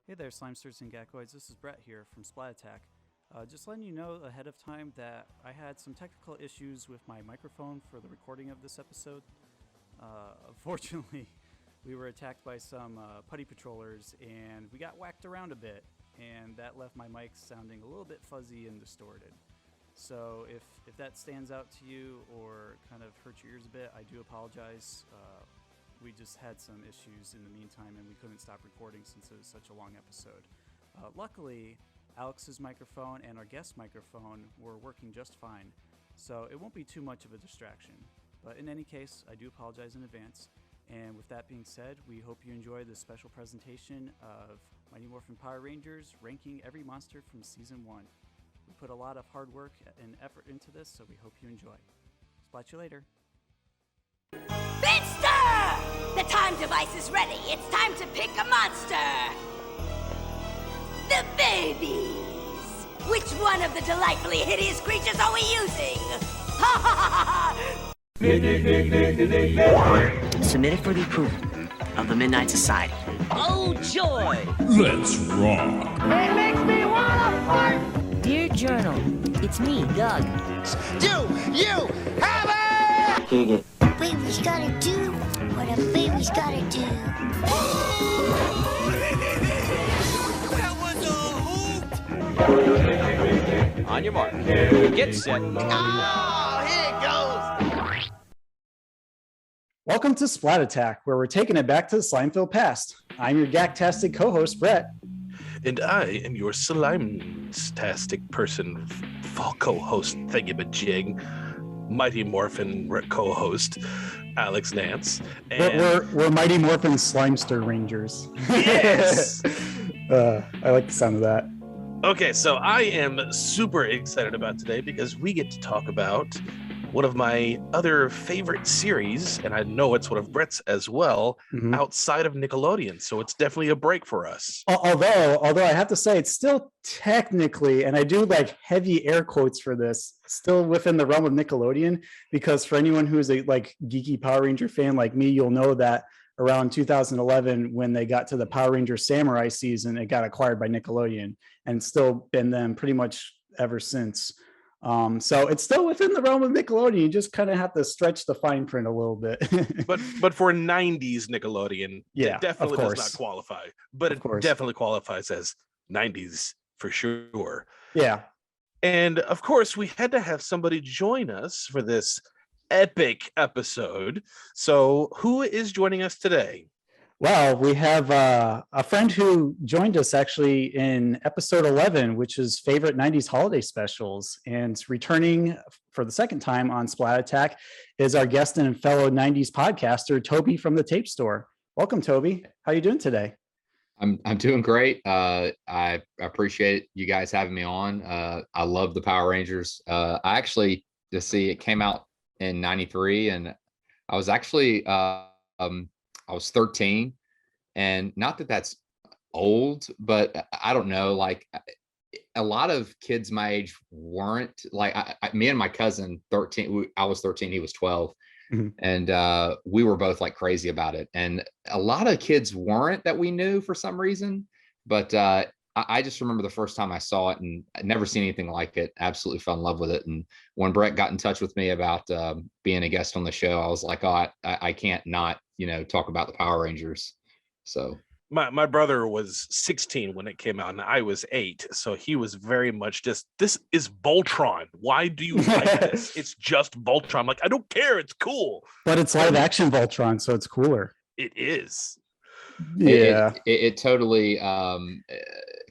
Hey there, Slimesters and Geckoids. This is Brett here from Splat Attack. Just letting you know ahead of time that I had some technical issues with my microphone for the recording of this episode. Unfortunately, we were attacked by some putty patrollers and we got whacked around a bit, and that left my mic sounding a little bit fuzzy and distorted. So if that stands out to you or kind of hurts your ears a bit, I do apologize. We just had some issues in the meantime and we couldn't stop recording since it was such a long episode. Luckily, Alex's microphone and our guest microphone were working just fine, so it won't be too much of a distraction. But in any case, I do apologize in advance. And with that being said, we hope you enjoy this special presentation of Mighty Morphin Power Rangers ranking every monster from Season 1. We put a lot of hard work and effort into this, so we hope you enjoy. Splat you later. Finster! The time device is ready. It's time to pick a monster. The babies. Which one of the delightfully hideous creatures are we using? Ha ha ha ha! Submitted for the approval of the Midnight Society. Oh joy! Let's rock. It makes me wanna fart! Dear Journal, it's me, Doug. You have it! Baby's gotta do what a baby's gotta do. That was a hoot! On your mark. Get set. Oh, here it goes! Welcome to Splat Attack, where we're taking it back to the slime-filled past. I'm your gag-tastic co-host, Brett. And I am your slime-tastic person, co-host thingamajig, Mighty Morphin co-host, Alex Nance. And We're Mighty Morphin Slimester Rangers. yes! I like the sound of that. Okay, so I am super excited about today because we get to talk about one of my other favorite series, and I know it's one of Brett's as well, outside of Nickelodeon. So it's definitely a break for us. Although I have to say, it's still technically, and I do like heavy air quotes for this, still within the realm of Nickelodeon, because for anyone who's a like geeky Power Ranger fan like me, you'll know that around 2011, when they got to the Power Ranger Samurai season, it got acquired by Nickelodeon, and it's still been them pretty much ever since. So it's still within the realm of Nickelodeon. You just kind of have to stretch the fine print a little bit. but for 90s Nickelodeon, yeah, it definitely of does not qualify. But it definitely qualifies as 90s for sure. Yeah. And of course, we had to have somebody join us for this epic episode. So who is joining us today? Well, we have a friend who joined us actually in episode 11, which is favorite 90s holiday specials, and returning for the second time on Splat Attack is our guest and fellow 90s podcaster, Toby from the Tape Store. Welcome, Toby. How are you doing today? I'm doing great. I appreciate you guys having me on. I love the Power Rangers. I actually it came out in 93, and I was actually I was 13, and not that that's old, but I don't know, like a lot of kids my age weren't like me and my cousin 13. I was 13, he was 12. And we were both like crazy about it. And a lot of kids weren't that we knew for some reason. But I just remember the first time I saw it, and I'd never seen anything like it. Absolutely fell in love with it. And when Brett got in touch with me about being a guest on the show, I was like, oh, I can't not, talk about the Power Rangers. So my brother was 16 when it came out, and I was 8. So he was very much just, this is Voltron. Why do you like this? It's just Voltron. I'm like, I don't care. It's cool. But it's live action Voltron, so it's cooler. It is. Yeah. It totally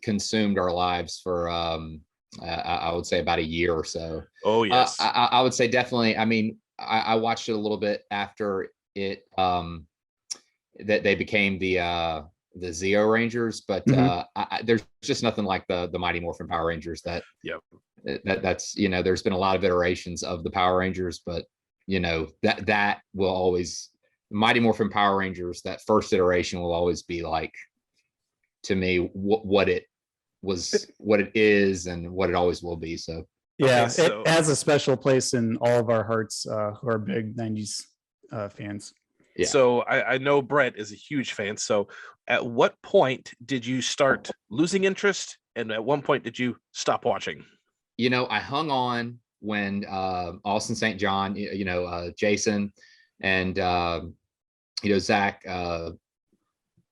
consumed our lives for, I would say about a year or so. Oh, yes. I would say definitely. I mean, I watched it a little bit after it, that they became the Zeo Rangers, but there's just nothing like the Mighty Morphin Power Rangers that's there's been a lot of iterations of the Power Rangers, but that will always, Mighty Morphin Power Rangers, that first iteration will always be like, to me, what it was, what it is, and what it always will be. So yeah, it has a special place in all of our hearts who are big 90s fans. Yeah. So I know Brett is a huge fan. So at what point did you start losing interest? And at one point did you stop watching? I hung on when Austin St. John, Jason and, Zach,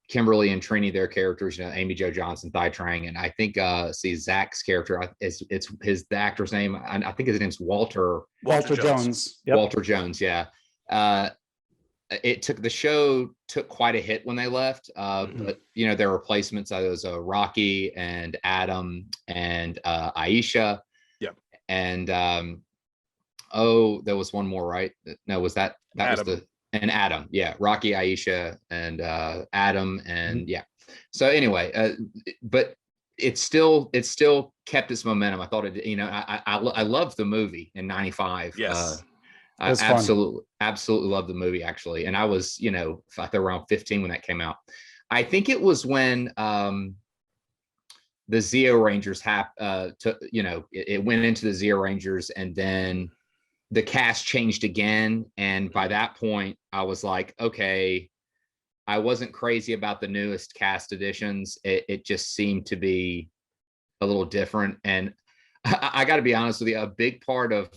Kimberly and Trini, their characters, Amy Jo Johnson, Thai Trang. And I think, Zach's character, the actor's name. I think his name's Walter Jones. Yep. Walter Jones. Yeah. The show took quite a hit when they left. But their replacements, there was Rocky and Adam and Aisha. Yep. And there was one more, right? No, was that Adam. And Adam. Yeah. Rocky, Aisha, and Adam. And yeah. So anyway, but it still kept its momentum. I thought I loved the movie in 95. Yes. I absolutely loved the movie, actually. And I was, I think around 15 when that came out. I think it was when the Zeo Rangers it went into the Zeo Rangers, and then the cast changed again. And by that point, I was like, okay, I wasn't crazy about the newest cast additions. It just seemed to be a little different. And I got to be honest with you, a big part of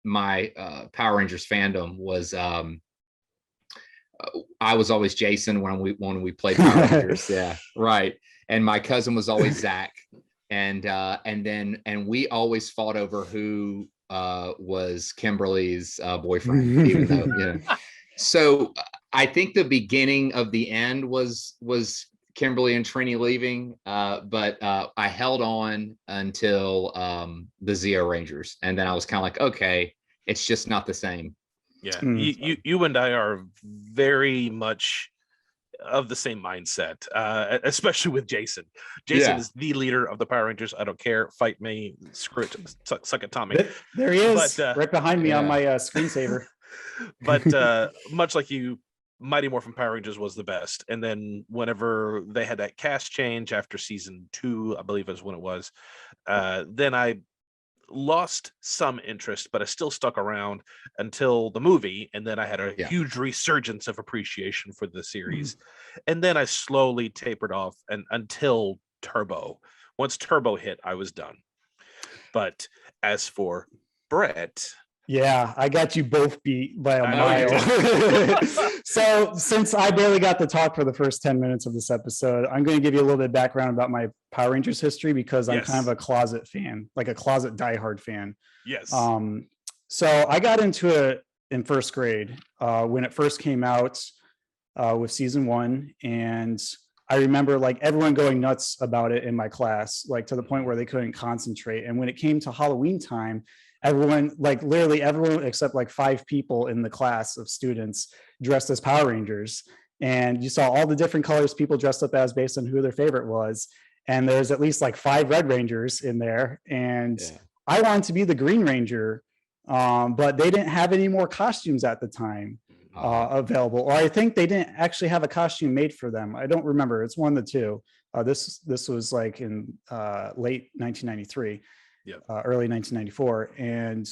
my Power Rangers fandom was I was always Jason when we played Power Rangers. Yeah, right. And my cousin was always Zach, and we always fought over who was Kimberly's boyfriend, even though So I think the beginning of the end was Kimberly and Trini leaving, but I held on until the Zeo Rangers, and then I was kind of like, okay, it's just not the same. Yeah, you and I are very much of the same mindset, especially with Jason. Jason is the leader of the Power Rangers. I don't care, fight me, screw it, suck it, Tommy. There he is, right behind me on my screensaver. But much like you, Mighty Morphin Power Rangers was the best. And then whenever they had that cast change after season 2, I believe is when it was, then I lost some interest, but I still stuck around until the movie. And then I had a huge resurgence of appreciation for the series. And then I slowly tapered off until Turbo. Once Turbo hit, I was done. But as for Brett... Yeah, I got you both beat by a mile. So since I barely got to talk for the first 10 minutes of this episode, I'm going to give you a little bit of background about my Power Rangers history, because I'm kind of a closet fan, like a closet diehard fan. Yes. So I got into it in first grade when it first came out with season 1. And I remember like everyone going nuts about it in my class, like to the point where they couldn't concentrate. And when it came to Halloween time, everyone, like literally everyone except like 5 people in the class of students dressed as Power Rangers. And you saw all the different colors people dressed up as based on who their favorite was. And there's at least like 5 Red Rangers in there. And I wanted to be the Green Ranger, but they didn't have any more costumes at the time available. Or I think they didn't actually have a costume made for them. I don't remember. It's one of the two. This was like in late 1993. Early 1994. And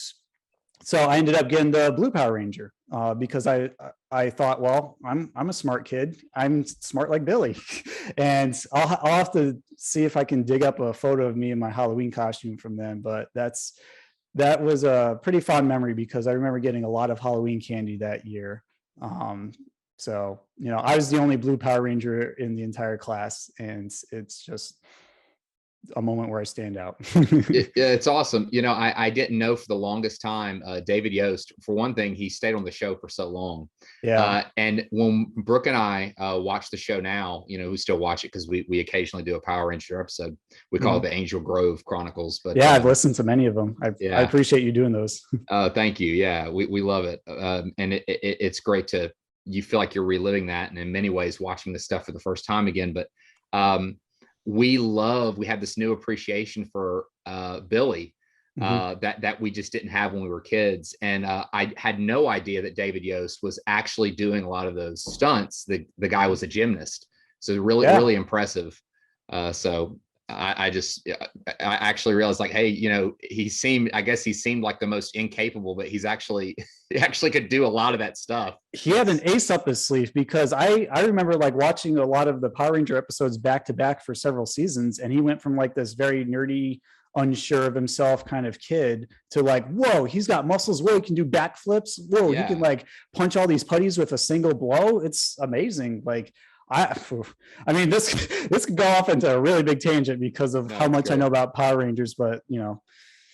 so I ended up getting the Blue Power Ranger because I thought, well, I'm a smart kid. I'm smart like Billy. And I'll have to see if I can dig up a photo of me in my Halloween costume from then. But that was a pretty fond memory because I remember getting a lot of Halloween candy that year. So, I was the only Blue Power Ranger in the entire class, and it's just a moment where I stand out. It's awesome. I didn't know for the longest time, David Yost, for one thing, he stayed on the show for so long. Yeah. And when Brooke and I watch the show now, we still watch it because we occasionally do a Power Ranger episode. We call it the Angel Grove Chronicles. But I've listened to many of them. I appreciate you doing those. Thank you. Yeah, we love it. And it's great to, you feel like you're reliving that, and in many ways watching this stuff for the first time again. But we have this new appreciation for Billy that we just didn't have when we were kids. And I had no idea that David Yost was actually doing a lot of those stunts. The guy was a gymnast. So really impressive. So I actually realized like, hey, he seemed like the most incapable, but he actually could do a lot of that stuff. He had an ace up his sleeve, because I remember like watching a lot of the Power Ranger episodes back to back for several seasons, and he went from like this very nerdy, unsure of himself kind of kid to like, whoa, he's got muscles. Whoa, he can do backflips. Whoa, he can like punch all these putties with a single blow. It's amazing. Like I mean, this could go off into a really big tangent because of how much I know about Power Rangers, but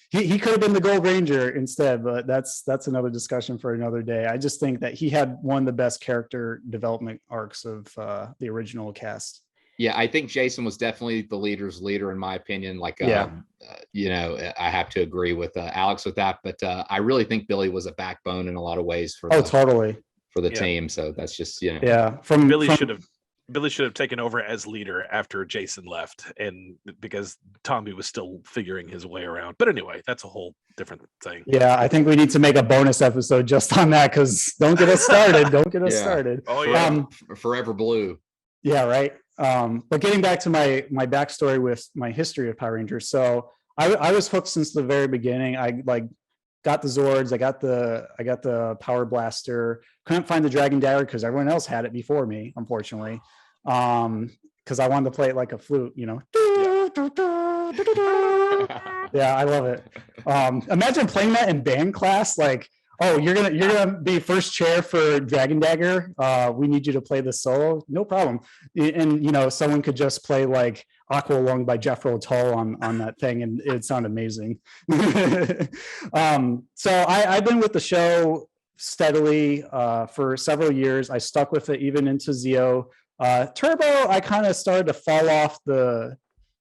he could have been the Gold Ranger instead, but that's another discussion for another day. I just think that he had one of the best character development arcs of the original cast. Yeah, I think Jason was definitely the leader's leader, in my opinion. Like, I have to agree with Alex with that, but I really think Billy was a backbone in a lot of ways for the team. So that's just Billy should have taken over as leader after Jason left, and because Tommy was still figuring his way around. But anyway, that's a whole different thing. Yeah, I think we need to make a bonus episode just on that, because don't get us started. Don't get us started. Oh yeah, Forever Blue. Yeah, right. But getting back to my backstory with my history of Power Rangers, so I was hooked since the very beginning. I like got the Zords, I got the Power Blaster. Couldn't find the Dragon Dagger because everyone else had it before me, unfortunately. Because I wanted to play it like a flute, Yeah, I love it. Imagine playing that in band class, like, oh, you're gonna be first chair for Dragon Dagger. We need you to play the solo. No problem. And someone could just play like Aqua Lung by Jethro Tull on that thing, and it sounded amazing. So I've been with the show steadily for several years. I stuck with it even into Zeo. Turbo, I kind of started to fall off the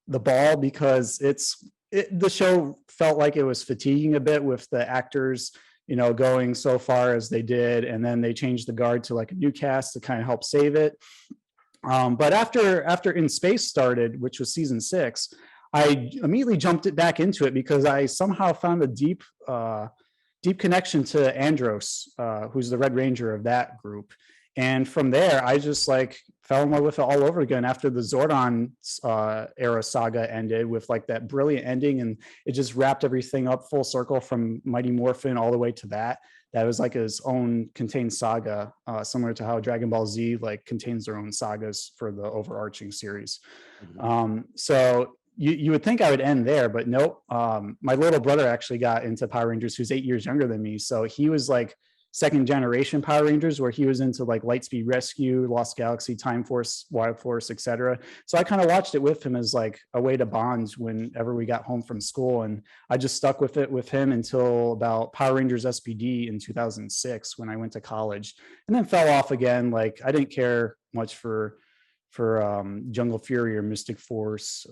ball because the show felt like it was fatiguing a bit with the actors, going so far as they did, and then they changed the guard to like a new cast to kind of help save it. But after In Space started, which was season 6, I immediately jumped it back into it because I somehow found a deep connection to Andros, who's the Red Ranger of that group. And from there, I just like fell in love with it all over again after the Zordon era saga ended with like that brilliant ending. And it just wrapped everything up full circle from Mighty Morphin all the way to that. That was like his own contained saga, similar to how Dragon Ball Z like contains their own sagas for the overarching series. Mm-hmm. So you would think I would end there, but nope. My little brother actually got into Power Rangers, who's 8 years younger than me. So he was like second generation Power Rangers, where he was into like Lightspeed Rescue, Lost Galaxy, Time Force, Wild Force, etc. So I kind of watched it with him as like a way to bond whenever we got home from school, and I just stuck with it with him until about Power Rangers SPD in 2006 when I went to college, and then fell off again. Like I didn't care much for Jungle Fury or Mystic Force,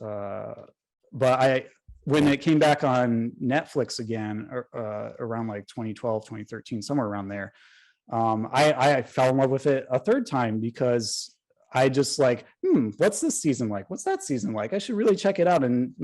but when it came back on Netflix again, around like 2012, 2013, somewhere around there, I fell in love with it a third time because I just like, what's this season like? What's that season like? I should really check it out and,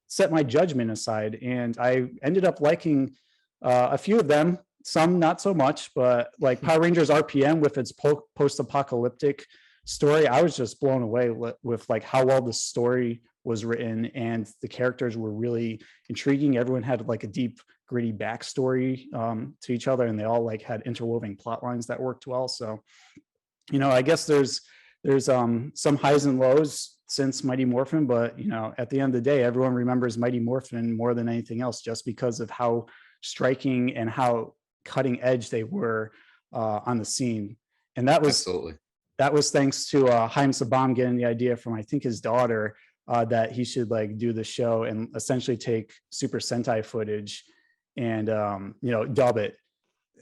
set my judgment aside. And I ended up liking a few of them, some not so much, but like Power Rangers RPM with its post-apocalyptic story, I was just blown away with like how well the story was written, and the characters were really intriguing. Everyone had like a deep, gritty backstory to each other, and they all like had interwoven plot lines that worked well. So, I guess there's some highs and lows since Mighty Morphin, but at the end of the day, everyone remembers Mighty Morphin more than anything else, just because of how striking and how cutting edge they were on the scene. And that was absolutely. That was thanks to Haim Saban getting the idea from, I think, his daughter, that he should like do the show and essentially take Super Sentai footage and dub it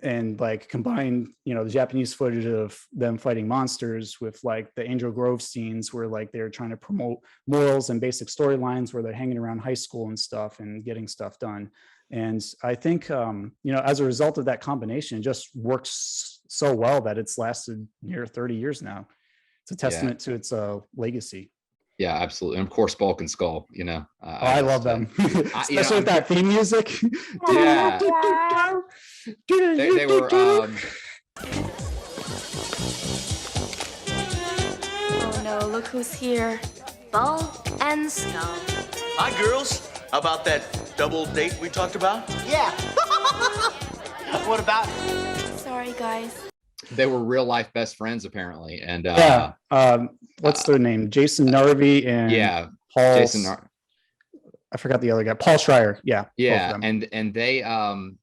and like combine the Japanese footage of them fighting monsters with like the Angel Grove scenes where like they're trying to promote morals and basic storylines where they're hanging around high school and stuff and getting stuff done. And I think as a result of that combination, it just works so well that it's lasted near 30 years now. It's a testament to its legacy. Yeah, absolutely. And of course, Bulk and Skull, I love them. Especially with that theme music. Yeah. they were... Oh no, look who's here. Bulk. and Skull. Hi, girls. How about that double date we talked about? Yeah. What about it? Sorry, guys. They were real life best friends apparently, and what's their name? Jason Narvey and Paul. I forgot the other guy, Paul Schreier. Yeah, and they I'm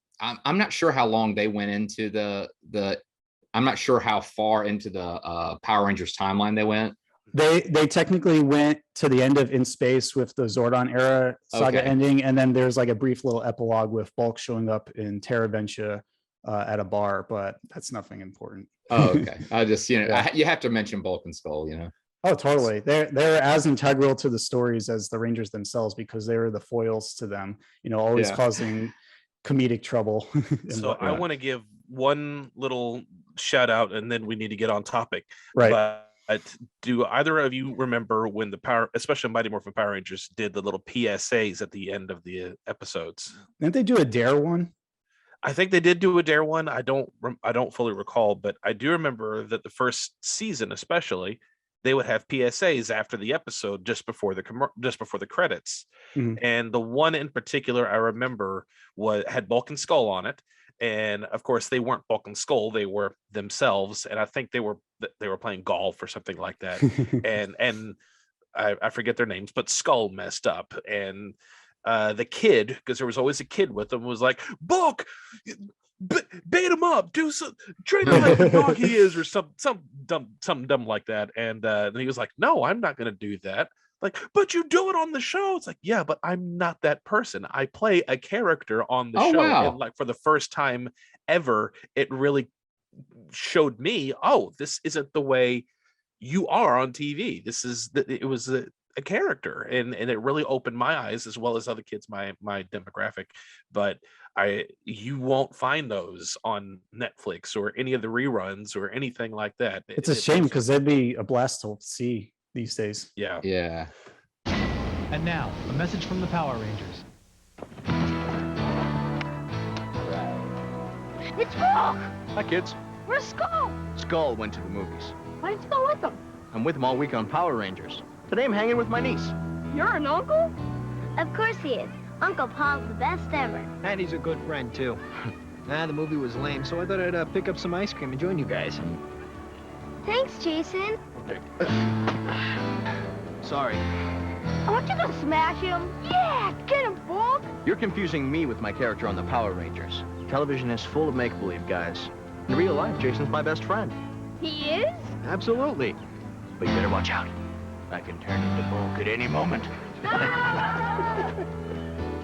not sure how long they went into the. I'm not sure how far into the Power Rangers timeline they went. They technically went to the end of In Space with the Zordon era saga ending, and then there's like a brief little epilogue with Bulk showing up in Terraventia at a bar, but that's nothing important. Oh, okay. I just you have to mention Bulk and Skull, Oh, totally. They're as integral to the stories as the Rangers themselves because they were the foils to them. Always causing comedic trouble. So I want to give one little shout out, and then we need to get on topic. Right. But do either of you remember when especially Mighty Morphin Power Rangers, did the little PSAs at the end of the episodes? Didn't they do a Dare one? I think they did do a Dare one. I don't fully recall, but I do remember that the first season, especially, they would have PSAs after the episode just before the credits. Mm-hmm. And the one in particular I remember had Bulk and Skull on it. And of course, they weren't Bulk and Skull; they were themselves. And I think they were playing golf or something like that. and I forget their names, but Skull messed up, and the kid, because there was always a kid with them, was like, "Bulk, bait him up, do some, train him like the dog he is," or something dumb like that. And he was like, "No, I'm not going to do that." Like, "But you do it on the show." It's like, yeah, but I'm not that person. I play a character on the show. Wow. And like for the first time ever, it really showed me, oh, this isn't the way you are on TV. It was a character, and it really opened my eyes as well as other kids my demographic. But you won't find those on Netflix or any of the reruns or anything like that. It's a shame because they'd be a blast to see these days. Yeah. And now, a message from the Power Rangers. It's Bulk! Hi, kids. Where's Skull? Skull went to the movies. Why didn't you go with him? I'm with him all week on Power Rangers. Today I'm hanging with my niece. You're an uncle? Of course he is. Uncle Paul's the best ever. And he's a good friend, too. The movie was lame, so I thought I'd pick up some ice cream and join you guys. Thanks, Jason. Sorry. Aren't you gonna smash him? Yeah, get him, Bulk! You're confusing me with my character on the Power Rangers. Television is full of make-believe guys. In real life, Jason's my best friend. He is? Absolutely. But you better watch out. I can turn into Bulk at any moment.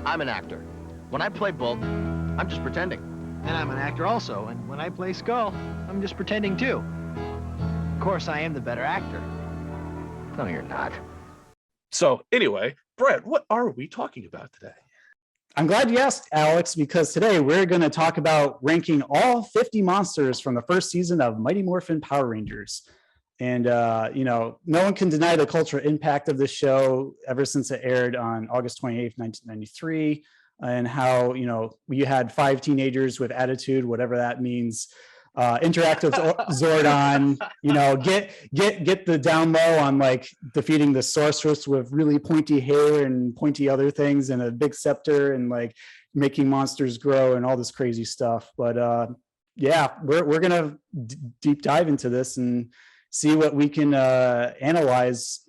I'm an actor. When I play Bulk, I'm just pretending. And I'm an actor also, and when I play Skull, I'm just pretending too. Of course, I am the better actor. No, you're not. So anyway, Brett, what are we talking about today? I'm glad you asked, Alex, because today we're going to talk about ranking all 50 monsters from the first season of Mighty Morphin Power Rangers. And, no one can deny the cultural impact of this show ever since it aired on August 28th, 1993, and how, we had 5 teenagers with attitude, whatever that means, interact with Zordon, get the down low on like defeating the sorceress with really pointy hair and pointy other things and a big scepter and like making monsters grow and all this crazy stuff. But we're gonna deep dive into this and see what we can analyze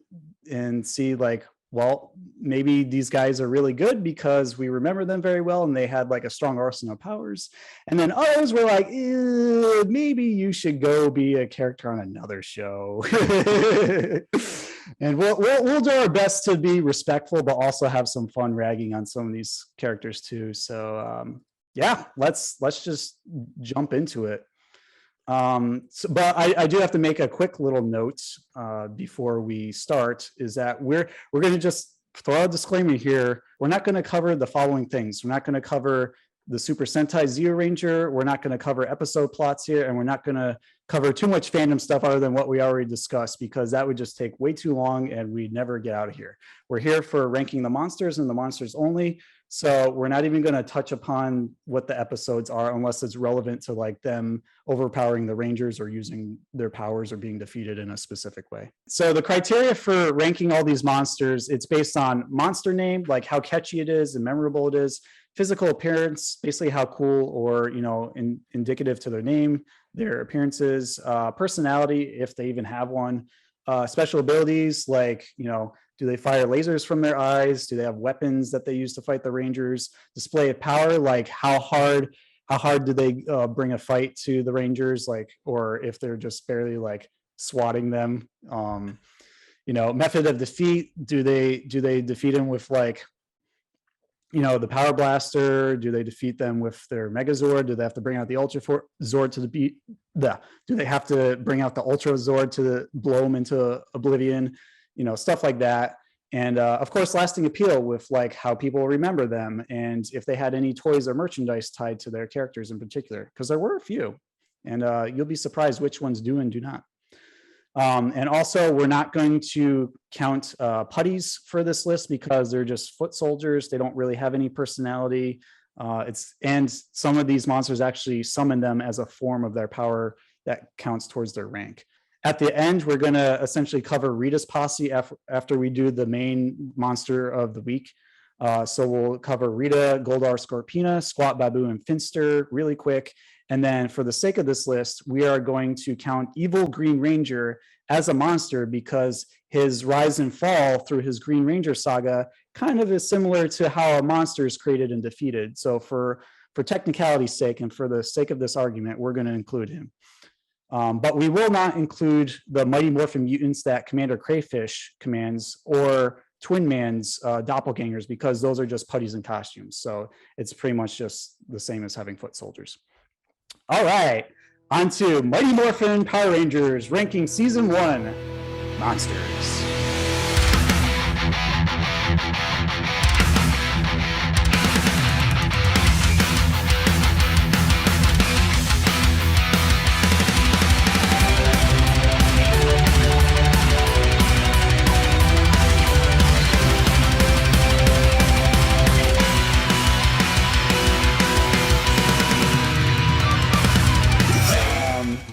and see like, well, maybe these guys are really good because we remember them very well and they had like a strong arsenal of powers. And then others were like, maybe you should go be a character on another show. And we'll do our best to be respectful, but also have some fun ragging on some of these characters too. So let's just jump into it. But I do have to make a quick little note before we start, is that we're going to just throw a disclaimer here. We're not going to cover the following things. We're not going to cover the Super Sentai Zeo Ranger. We're not going to cover episode plots here, and we're not going to cover too much fandom stuff other than what we already discussed, because that would just take way too long and we'd never get out of here. We're here for ranking the monsters and the monsters only. So we're not even going to touch upon what the episodes are unless it's relevant to like them overpowering the Rangers or using their powers or being defeated in a specific way. So the criteria for ranking all these monsters, it's based on monster name, like how catchy it is and memorable it is, physical appearance, basically how cool or, you know, indicative to their name, their appearances, personality, if they even have one, special abilities, like, you know, do they fire lasers from their eyes? Do they have weapons that they use to fight the Rangers? Display of power, like how hard do they bring a fight to the Rangers, like, or if they're just barely like swatting them. You know, method of defeat, do they defeat them with like, you know, the Power Blaster? Do they defeat them with their Megazord? Do they have to bring out the Ultra Zord to do they have to bring out the Ultra Zord to blow them into oblivion? You know, stuff like that. And of course, lasting appeal with like how people remember them and if they had any toys or merchandise tied to their characters in particular, because there were a few, and you'll be surprised which ones do and do not. And also, we're not going to count putties for this list because they're just foot soldiers. They don't really have any personality. And some of these monsters actually summon them as a form of their power that counts towards their rank. At the end, we're going to essentially cover Rita's posse after we do the main monster of the week. So we'll cover Rita, Goldar, Scorpina, Squat, Babu, and Finster really quick. And then for the sake of this list, we are going to count Evil Green Ranger as a monster because his rise and fall through his Green Ranger saga kind of is similar to how a monster is created and defeated. So for technicality's sake and for the sake of this argument, we're going to include him. But we will not include the Mighty Morphin mutants that Commander Crayfish commands or Twin Man's doppelgangers, because those are just putties and costumes. So it's pretty much just the same as having foot soldiers. All right, on to Mighty Morphin Power Rangers ranking Season 1 monsters.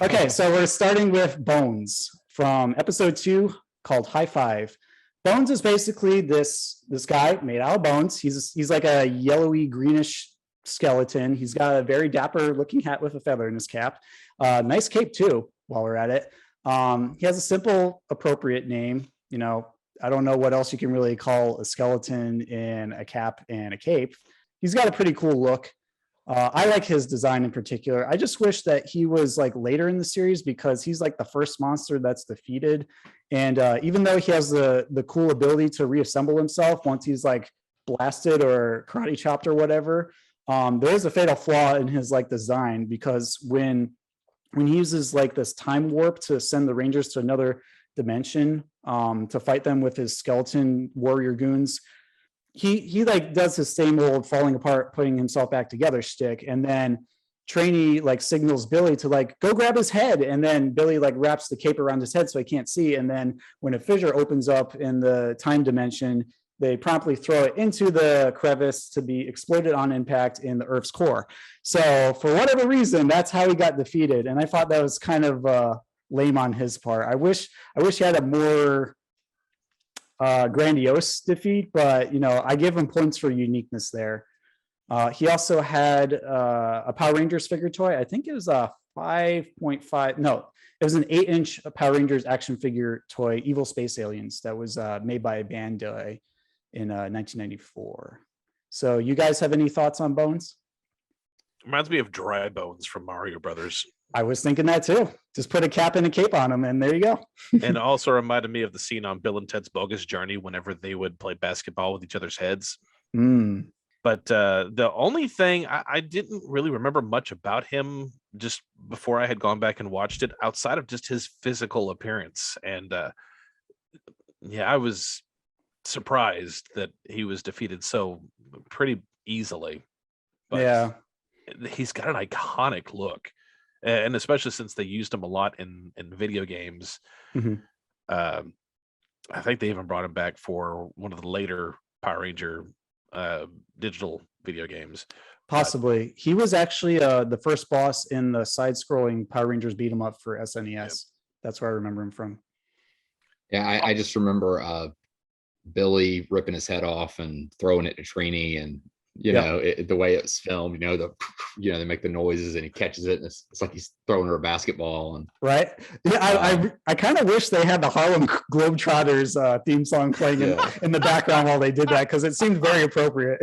Okay, so we're starting with Bones from episode 2 called High Five. Bones is basically this guy made out of bones. He's like a yellowy greenish skeleton. He's got a very dapper looking hat with a feather in his cap. Nice cape too, while we're at it. He has a simple, appropriate name. You know, I don't know what else you can really call a skeleton in a cap and a cape. He's got a pretty cool look. I like his design in particular. I just wish that he was like later in the series because he's like the first monster that's defeated. And even though he has the cool ability to reassemble himself once he's like blasted or karate chopped or whatever, there is a fatal flaw in his like design, because when he uses like this time warp to send the Rangers to another dimension to fight them with his skeleton warrior goons, he like does his same old falling apart, putting himself back together shtick, and then Trainee like signals Billy to like go grab his head, and then Billy like wraps the cape around his head so he can't see, and then when a fissure opens up in the time dimension, they promptly throw it into the crevice to be exploded on impact in the Earth's core. So for whatever reason, that's how he got defeated, and I thought that was kind of lame on his part. I wish he had a more grandiose defeat, but you know, I give him points for uniqueness there. He also had a Power Rangers figure toy. I think it was a 5.5, no, it was an 8-inch Power Rangers action figure toy, Evil Space Aliens, that was made by Bandai in 1994. So you guys have any thoughts on Bones? Reminds me of Dry Bones from Mario Brothers. I was thinking that too. Just put a cap and a cape on him, and there you go. And also reminded me of the scene on Bill and Ted's Bogus Journey whenever they would play basketball with each other's heads. But the only thing, I didn't really remember much about him just before I had gone back and watched it, outside of just his physical appearance. And yeah, I was surprised that he was defeated so pretty easily. But yeah, he's got an iconic look. and especially since they used him a lot in video games. I think they even brought him back for one of the later Power Ranger digital video games. Possibly. He was actually the first boss in the side-scrolling Power Rangers beat 'em up for SNES. Yeah. That's where I remember him from. Yeah, I just remember Billy ripping his head off and throwing it to Trini, and you know the way it's filmed. They make the noises and he catches it, and it's like he's throwing her a basketball. And right, yeah, I kind of wish they had the Harlem Globetrotters theme song playing in the background while they did that, because it seemed very appropriate.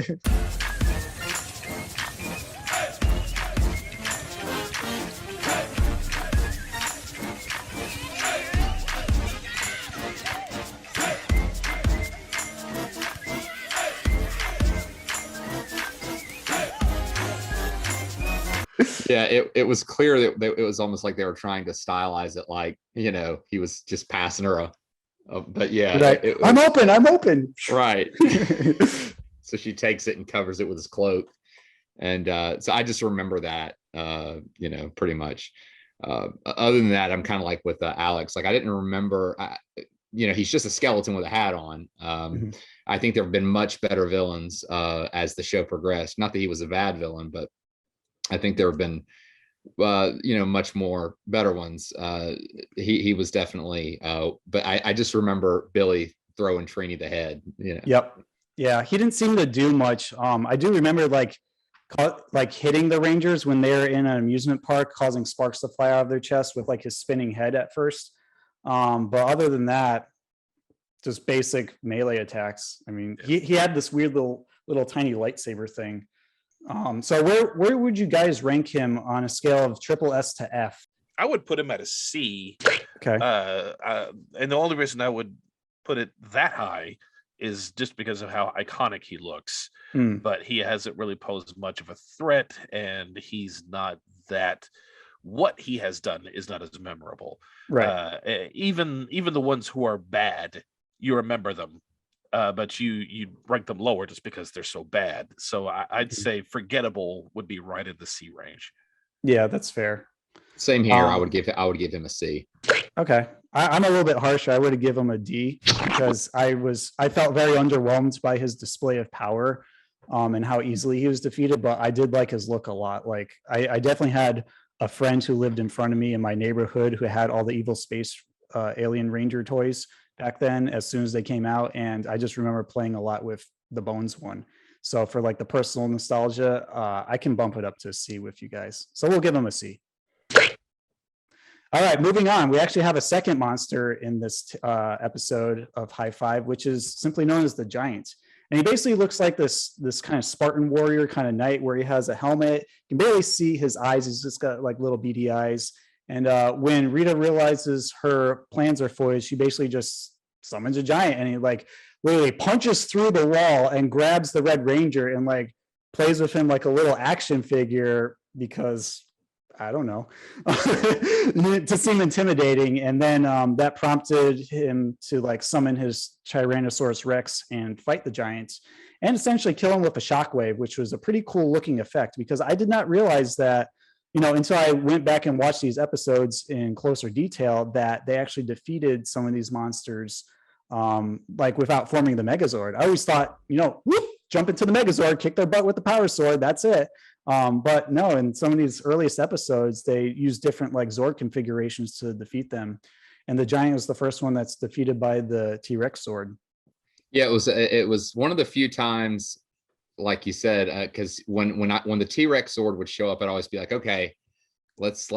Yeah, it was clear that it was almost like they were trying to stylize it, like he was just passing her but yeah, right. I'm open. Right. So she takes it and covers it with his cloak, and so I just remember that pretty much. Other than that, I'm kind of like with Alex. Like I didn't remember. He's just a skeleton with a hat on. I think there have been much better villains as the show progressed. Not that he was a bad villain, but I think there have been, much more better ones. He was definitely, but I just remember Billy throwing Trini the head. Yep. Yeah, he didn't seem to do much. I do remember like hitting the Rangers when they're in an amusement park, causing sparks to fly out of their chest with like his spinning head at first. But other than that, just basic melee attacks. I mean, he had this weird little tiny lightsaber thing. So where would you guys rank him on a scale of triple S to F? I would put him at a C. Okay. And the only reason I would put it that high is just because of how iconic he looks. But he hasn't really posed much of a threat, and he's not that. What he has done is not as memorable. Right. Even the ones who are bad, you remember them. But you rank them lower just because they're so bad. So I'd say forgettable would be right in the C range. Yeah, that's fair. Same here. I would give him a C. Okay, I'm a little bit harsher. I would give him a D because I felt very underwhelmed by his display of power, and how easily he was defeated. But I did like his look a lot. Like I definitely had a friend who lived in front of me in my neighborhood who had all the evil space alien ranger toys back then as soon as they came out, and I just remember playing a lot with the Bones one. So for like the personal nostalgia, I can bump it up to a C with you guys. So we'll give them a C. All right, moving on. We actually have a second monster in this episode of High Five, which is simply known as the Giant. And he basically looks like this kind of Spartan warrior kind of knight, where he has a helmet. You can barely see his eyes. He's just got like little beady eyes. And when Rita realizes her plans are foiled, she basically just summons a giant, and he like literally punches through the wall and grabs the Red Ranger and like plays with him like a little action figure, because I don't know, to seem intimidating. And then that prompted him to like summon his Tyrannosaurus Rex and fight the giants and essentially kill him with a shockwave, which was a pretty cool looking effect, because I did not realize that, until I went back and watched these episodes in closer detail, that they actually defeated some of these monsters like without forming the Megazord. I always thought, whoop, jump into the Megazord, kick their butt with the power sword, that's it. But no, in some of these earliest episodes, they use different like Zord configurations to defeat them. And the Giant was the first one that's defeated by the T-Rex sword. Yeah, it was one of the few times, like you said, because when the T-Rex sword would show up, I'd always be like, okay, let's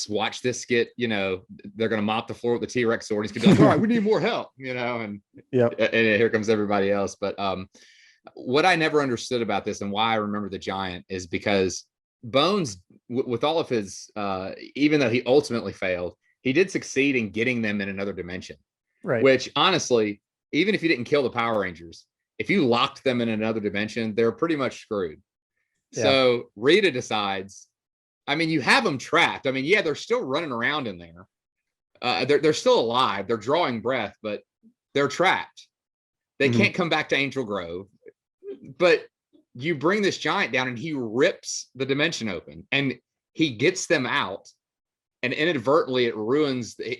watch this get, they're gonna mop the floor with the T-Rex sword. He's gonna be like, all right, we need more help, and here comes everybody else. But what I never understood about this and why I remember the Giant is because Bones, with all of his, even though he ultimately failed, he did succeed in getting them in another dimension. Right. Which honestly, even if you didn't kill the Power Rangers, if you locked them in another dimension, they're pretty much screwed. Yeah. So Rita decides, you have them trapped. They're still running around in there. They're still alive. They're drawing breath, but they're trapped. They can't come back to Angel Grove. But you bring this Giant down and he rips the dimension open, and he gets them out, and inadvertently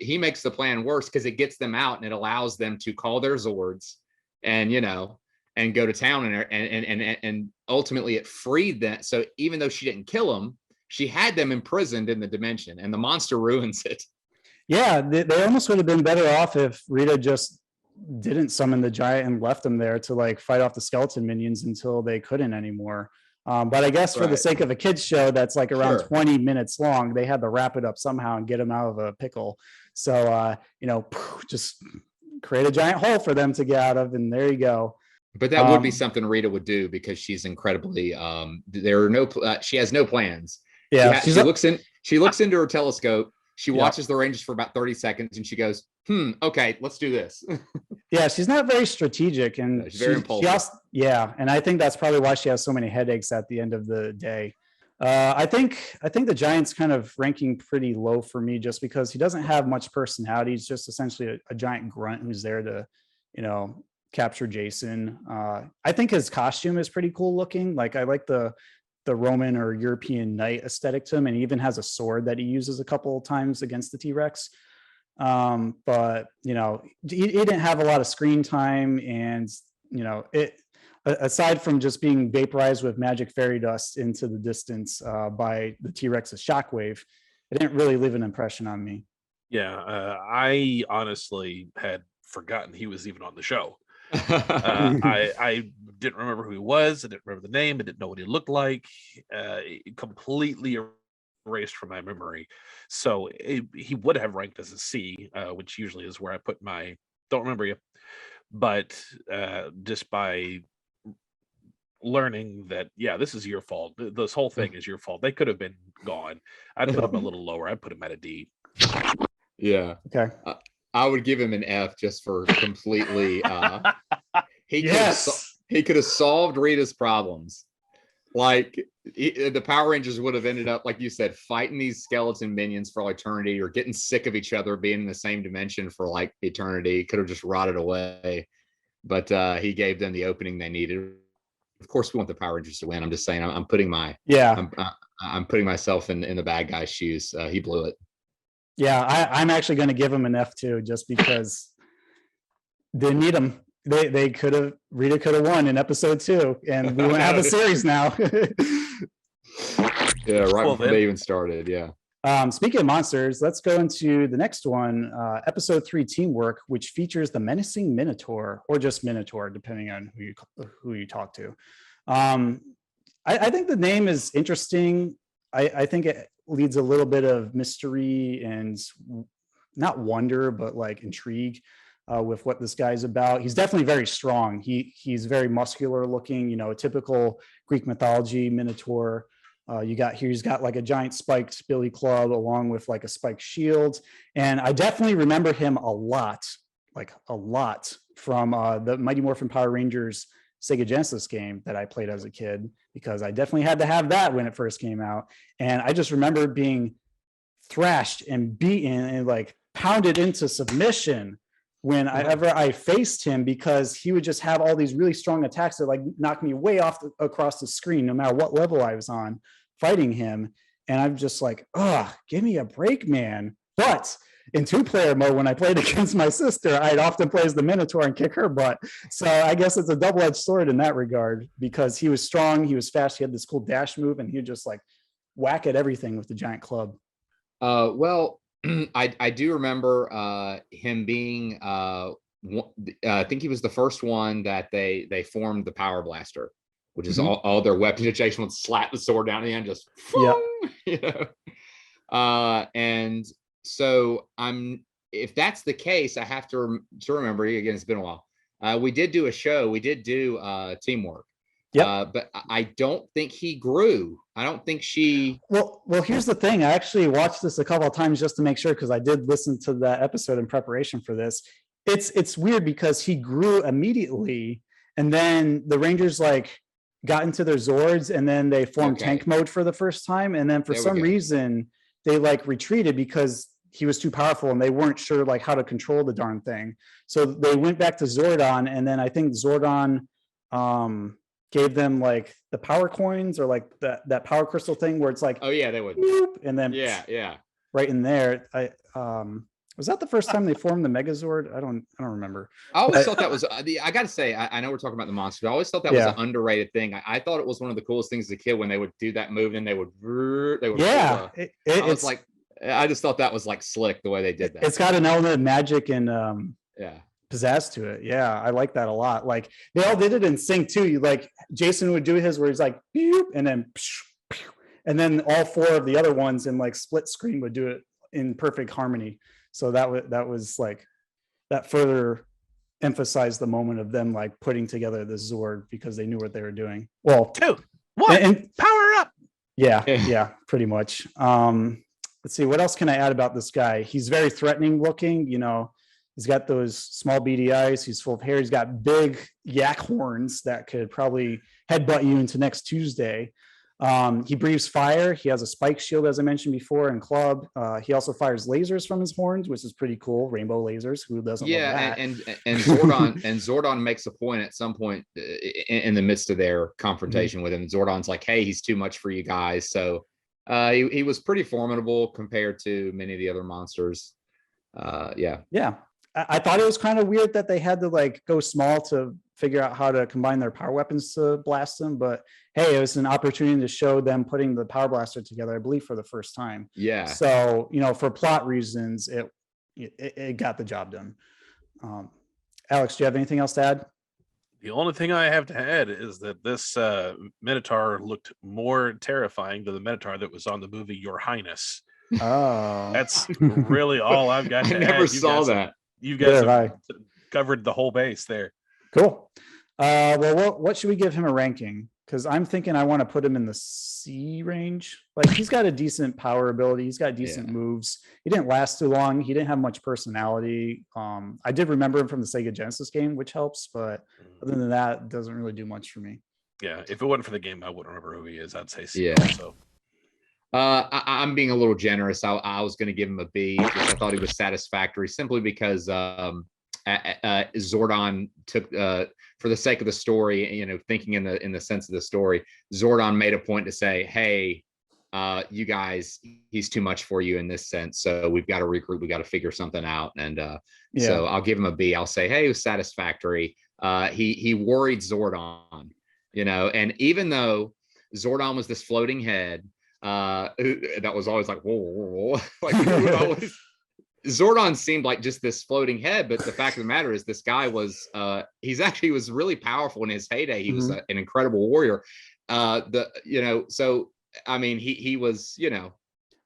he makes the plan worse because it gets them out and it allows them to call their Zords and, and go to town, and ultimately it freed them. So even though she didn't kill them, she had them imprisoned in the dimension, and the monster ruins it. Yeah, they almost would have been better off if Rita just didn't summon the giant and left them there to like fight off the skeleton minions until they couldn't anymore. But I guess for the sake of a kids show that's like around 20 minutes long, they had to wrap it up somehow and get them out of a pickle. So, just create a giant hole for them to get out of, and there you go. But that would be something Rita would do because she's incredibly, she has no plans. Yeah. She looks into her telescope. She watches the Rangers for about 30 seconds and she goes, okay, let's do this. Yeah, she's not very strategic, and she's very impulsive. And I think that's probably why she has so many headaches at the end of the day. I think the Giant's kind of ranking pretty low for me just because he doesn't have much personality. He's just essentially a giant grunt who's there to, capture Jason. I think his costume is pretty cool looking. Like I like the Roman or European knight aesthetic to him, and he even has a sword that he uses a couple of times against the T-Rex. But he didn't have a lot of screen time, and it aside from just being vaporized with magic fairy dust into the distance by the T-Rex's shockwave, it didn't really leave an impression on me. Yeah, I honestly had forgotten he was even on the show. I didn't remember who he was. I didn't remember the name. I didn't know what he looked like. Completely erased from my memory. So he would have ranked as a C, which usually is where I put my. Don't remember you, but just by learning that, this is your fault. This whole thing is your fault. They could have been gone. I'd put him a little lower. I'd put him at a D. Yeah. Okay. I would give him an F just for completely. He could have solved Rita's problems. Like the Power Rangers would have ended up, like you said, fighting these skeleton minions for eternity, or getting sick of each other being in the same dimension for like eternity. Could have just rotted away, but he gave them the opening they needed. Of course, we want the Power Rangers to win. I'm just saying, I'm putting I'm putting myself in the bad guy's shoes. He blew it. Yeah, I'm actually going to give him an F too, just because they need him. Rita could have won in episode 2, and we won't have a series now. Yeah, right before they even started. Yeah. Speaking of monsters, let's go into the next one, episode 3, Teamwork, which features the Menacing Minotaur, or just Minotaur, depending on who you talk to. I think the name is interesting. I think it leads a little bit of mystery and not wonder, but like intrigue with what this guy's about. He's definitely very strong. He's very muscular looking, a typical Greek mythology Minotaur. He's got like a giant spiked billy club along with like a spiked shield. And I definitely remember him a lot from the Mighty Morphin Power Rangers Sega Genesis game that I played as a kid, because I definitely had to have that when it first came out. And I just remember being thrashed and beaten and like pounded into submission whenever I faced him, because he would just have all these really strong attacks that like knock me way off across the screen, no matter what level I was on fighting him. And I'm just like, give me a break, man. But in 2-player mode, when I played against my sister, I'd often play as the Minotaur and kick her butt. So I guess it's a double-edged sword in that regard, because he was strong, he was fast, he had this cool dash move, and he would just like whack at everything with the giant club. Well, I do remember him being, I think he was the first one that they formed the Power Blaster, which is all their weapons. Jason would slap the sword down at the end, just and so if that's the case, I have to remember, again, it's been a while. We did do a show. We did do Teamwork. But I don't think he grew. I don't think she. Well, here's the thing. I actually watched this a couple of times just to make sure, because I did listen to that episode in preparation for this. It's weird because he grew immediately, and then the Rangers like got into their Zords, and then they formed tank mode for the first time, and then for some reason they like retreated because he was too powerful and they weren't sure like how to control the darn thing. So they went back to Zordon, and then I think Zordon gave them like the power coins or like that power crystal thing where it's like, oh yeah, they would, and then yeah, right in there. Was that the first time they formed the Megazord? I don't remember. I always thought that was I gotta say, I know we're talking about the monsters, but I always thought that was an underrated thing. I thought it was one of the coolest things as a kid when they would do that move and they would it's like, I just thought that was like slick the way they did that. It's got an element of magic and yeah, pizzazz to it. Yeah, I like that a lot. Like they all did it in sync too. You like Jason would do his where he's like and then all four of the other ones in like split screen would do it in perfect harmony. So that was like that further emphasized the moment of them like putting together this Zord because they knew what they were doing. Well, 2, 1, and power up. Yeah, pretty much. Let's see, what else can I add about this guy? He's very threatening looking. You know, he's got those small beady eyes. He's full of hair. He's got big yak horns that could probably headbutt you into next Tuesday. He breathes fire. He has a spike shield, as I mentioned before, and club. He also fires lasers from his horns, which is pretty cool. Rainbow lasers. Who doesn't love that? and Zordon makes a point at some point in the midst of their confrontation with him. Zordon's like, hey, he's too much for you guys. So he was pretty formidable compared to many of the other monsters. Yeah. I thought it was kind of weird that they had to like go small to figure out how to combine their power weapons to blast them. But hey, it was an opportunity to show them putting the power blaster together, I believe, for the first time. Yeah. So, you know, for plot reasons, it got the job done. Alex, do you have anything else to add? The only thing I have to add is that this Minotaur looked more terrifying than the Minotaur that was on the movie Your Highness. Oh, that's really all I've got to add. I never saw that. You guys have covered the whole base there. Cool. Well, what should we give him a ranking? Because I'm thinking I want to put him in the C range. Like he's got a decent power ability. He's got decent moves. He didn't last too long. He didn't have much personality. I did remember him from the Sega Genesis game, which helps. But other than that, it doesn't really do much for me. Yeah, if it wasn't for the game, I wouldn't remember who he is. I'd say C. Yeah. Also. I'm being a little generous. I was going to give him a B because I thought he was satisfactory simply because Zordon took, for the sake of the story, you know, thinking in the sense of the story, Zordon made a point to say, hey, you guys, he's too much for you in this sense. So we've got to regroup. We got to figure something out. And so I'll give him a B. I'll say, hey, it was satisfactory. He worried Zordon, you know, and even though Zordon was this floating head, that was always like, whoa. Like Zordon seemed like just this floating head, but the fact of the matter is this guy was he was really powerful in his heyday. He was an incredible warrior. So I mean he was, you know,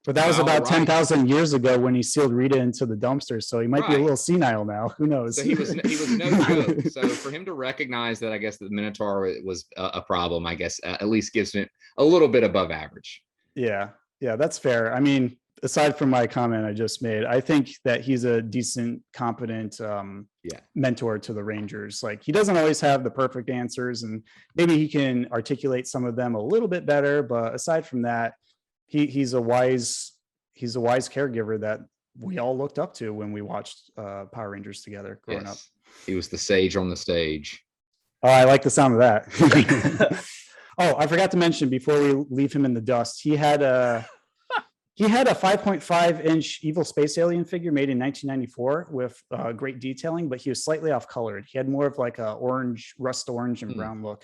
but that was about 10,000 years ago when he sealed Rita into the dumpster, so he might be a little senile now. Who knows? So he was no joke. So for him to recognize that, I guess the Minotaur was a problem, I guess at least gives him a little bit above average. Yeah, that's fair. I mean, aside from my comment I just made, I think that he's a decent, competent mentor to the Rangers. Like he doesn't always have the perfect answers, and maybe he can articulate some of them a little bit better. But aside from that, he's a wise caregiver that we all looked up to when we watched Power Rangers together growing up. He was the sage on the stage. Oh, I like the sound of that. Oh, I forgot to mention before we leave him in the dust, he had a 5.5-inch evil space alien figure made in 1994 with great detailing, but he was slightly off colored. He had more of like a rust orange and brown look,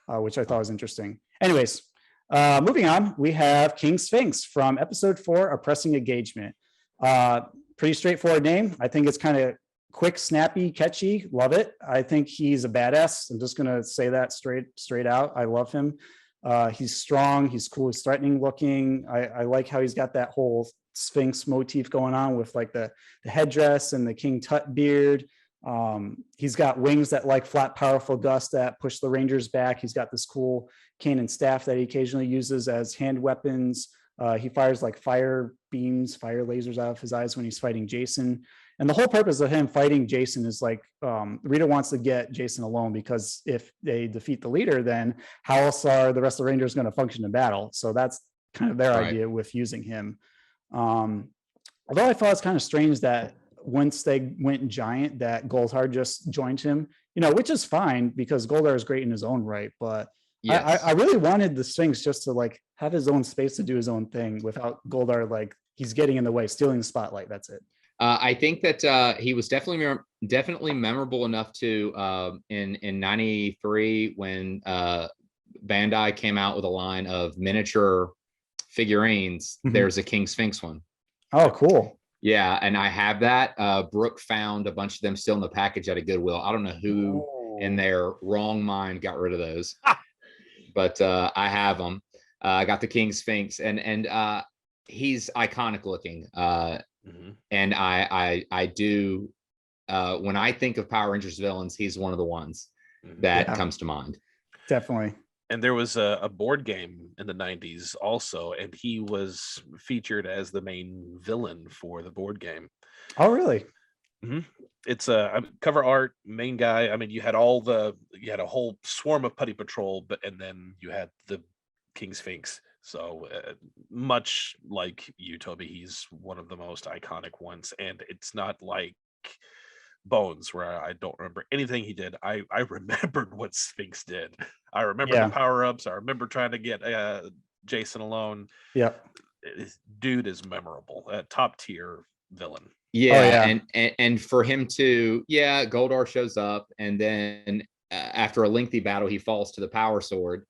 which I thought was interesting. Anyways, moving on, we have King Sphinx from episode 4, Oppressing Engagement. Pretty straightforward name. I think it's kind of quick, snappy, catchy. Love it. I think he's a badass. I'm just gonna say that straight out. I love him. He's strong. He's cool. He's threatening looking. I like how he's got that whole Sphinx motif going on with like the headdress and the King Tut beard. He's got wings that like flat, powerful gusts that push the Rangers back. He's got this cool cane and staff that he occasionally uses as hand weapons. He fires like fire beams, fire lasers out of his eyes when he's fighting Jason. And the whole purpose of him fighting Jason is like, Rita wants to get Jason alone, because if they defeat the leader, then how else are the rest of the Rangers going to function in battle? So that's kind of their idea with using him. Although I thought it's kind of strange that once they went giant, that Goldar just joined him, which is fine because Goldar is great in his own right. But Yes. I really wanted the Sphinx just to like have his own space to do his own thing without Goldar, like he's getting in the way, stealing the spotlight. That's it. I think that he was definitely memorable enough to in '93 when Bandai came out with a line of miniature figurines. There's a King Sphinx one. Oh, cool. Yeah, and I have that. Brooke found a bunch of them still in the package at a Goodwill. I don't know who in their wrong mind got rid of those, but I have them. I got the King Sphinx, and he's iconic looking. And I do when I think of Power Rangers villains, he's one of the ones that comes to mind. Definitely. And there was a board game in the 90s also, and he was featured as the main villain for the board game. Oh, really? It's a cover art, main guy. I mean, you had a whole swarm of Putty Patrol, and then you had the King Sphinx. So much like you, Toby, he's one of the most iconic ones. And it's not like Bones, where I don't remember anything he did. I remembered what Sphinx did. I remember the power-ups. I remember trying to get Jason alone. Yeah. Dude is memorable. Top tier villain. Yeah. And for him to, Goldar shows up, and then after a lengthy battle, he falls to the power sword,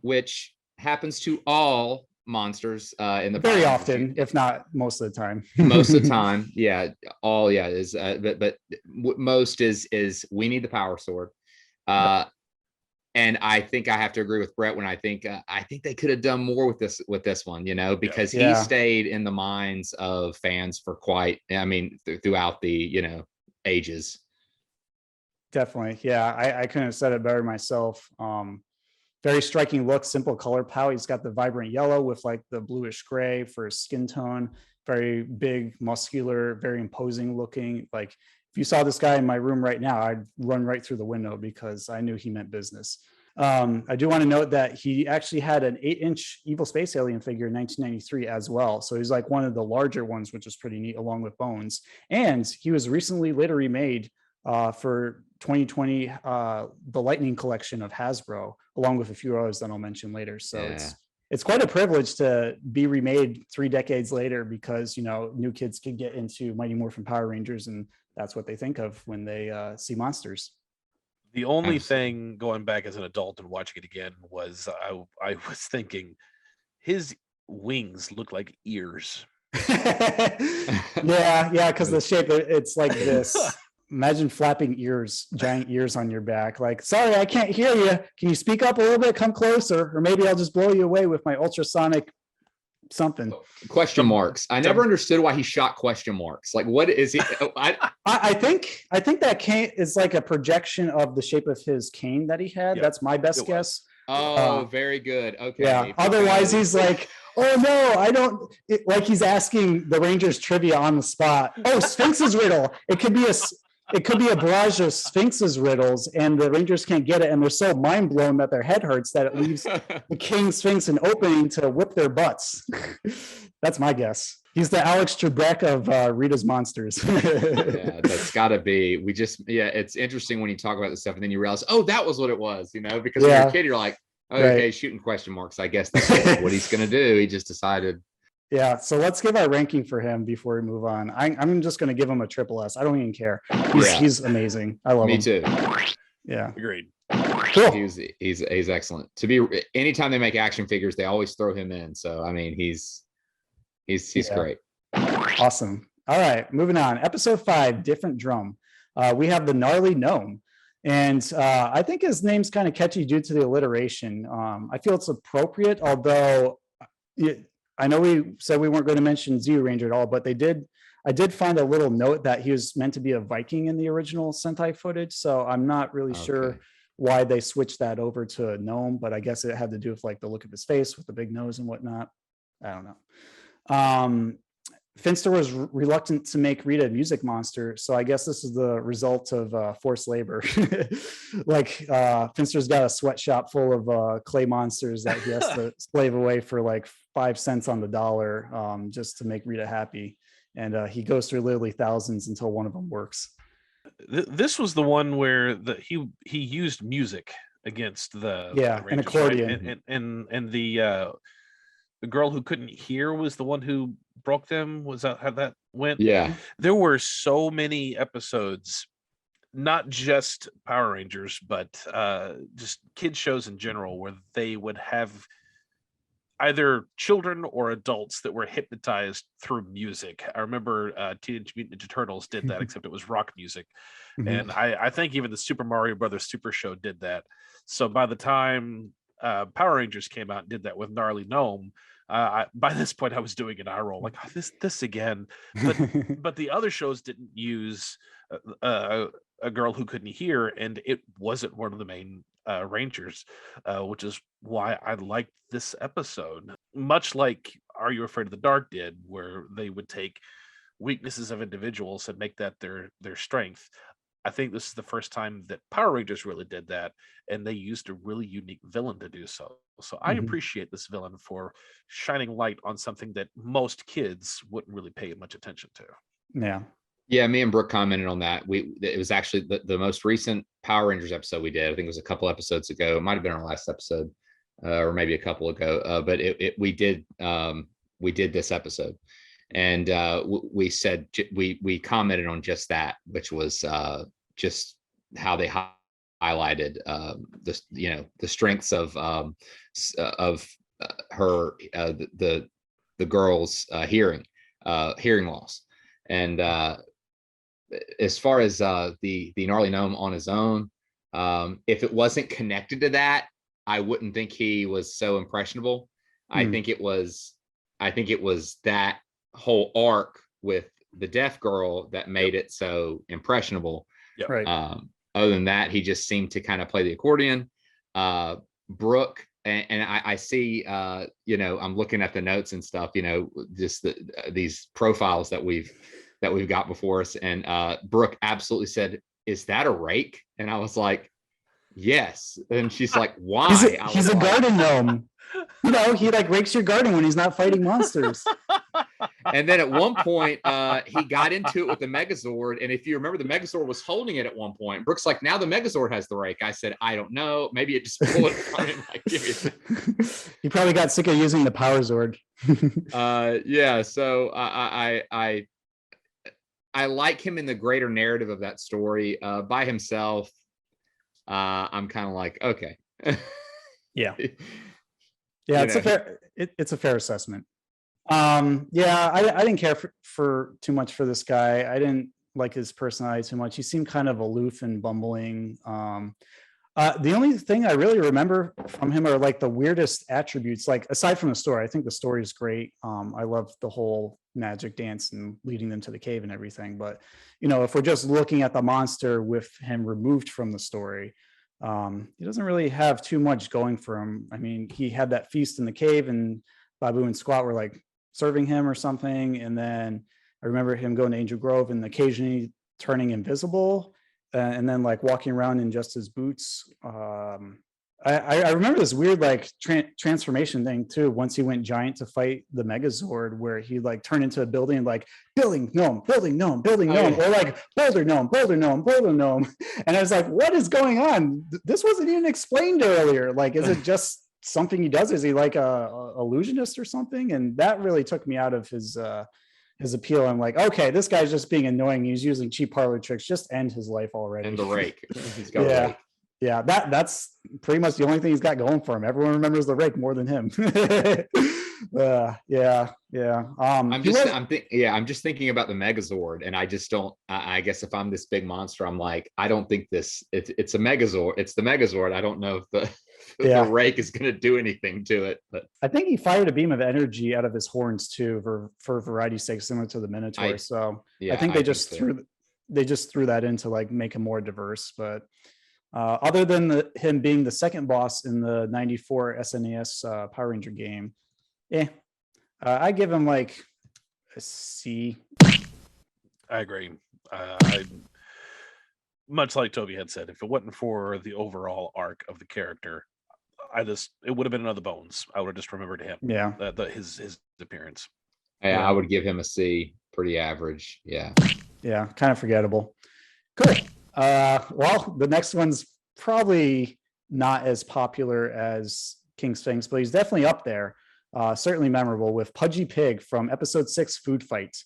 which happens to all monsters in the very often, if not most of the time. Most of the time, is but most is we need the power sword. And I think I have to agree with Brett when I think they could have done more with this one, because he stayed in the minds of fans for throughout the ages. Definitely. Yeah, I couldn't have said it better myself. Very striking look, simple color palette. He's got the vibrant yellow with like the bluish gray for his skin tone. Very big, muscular, very imposing looking. Like if you saw this guy in my room right now, I'd run right through the window because I knew he meant business. I do want to note that he actually had an 8-inch Evil Space Alien figure in 1993 as well. So he's like one of the larger ones, which is pretty neat, along with Bones. And he was recently later remade for 2020, the Lightning collection of Hasbro, along with a few others that I'll mention later. So it's quite a privilege to be remade 3 decades later because, new kids can get into Mighty Morphin Power Rangers, and that's what they think of when they see monsters. The only thing going back as an adult and watching it again was I was thinking his wings look like ears. Yeah, because the shape, it's like this. Imagine flapping ears, giant ears on your back. Like, sorry, I can't hear you. Can you speak up a little bit? Come closer, or maybe I'll just blow you away with my ultrasonic something. Question marks. I never understood why he shot question marks. Like, what is he? I think that cane is like a projection of the shape of his cane that he had. That's my best guess. Oh, very good. Okay. Yeah. Otherwise, he's like, oh no, I don't. Like he's asking the Rangers trivia on the spot. Oh, Sphinx's riddle. It could be a barrage of Sphinx's riddles, and the Rangers can't get it, and they're so mind blown that their head hurts that it leaves the King Sphinx an opening to whip their butts. That's my guess. He's the Alex Trebek of Rita's Monsters. Yeah, that's got to be. It's interesting when you talk about this stuff, and then you realize, oh, that was what it was, because when you're a kid, you're like, oh, okay, shooting question marks. I guess that's what he's going to do. He just decided. Yeah, so let's give our ranking for him before we move on. I'm just going to give him a triple S. I don't even care. He's amazing. I love him. Me too. Yeah. Agreed. Cool. He's excellent. Anytime they make action figures, they always throw him in. So I mean, he's great. Awesome. All right, moving on. Episode 5, Different Drum. We have the Gnarly Gnome. And I think his name's kind of catchy due to the alliteration. I feel it's appropriate, although I know we said we weren't going to mention Zeo Ranger at all, but I did find a little note that he was meant to be a Viking in the original Sentai footage. So I'm not really sure why they switched that over to a gnome, but I guess it had to do with like the look of his face with the big nose and whatnot. I don't know. Finster was reluctant to make Rita a music monster, so I guess this is the result of forced labor. Like Finster's got a sweatshop full of clay monsters that he has to slave away for like 5 cents on the dollar just to make Rita happy. and he goes through literally thousands until one of them works. This was the one where he used music against the an Rangers, accordion, right? and the girl who couldn't hear was the one who broke them. Was that how that went? Yeah. There were so many episodes, not just Power Rangers, but just kids shows in general, where they would have either children or adults that were hypnotized through music. I remember Teenage Mutant Ninja Turtles did that, except it was rock music. And I think even the Super Mario Brothers Super Show did that. So by the time Power Rangers came out and did that with Gnarly Gnome, by this point I was doing an eye roll, like, oh, this again. But the other shows didn't use a girl who couldn't hear, and it wasn't one of the main Rangers, which is why I liked this episode, much like Are You Afraid of the Dark did, where they would take weaknesses of individuals and make that their strength. I think this is the first time that Power Rangers really did that, and they used a really unique villain to do so. So I appreciate this villain for shining light on something that most kids wouldn't really pay much attention to. Yeah, me and Brooke commented on that. It was actually the most recent Power Rangers episode we did. I think it was a couple episodes ago. It might have been our last episode, or maybe a couple ago. But we did this episode, and we said we commented on just that, which was just how they highlighted the strengths of her the girl's hearing loss. And as far as the Gnarly Gnome on his own, if it wasn't connected to that, I wouldn't think he was so impressionable. I think it was that whole arc with the deaf girl that made it so impressionable. Other than that, he just seemed to kind of play the accordion. Brooke, and I see, I'm looking at the notes and stuff, just these profiles that we've got before us. And Brooke absolutely said, "Is that a rake?" And I was like, "Yes." And she's like, "Why?" He's a garden gnome. He like rakes your garden when he's not fighting monsters. And then at one point, he got into it with the Megazord. And if you remember, the Megazord was holding it at one point. Brooke's like, "Now the Megazord has the rake." I said, "I don't know. Maybe it just pulled it from him." Like, he probably got sick of using the Power Zord. Yeah. So I like him in the greater narrative of that story. By himself, I'm kind of like, okay. Yeah. It's a fair assessment. I didn't care for too much for this guy. I didn't like his personality too much. He seemed kind of aloof and bumbling. The only thing I really remember from him are like the weirdest attributes, like aside from the story. I think the story is great. I love the whole magic dance and leading them to the cave and everything. But, if we're just looking at the monster with him removed from the story, he doesn't really have too much going for him. I mean, he had that feast in the cave and Babu and Squat were like serving him or something. And then I remember him going to Angel Grove and occasionally turning invisible and then like walking around in just his boots. I remember this weird like transformation thing too. Once he went giant to fight the Megazord, where he like turned into a building, like building gnome, or like boulder gnome. And I was like, what is going on? This wasn't even explained earlier. Like, is it just something he does? Is he like a illusionist or something? And that really took me out of his appeal. I'm like, okay, this guy's just being annoying. He's using cheap parlor tricks. Just end his life already. And the rake. He's got a rake. Yeah, that's pretty much the only thing he's got going for him. Everyone remembers the rake more than him. I'm just thinking about the Megazord, and I just don't. I guess if I'm this big monster, I'm like, I don't think it's a Megazord. It's the Megazord. I don't know if the rake is going to do anything to it. But I think he fired a beam of energy out of his horns too, for variety's sake, similar to the Minotaur. I think they just threw that in to like make him more diverse, but. Other than him being the second boss in the 94 SNES Power Ranger game, I give him like a C. I agree. Much like Toby had said, if it wasn't for the overall arc of the character, it would have been another Bones. I would have just remembered him. Yeah, his appearance. I would give him a C. pretty average. Yeah. Yeah, kind of forgettable. Good. Well, the next one's probably not as popular as King Sphinx, but he's definitely up there. Certainly memorable with Pudgy Pig from episode 6, Food Fight.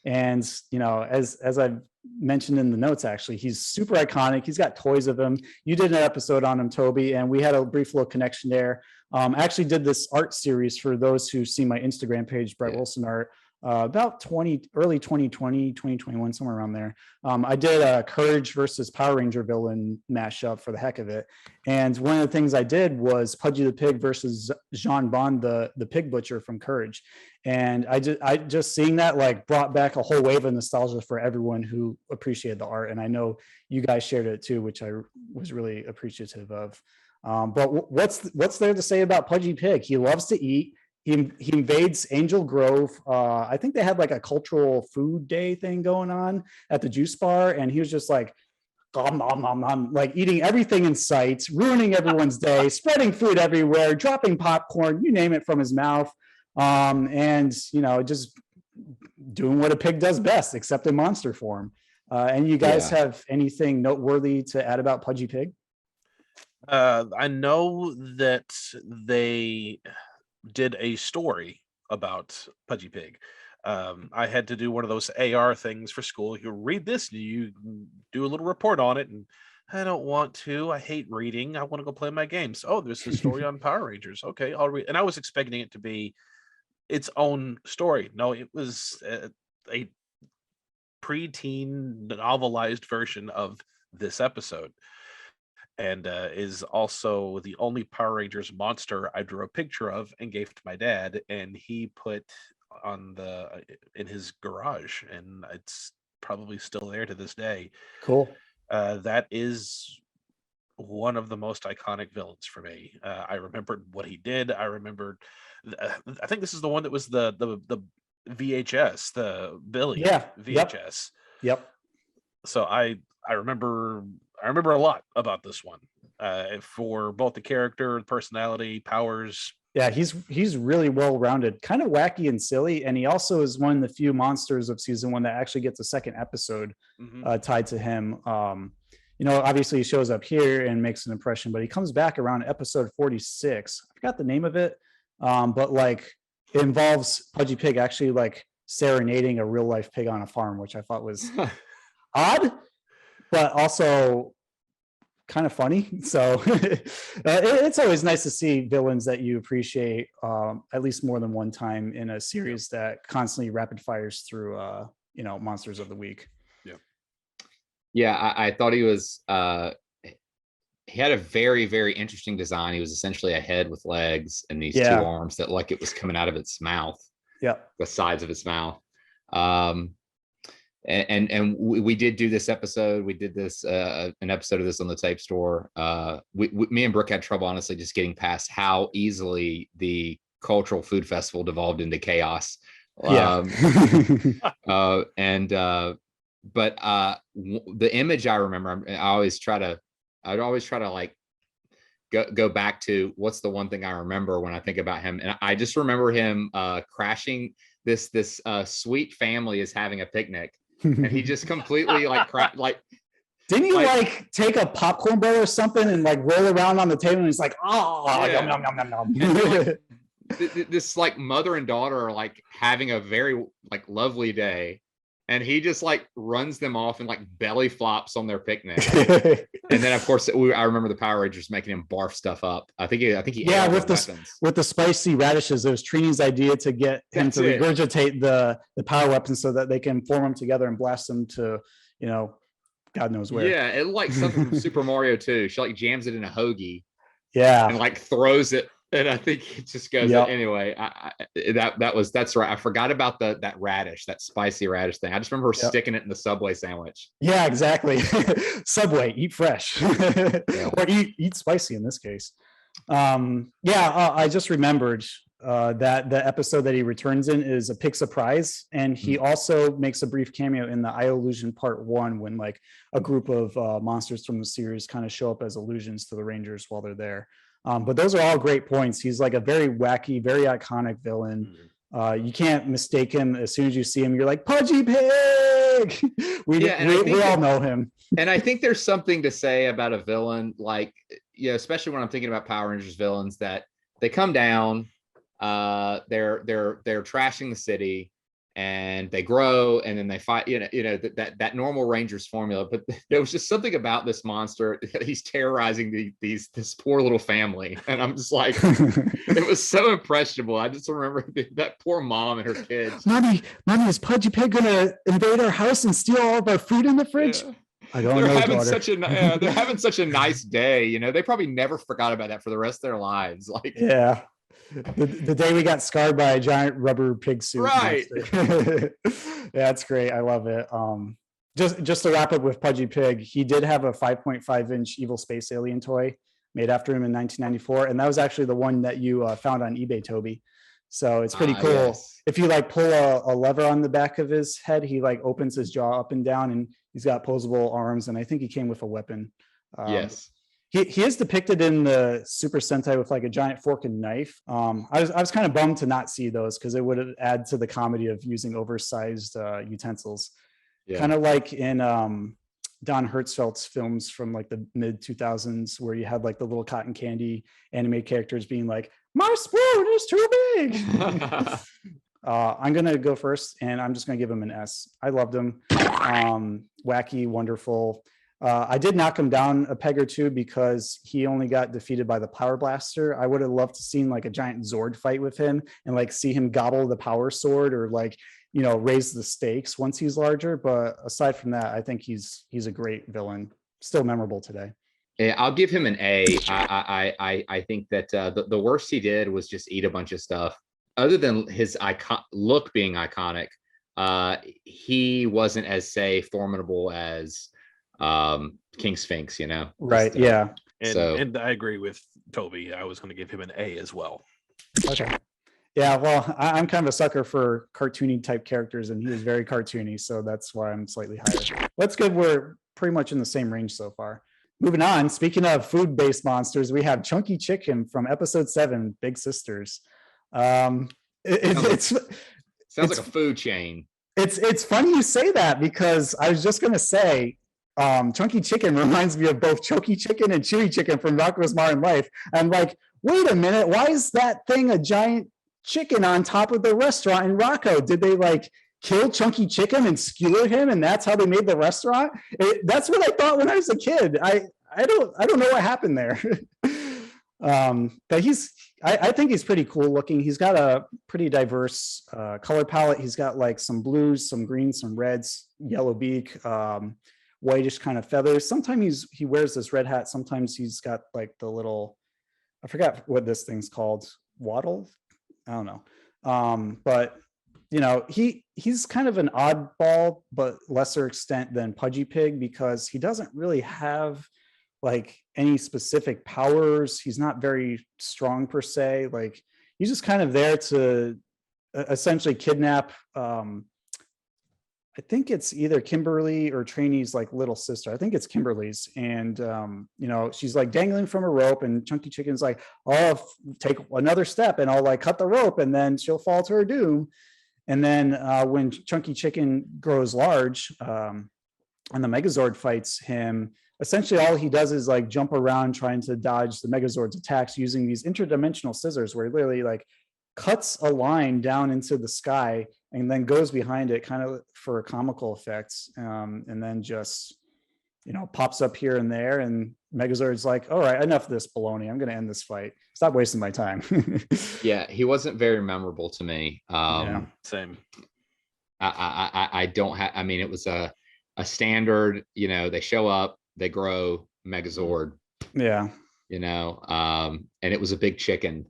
And, as I've mentioned in the notes, actually, he's super iconic. He's got toys of him. You did an episode on him, Toby, and we had a brief little connection there. I actually did this art series for those who see my Instagram page, Brett Wilson Art, about early 2020, 2021, somewhere around there. I did a Courage versus Power Ranger villain mashup for the heck of it. And one of the things I did was Pudgy the Pig versus Jean Bond, the pig butcher from Courage. And I just seeing that like brought back a whole wave of nostalgia for everyone who appreciated the art. And I know you guys shared it too, which I was really appreciative of. But what's there to say about Pudgy Pig? He loves to eat. He invades Angel Grove. I think they had like a cultural food day thing going on at the juice bar, and he was just like, nom, nom, nom, nom, like eating everything in sight, ruining everyone's day, spreading food everywhere, dropping popcorn, you name it, from his mouth, and just doing what a pig does best, except in monster form. And you guys have anything noteworthy to add about Pudgy Pig? I know that they did a story about Pudgy Pig. I had to do one of those AR things for school. You read this and you do a little report on it, and I don't want to. I hate reading. I want to go play my games. Oh, there's a story on Power Rangers. Okay, I'll read. And I was expecting it to be its own story. No, it was a preteen novelized version of this episode. And is also the only Power Rangers monster I drew a picture of and gave to my dad, and he put on in his garage, and it's probably still there to this day. Cool. That is one of the most iconic villains for me. I remembered what he did. I remembered. I think this is the one that was the VHS, the Billy VHS. Yep. So I remember a lot about this one, for both the character, personality, powers. Yeah, he's really well-rounded, kind of wacky and silly, and he also is one of the few monsters of season 1 that actually gets a second episode tied to him. Obviously he shows up here and makes an impression, but he comes back around episode 46. I forgot the name of it, but like it involves Pudgy Pig actually like serenading a real-life pig on a farm, which I thought was odd, but also kind of funny. So it's always nice to see villains that you appreciate at least more than one time in a series that constantly rapid fires through monsters of the week. I thought he was he had a very, very interesting design. He was essentially a head with legs and these two arms that like it was coming out of its mouth, the sides of its mouth. And we did do this episode. We did this an episode of this on the tape store. Me and Brooke had trouble, honestly, just getting past how easily the cultural food festival devolved into chaos. The image I remember, I'd always try to like go back to what's the one thing I remember when I think about him, and I just remember him crashing. This sweet family is having a picnic. And he just completely didn't he like take a popcorn bowl or something and like roll around on the table and he's like, yum, yum, yum, yum, yum. This like mother and daughter are like having a very like lovely day, and he just like runs them off and like belly flops on their picnic. And then of course I remember the Power Rangers making him barf stuff up. I think he with the spicy radishes. It was Trini's idea to get him to regurgitate the power weapons so that they can form them together and blast them to God knows where. Yeah, it like something from Super Mario 2. She like jams it in a hoagie. Yeah, and like throws it. And I think it just goes anyway. That's right. I forgot about that radish, that spicy radish thing. I just remember sticking it in the Subway sandwich. Yeah, exactly. Subway, eat fresh, or eat spicy in this case. I just remembered that the episode that he returns in is a Pig Surprise, and he also makes a brief cameo in the Eye Illusion Part 1 when like a group of monsters from the series kind of show up as illusions to the Rangers while they're there. But those are all great points. He's like a very wacky, very iconic villain. You can't mistake him. As soon as you see him, you're like, Pudgy Pig. We all know him. And I think there's something to say about a villain, like, especially when I'm thinking about Power Rangers villains, that they come down, they're trashing the city, and they grow, and then they fight. That normal Rangers formula. But there was just something about this monster. He's terrorizing this poor little family, and I'm just like, it was so impressionable. I just remember that poor mom and her kids. Mommy, is Pudgy Pig gonna invade our house and steal all of our food in the fridge? Yeah. I don't know. They're having such a nice day. They probably never forgot about that for the rest of their lives. Like, yeah. The day we got scarred by a giant rubber pig suit. Right. Yeah, that's great. I love it. Just to wrap up with Pudgy Pig, he did have a 5.5-inch evil space alien toy made after him in 1994, and that was actually the one that you found on eBay, Toby. So it's pretty cool. Yes. If you pull a lever on the back of his head, he opens his jaw up and down, and he's got posable arms, and I think he came with a weapon. Yes. He is depicted in the Super Sentai with a giant fork and knife. I was kind of bummed to not see those because it would add to the comedy of using oversized utensils. Yeah. Kind of like in Don Hertzfeldt's films from the mid 2000s, where you had the little cotton candy anime characters being like, my spoon is too big. I'm going to go first, and I'm just going to give him an S. I loved him. Wacky, wonderful. I did knock him down a peg or two because he only got defeated by the Power Blaster. I would have loved to seen a giant Zord fight with him and see him gobble the Power Sword or raise the stakes once he's larger. But aside from that, I think he's a great villain, still memorable today. Yeah, I'll give him an A. I think that the worst he did was just eat a bunch of stuff. Other than his look being iconic, he wasn't as formidable as King Sphinx, Right. Yeah. And I agree with Toby. I was going to give him an A as well. Okay. Yeah. Well, I'm kind of a sucker for cartoony type characters, and he was very cartoony, so that's why I'm slightly higher. That's good. We're pretty much in the same range so far. Moving on. Speaking of food-based monsters, we have Chunky Chicken from episode 7, Big Sisters. Sounds like a food chain. It's funny you say that, because I was just going to say, Chunky Chicken reminds me of both Choky Chicken and Chewy Chicken from Rocko's Modern Life. I'm like, wait a minute, why is that thing a giant chicken on top of the restaurant in Rocko? Did they kill Chunky Chicken and skewer him, and that's how they made the restaurant? That's what I thought when I was a kid. I don't know what happened there. But I think he's pretty cool looking. He's got a pretty diverse color palette. He's got some blues, some greens, some reds, yellow beak, whitish kind of feathers. Sometimes he wears this red hat. Sometimes he's got the little, I forgot what this thing's called, waddle. I don't know. But he's kind of an oddball, but lesser extent than Pudgy Pig, because he doesn't really have any specific powers. He's not very strong per se. He's just kind of there to essentially kidnap I think it's either Kimberly or Trainee's little sister. I think it's Kimberly's. And, she's dangling from a rope, and Chunky Chicken's I'll take another step and I'll cut the rope, and then she'll fall to her doom. And then when Chunky Chicken grows large and the Megazord fights him, essentially all he does is jump around trying to dodge the Megazord's attacks using these interdimensional scissors, where he literally cuts a line down into the sky and then goes behind it kind of for comical effects, and then just pops up here and there, and Megazord's all right, enough of this baloney, I'm going to end this fight, stop wasting my time. Yeah, he wasn't very memorable to me. Yeah, same. I don't have, it was a standard, they show up, they grow, Megazord. Yeah. And it was a big chicken.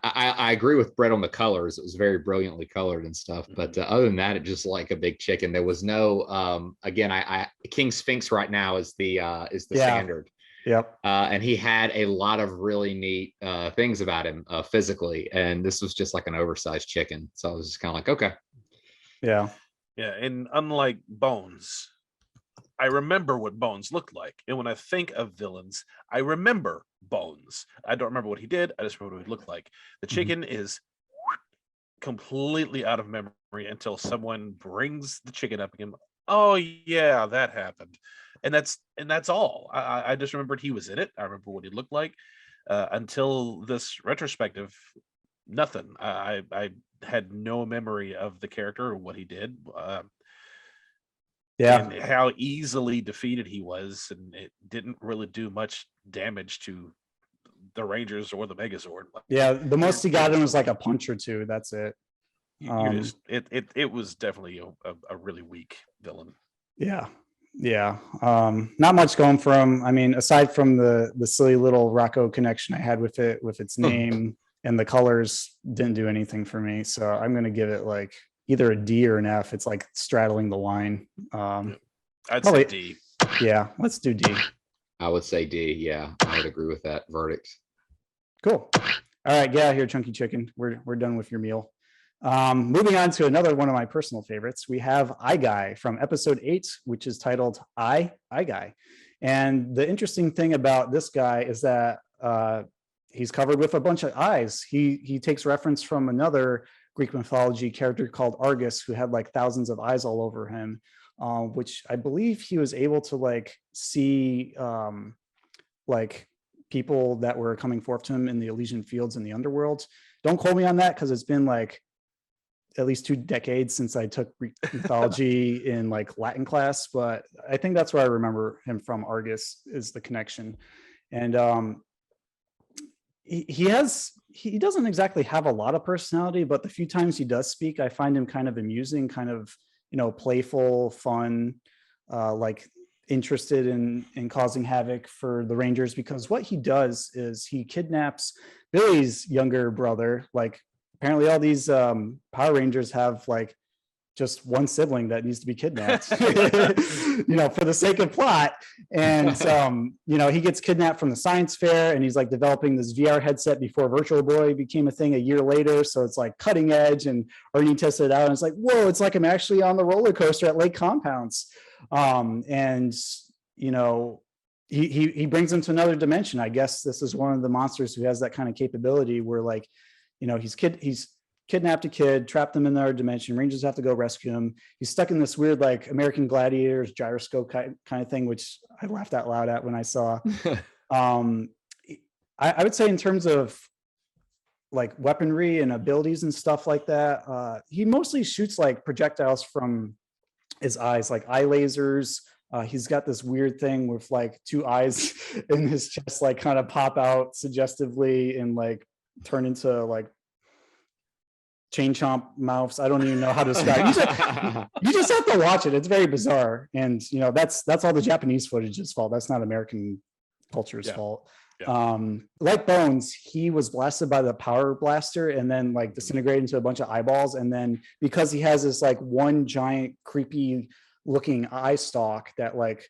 I agree with Brett on the colors. It was very brilliantly colored and stuff. But other than that, it just a big chicken. There was no, again, King Sphinx right now is the standard. Yep. And he had a lot of really neat things about him physically. And this was just an oversized chicken. So I was just kind of okay. Yeah. Yeah. And unlike Bones, I remember what Bones looked like. And when I think of villains, I remember Bones. I don't remember what he did. I just remember what he looked like. The chicken is completely out of memory until someone brings the chicken up again. Oh yeah, that happened. And that's all. I just remembered he was in it. I remember what he looked like. Until this retrospective, nothing. I had no memory of the character or what he did. And how easily defeated he was, and it didn't really do much damage to the Rangers or the Megazord. Yeah, the most he got in was like a punch or two. That's it. It was definitely a really weak villain. Yeah. Not much going for him. I mean, aside from the silly little Rocco connection I had with it, with its name and the colors, didn't do anything for me. So I'm gonna give it like either a D or an F. It's like straddling the line. I'd say D. Yeah, let's do D. I would say D. Yeah, I would agree with that verdict. Cool. All right, get out here, chunky chicken. We're done with your meal. Moving on to another one of my personal favorites, we have I Guy from episode 8, which is titled I Guy. And the interesting thing about this guy is that he's covered with a bunch of eyes. He takes reference from another Greek mythology character called Argus, who had like thousands of eyes all over him, which I believe he was able to like see like people that were coming forth to him in the Elysian fields in the underworld. Don't quote me on that because it's been like at least 2 decades since I took Greek mythology in like Latin class, but I think that's where I remember him from. Argus is the connection. And he doesn't exactly have a lot of personality, but the few times he does speak, I find him kind of amusing, kind of, playful, fun, like interested in causing havoc for the Rangers, because what he does is he kidnaps Billy's younger brother. Like apparently all these Power Rangers have like just one sibling that needs to be kidnapped, for the sake of plot. And, he gets kidnapped from the science fair, and he's like developing this VR headset before Virtual Boy became a thing a year later. So it's like cutting edge, and Ernie tested it out and it's like, whoa, it's like I'm actually on the roller coaster at Lake Compounds. He brings him to another dimension. I guess this is one of the monsters who has that kind of capability where like, he's kidnapped a kid, trapped them in our dimension. Rangers have to go rescue him. He's stuck in this weird, like American Gladiators gyroscope kind of thing, which I laughed out loud at when I saw. I would say in terms of like weaponry and abilities and stuff like that, he mostly shoots like projectiles from his eyes, like eye lasers. He's got this weird thing with like 2 eyes in his chest, like kind of pop out suggestively and like turn into like chain chomp mouths. I don't even know how to describe it. You just have to watch it. It's very bizarre. And that's all the Japanese footage's fault. That's not American culture's fault. Like Bones, he was blasted by the power blaster and then like disintegrated into a bunch of eyeballs. And then because he has this like one giant creepy looking eye stalk that like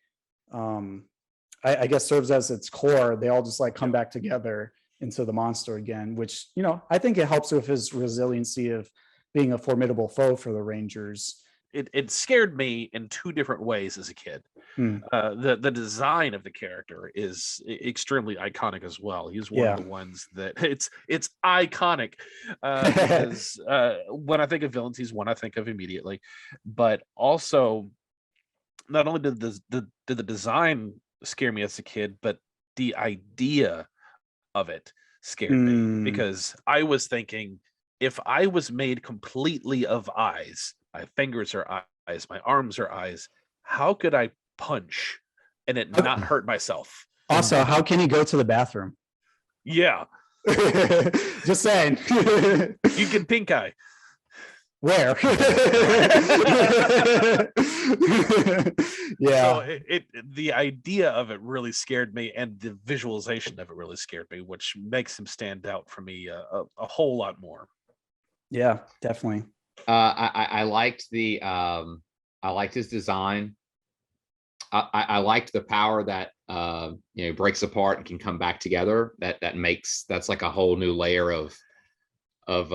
I guess serves as its core, they all just like come back together into the monster again, which I think it helps with his resiliency of being a formidable foe for the Rangers. It scared me in 2 different ways as a kid. The design of the character is extremely iconic as well. He's one of the ones that it's iconic because when I think of villains, he's one I think of immediately. But also, not only did the design scare me as a kid, but the idea of it scared me, because I was thinking, if I was made completely of eyes, my fingers are eyes, my arms are eyes, how could I punch and it not hurt myself? Also, how can he go to the bathroom? Yeah. Just saying. You can pink eye. Where? So the idea of it really scared me, and the visualization of it really scared me, which makes him stand out for me a whole lot more. Yeah, definitely. I liked I liked his design. I liked the power that breaks apart and can come back together. That's like a whole new layer of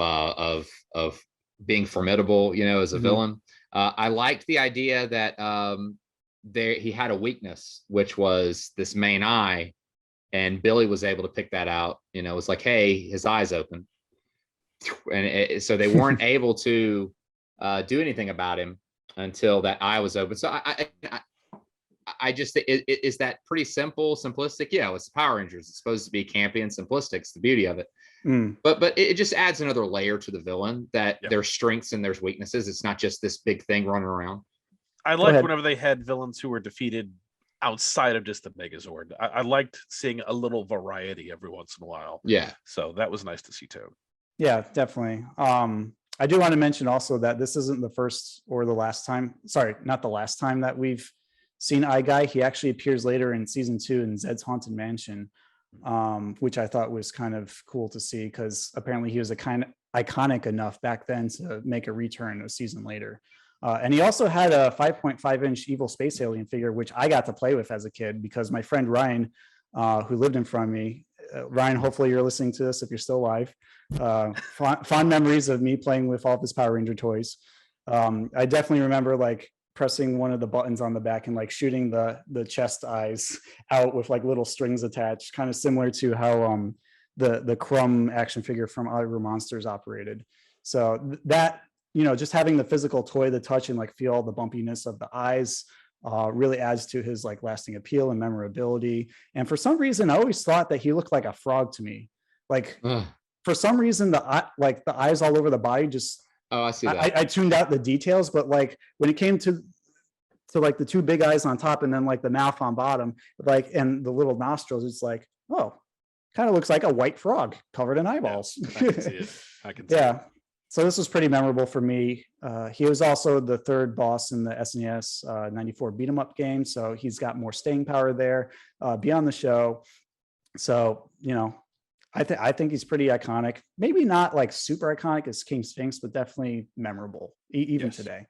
being formidable, as a villain. I liked the idea that he had a weakness, which was this main eye, and Billy was able to pick that out. It was like, hey, his eye's open. and so they weren't able to do anything about him until that eye was open. So I just, is that pretty simple, simplistic? Yeah, it's the Power Rangers. It's supposed to be campy and simplistic. It's the beauty of it. But it just adds another layer to the villain, that there's strengths and there's weaknesses. It's not just this big thing running around. I liked whenever they had villains who were defeated outside of just the Megazord. I liked seeing a little variety every once in a while. Yeah. So that was nice to see too. Yeah, definitely. I do want to mention also that this isn't the first or the last time. Sorry, not the last time that we've seen Eye Guy. He actually appears later in season 2 in Zed's Haunted Mansion, which I thought was kind of cool to see, because apparently he was a kind of iconic enough back then to make a return a season later. And he also had a 5.5-inch evil space alien figure, which I got to play with as a kid, because my friend Ryan, who lived in front of me, Ryan, hopefully you're listening to this if you're still alive. Fond memories of me playing with all of his Power Ranger toys. I definitely remember like pressing one of the buttons on the back and like shooting the chest eyes out with like little strings attached, kind of similar to how the Crumb action figure from All Your Monsters operated. So that, just having the physical toy, the touch, and like feel the bumpiness of the eyes really adds to his like lasting appeal and memorability. And for some reason, I always thought that he looked like a frog to me. Like for some reason, the eyes all over the body just. Oh, I see that. I tuned out the details, but like when it came to like the two big eyes on top and then like the mouth on bottom, like, and the little nostrils, it's like, oh, kind of looks like a white frog covered in eyeballs. Yeah, I can see it. I can see it. So this was pretty memorable for me. He was also the third boss in the SNES 94 beat 'em up game. So he's got more staying power there beyond the show. So, I think he's pretty iconic. Maybe not like super iconic as King Sphinx, but definitely memorable, even today.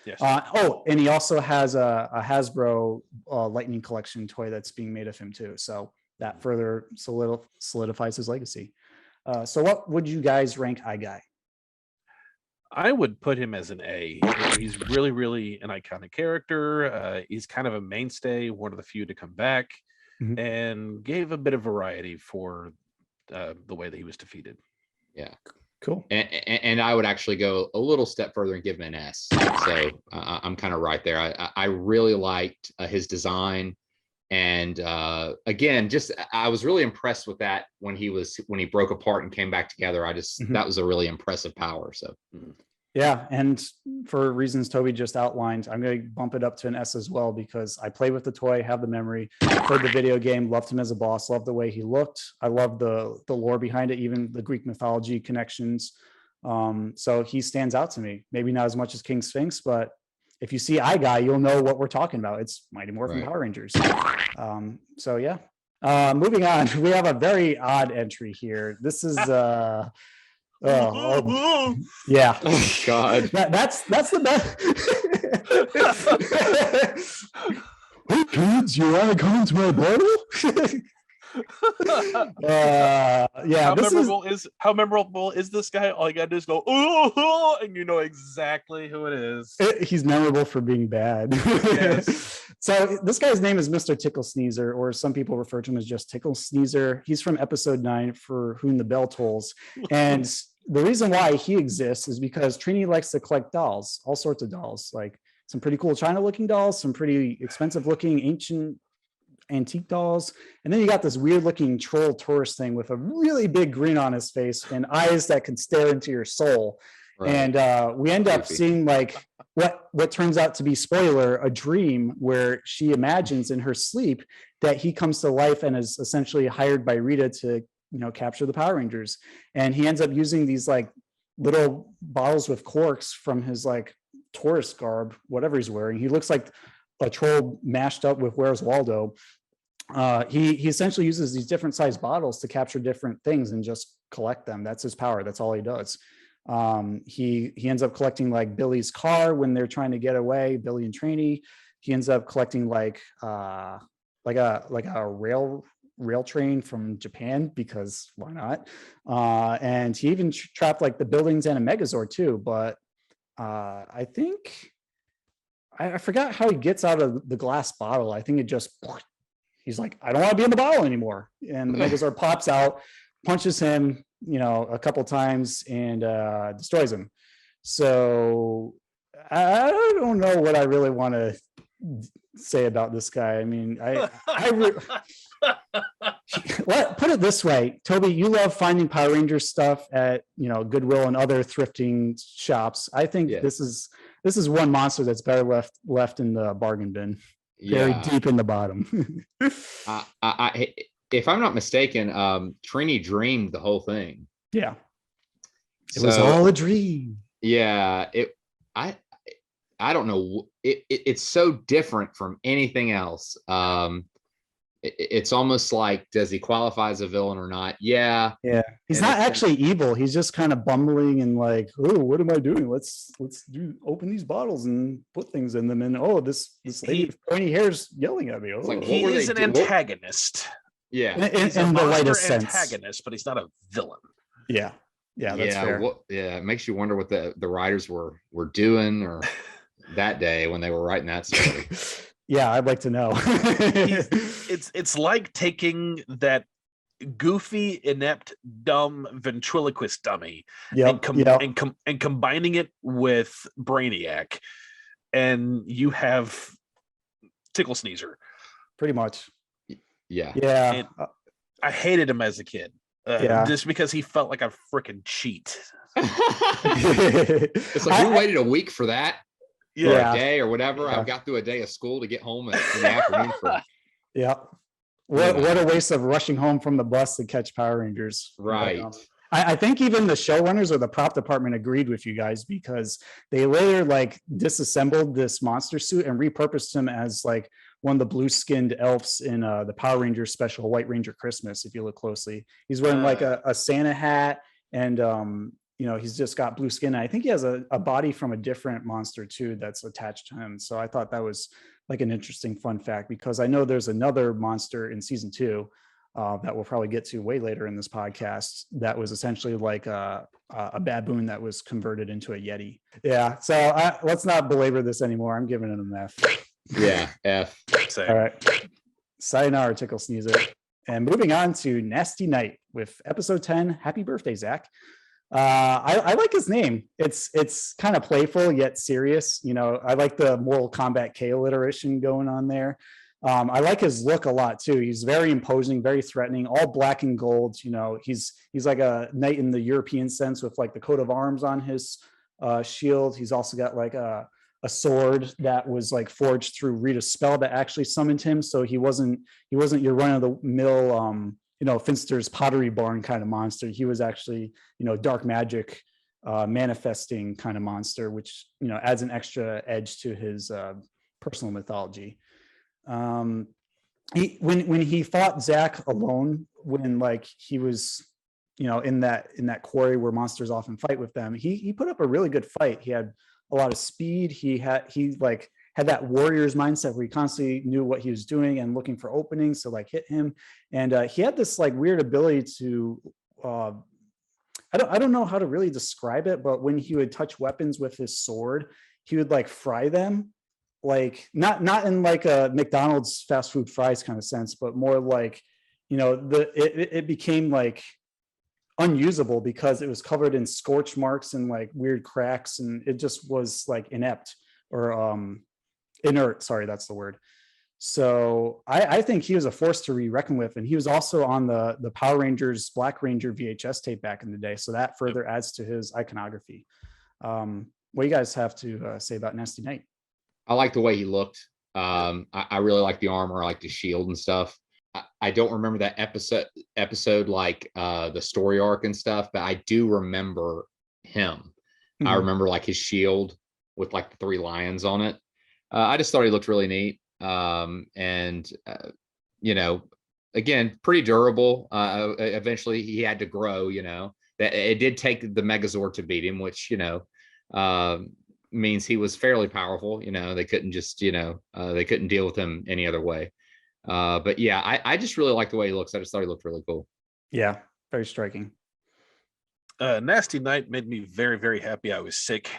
Yes. And he also has a Hasbro Lightning Collection toy that's being made of him too. So that further solidifies his legacy. So what would you guys rank Eye Guy? I would put him as an A. He's really, really an iconic character. He's kind of a mainstay, one of the few to come back, and gave a bit of variety for the way that he was defeated. Yeah, cool. And I would actually go a little step further and give him an S. So I'm kind of right there. I really liked his design, and again, just I was really impressed with that when he broke apart and came back together. That was a really impressive power. So. Yeah, and for reasons Toby just outlined, I'm going to bump it up to an S as well, because I played with the toy, have the memory, played the video game, loved him as a boss, loved the way he looked. I love the lore behind it, even the Greek mythology connections. So he stands out to me. Maybe not as much as King Sphinx, but if you see Eye Guy, you'll know what we're talking about. It's Mighty Morphin Power Rangers. So yeah. Moving on, we have a very odd entry here. This is yeah. Oh God. That's the best. Hey kids, you want to come into my bottle? Yeah. How memorable is this guy? All you gotta do is go, oh, and you know exactly who it is. He's memorable for being bad. Yes. So this guy's name is Mr. Ticklesneezer, or some people refer to him as just Ticklesneezer. He's from episode 9, For Whom the Bell Tolls. And the reason why he exists is because Trini likes to collect dolls, all sorts of dolls, like some pretty cool China looking dolls, some pretty expensive looking ancient antique dolls. And then you got this weird looking troll tourist thing with a really big grin on his face and eyes that can stare into your soul. Right. And we end up seeing like what turns out to be, spoiler, a dream where she imagines in her sleep that he comes to life and is essentially hired by Rita to capture the Power Rangers. And he ends up using these like little bottles with corks from his like tourist garb, whatever he's wearing. He looks like a troll mashed up with Where's Waldo. He essentially uses these different sized bottles to capture different things and just collect them. That's his power. That's all he does. He ends up collecting like Billy's car when they're trying to get away, Billy and Trini. He ends up collecting like a rail train from Japan, because why not? And he even trapped like the buildings and a Megazord too. But I think I forgot how he gets out of the glass bottle. I think it just, he's like, I don't want to be in the bottle anymore. And the Megazord pops out, punches him, a couple times and destroys him. So I don't know what I really want to say about this guy. I mean, put it this way, Toby, you love finding Power Rangers stuff at Goodwill and other thrifting shops. I think this is one monster that's better left in the bargain bin, very deep in the bottom. If I'm not mistaken, Trini dreamed the whole thing. Yeah, it was all a dream. Yeah, I don't know. It's so different from anything else. It's almost like, does he qualify as a villain or not? Yeah. He's not actually evil. He's just kind of bumbling and like, oh, what am I doing? Let's open these bottles and put things in them. And this lady with pointy hair's yelling at me. Oh, like he is an antagonist. Yeah, he's a the lightest antagonist, but he's not a villain. Yeah, that's fair. It makes you wonder what the writers were doing or that day when they were writing that story. Yeah, I'd like to know. It's like taking that goofy, inept, dumb ventriloquist dummy and combining it with Brainiac, and you have Ticklesneezer. Pretty much. Yeah. And I hated him as a kid. Just because he felt like a freaking cheat. It's like we waited a week for that. For a day or whatever. I got through a day of school to get home in the afternoon. What a waste of rushing home from the bus to catch Power Rangers. Right. I think even the showrunners or the prop department agreed with you guys, because they later disassembled this monster suit and repurposed him as one of the blue-skinned elves in the Power Rangers special White Ranger Christmas. If you look closely, he's wearing a Santa hat, and he's just got blue skin. I think he has a body from a different monster too that's attached to him. So I thought that was an interesting fun fact, because I know there's another monster in season 2 that we'll probably get to way later in this podcast that was essentially like a baboon that was converted into a Yeti. Yeah. So let's not belabor this anymore. I'm giving it an F. Yeah, F. All right. Sayonara, Ticklesneezer. And moving on to Knasty Knight with episode 10. Happy birthday, Zach. I like his name. It's kind of playful yet serious. I like the Mortal Kombat K alliteration going on there. I like his look a lot too. He's very imposing, very threatening, all black and gold. He's like a knight in the European sense with the coat of arms on his shield. He's also got a sword that was forged through Rita's spell that actually summoned him. So he wasn't your run of the mill Finster's Pottery Barn kind of monster. He was actually dark magic manifesting kind of monster, which adds an extra edge to his personal mythology. When he fought Zach alone, when he was in that quarry where monsters often fight with them, he put up a really good fight. He had a lot of speed. He had that warrior's mindset where he constantly knew what he was doing and looking for openings to hit him. And he had this weird ability to I don't know how to really describe it, but when he would touch weapons with his sword, he would fry them, not in a McDonald's fast food fries kind of sense, but more it became unusable because it was covered in scorch marks and weird cracks, and it just was inept or inert. Sorry, that's the word. So I think he was a force to be reckoned with, and he was also on the Power Rangers Black Ranger VHS tape back in the day. So that further adds to his iconography. What do you guys have to say about Knasty Knight? I like the way he looked. I really like the armor. I like the shield and stuff. I don't remember that episode the story arc and stuff, but I do remember him. Mm-hmm. I remember his shield with the 3 lions on it. I just thought he looked really neat. Again, pretty durable. Eventually he had to grow, that it did take the Megazord to beat him, which, means he was fairly powerful. They couldn't just, they couldn't deal with him any other way. But yeah, I just really like the way he looks. I just thought he looked really cool. Yeah, very striking. Knasty Knight made me very, very happy I was sick.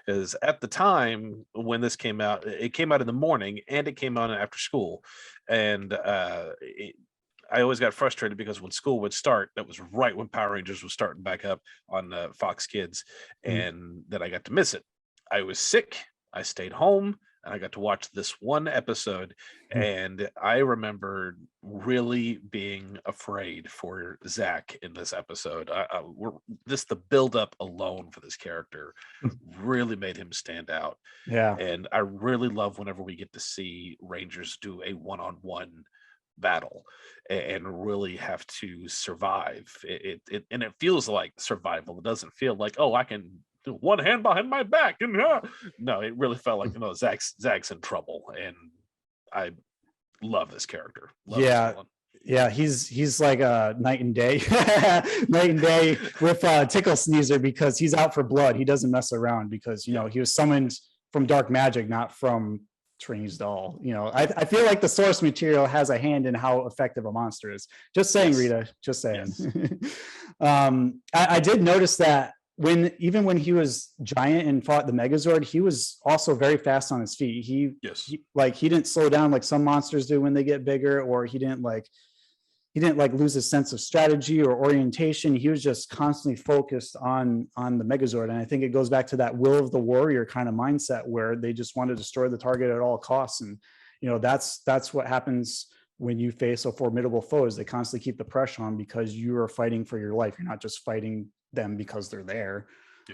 Because at the time when this came out, it came out in the morning and it came out after school. And I always got frustrated because when school would start, that was right when Power Rangers was starting back up on Fox Kids, and then I got to miss it. I was sick. I stayed home, and I got to watch this one episode, and I remember really being afraid for Zach in this episode. Just the build-up alone for this character really made him stand out. Yeah, and I really love whenever we get to see Rangers do a one-on-one battle and really have to survive. It feels like survival. It doesn't feel like, oh, I can do one hand behind my back and no, it really felt like, Zach's in trouble, and I love this character. Yeah, he's like a night and day with Ticklesneezer, because he's out for blood. He doesn't mess around, because he was summoned from dark magic, not from Trainee's doll. I feel like the source material has a hand in how effective a monster is. Just saying, yes. Rita, just saying. Yes. I did notice that even when he was giant and fought the Megazord, he was also very fast on his feet. He didn't slow down like some monsters do when they get bigger, or he didn't lose his sense of strategy or orientation. He was just constantly focused on the Megazord. And I think it goes back to that will of the warrior kind of mindset, where they just want to destroy the target at all costs. And, that's what happens when you face a formidable foe, is they constantly keep the pressure on, because you are fighting for your life. You're not just fighting them because they're there,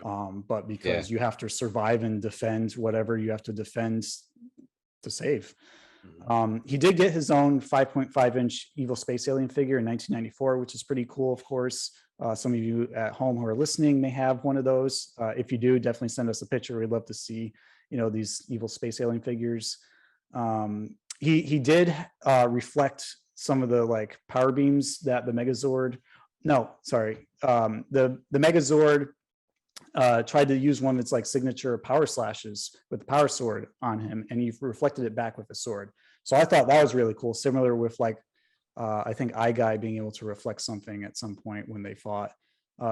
but because you have to survive and defend whatever you have to defend to save. He did get his own 5.5-inch evil space alien figure in 1994, which is pretty cool. Of course, some of you at home who are listening may have one of those. If you do, definitely send us a picture. We'd love to see, these evil space alien figures. He did reflect some of the power beams that the Megazord. The Megazord tried to use one of its signature power slashes with the power sword on him, and he reflected it back with the sword. So I thought that was really cool. Similar with I think Eye Guy being able to reflect something at some point when they fought.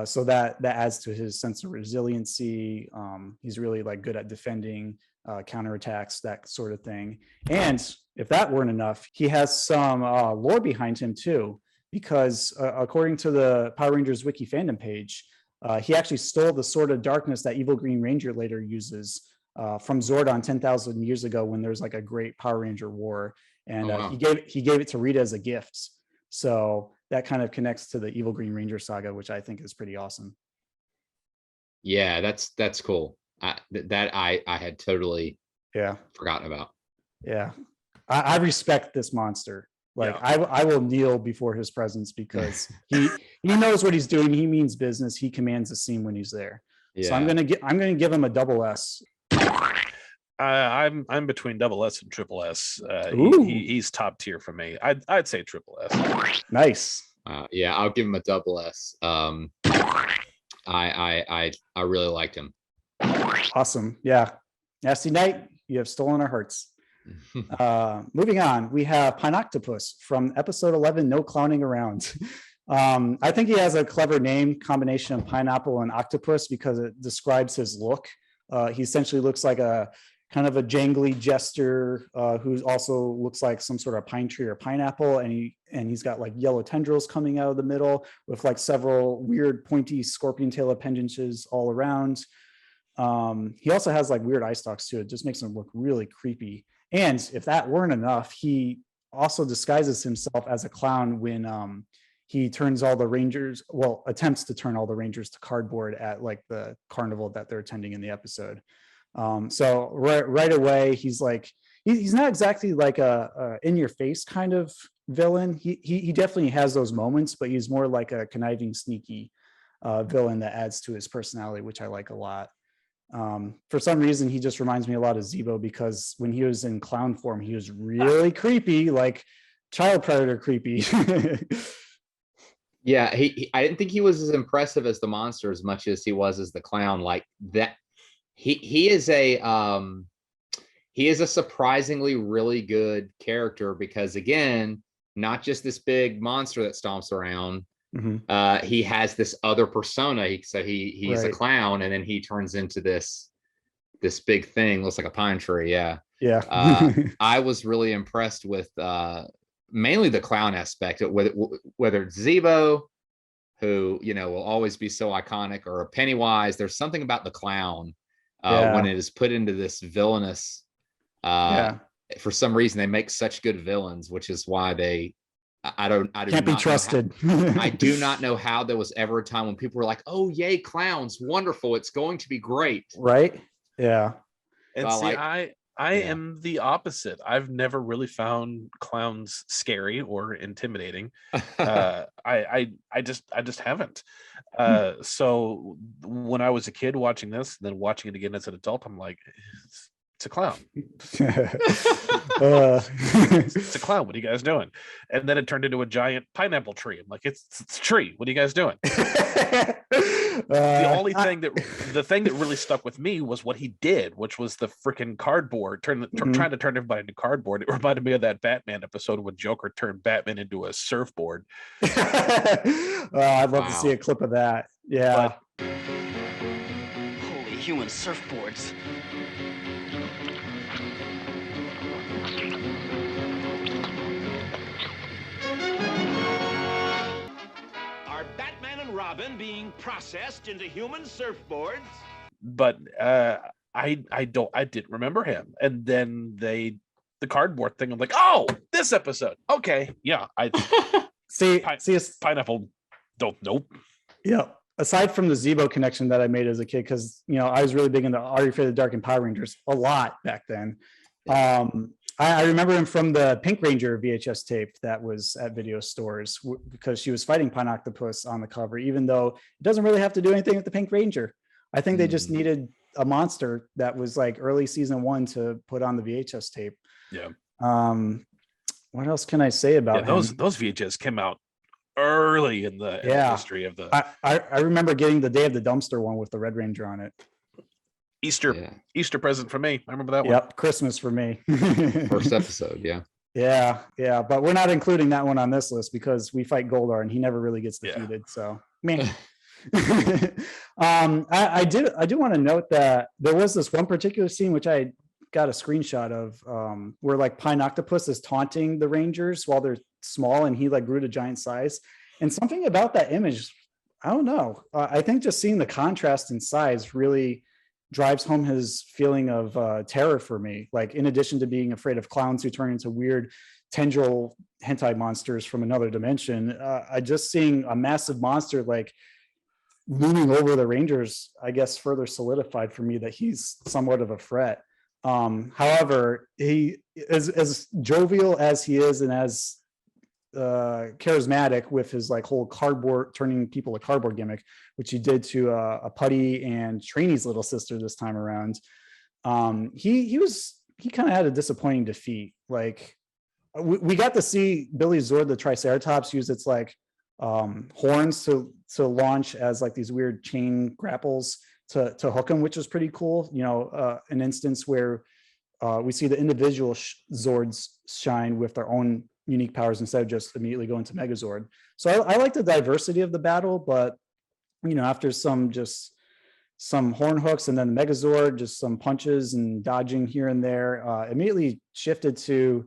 So that adds to his sense of resiliency. He's really good at defending, counterattacks, that sort of thing. And if that weren't enough, he has some lore behind him too, because according to the Power Rangers Wiki fandom page, he actually stole the Sword of Darkness that Evil Green Ranger later uses from Zordon 10,000 years ago, when there's a great Power Ranger war, and he gave it to Rita as a gift. So that kind of connects to the Evil Green Ranger saga, which I think is pretty awesome. Yeah, that's cool. I had totally forgotten about. Yeah, I respect this monster. I will kneel before his presence, because he knows what he's doing. He means business. He commands the scene when he's there. Yeah. So I'm gonna give him a double S. I'm between double S and triple S. He's top tier for me. I'd say triple S. Nice. Yeah, I'll give him a double S. I really liked him. Awesome. Yeah, Knasty Knight, you have stolen our hearts. Moving on, we have Pineoctopus from episode 11, No Clowning Around. I think he has a clever name combination of pineapple and octopus, because it describes his look. He essentially looks like a kind of a jangly jester who also looks like some sort of pine tree or pineapple, and he's got yellow tendrils coming out of the middle with several weird pointy scorpion tail appendages all around. He also has weird eye stalks too. It just makes him look really creepy. And if that weren't enough, he also disguises himself as a clown when he turns all the Rangers, attempts to turn all the Rangers to cardboard at the carnival that they're attending in the episode. So right away, he's not exactly a in your face kind of villain. He definitely has those moments, but he's more like a conniving, sneaky villain that adds to his personality, which I like a lot. For some reason, he just reminds me a lot of Zebo, because when he was in clown form, he was really creepy, child predator creepy. Yeah, I didn't think he was as impressive as the monster as much as he was as the clown. He is a surprisingly really good character, because again, not just this big monster that stomps around. Mm-hmm. He has this other persona. He's right. A clown, and then he turns into this big thing. Looks like a pine tree. Yeah. Yeah. I was really impressed with mainly the clown aspect, whether it's Zebo, who, will always be so iconic, or a Pennywise. There's something about the clown when it is put into this villainous, for some reason they make such good villains, which is why I do can't be trusted. I do not know how there was ever a time when people were like, "Oh, yay, clowns, wonderful, it's going to be great." Right? Yeah. And I am the opposite. I've never really found clowns scary or intimidating. I just haven't. So when I was a kid watching this, and then watching it again as an adult, I'm like, it's a clown. It's a clown. What are you guys doing? And then it turned into a giant pineapple tree. I'm like, it's a tree. What are you guys doing? The thing that really stuck with me was what he did, which was the freaking cardboard, trying to turn everybody into cardboard. It reminded me of that Batman episode when Joker turned Batman into a surfboard. I'd love to see a clip of that. Yeah. Holy human surfboards. Robin being processed into human surfboards. But I didn't remember him. And then the cardboard thing, I'm like, oh, this episode. Okay. Yeah. I see pineapple. Nope. Yeah. Aside from the Zebo connection that I made as a kid, because I was really big into Are You Afraid of the Dark and Power Rangers a lot back then. I remember him from the Pink Ranger VHS tape that was at video stores, because she was fighting Pineoctopus on the cover, even though it doesn't really have to do anything with the Pink Ranger. I think they just needed a monster that was like early season 1 to put on the VHS tape. Yeah. What else can I say about him? Those VHS came out early in the history of the. I remember getting the Day of the Dumpster one with the Red Ranger on it. Easter present for me. I remember that one. Yep, Christmas for me. First episode, yeah, but we're not including that one on this list because we fight Goldar and he never really gets defeated. So, man. I do want to note that there was this one particular scene which I got a screenshot of, where like Pineoctopus is taunting the Rangers while they're small and he like grew to giant size. And something about that image, I don't know. I think just seeing the contrast in size really drives home his feeling of terror for me. Like, in addition to being afraid of clowns who turn into weird tendril hentai monsters from another dimension, I just seeing a massive monster like looming over the Rangers, I guess, further solidified for me that he's somewhat of a threat. However, he is as jovial as he is and as charismatic with his like whole cardboard, turning people to cardboard gimmick, which he did to a Pudgy and Trainy's little sister this time around. He kind of had a disappointing defeat. Like, we got to see Billy Zord the Triceratops use its like horns to launch as like these weird chain grapples to hook him, which was pretty cool. An instance where we see the individual Zords shine with their own unique powers instead of just immediately going to Megazord. So I like the diversity of the battle, but after some horn hooks and then Megazord, just some punches and dodging here and there, immediately shifted to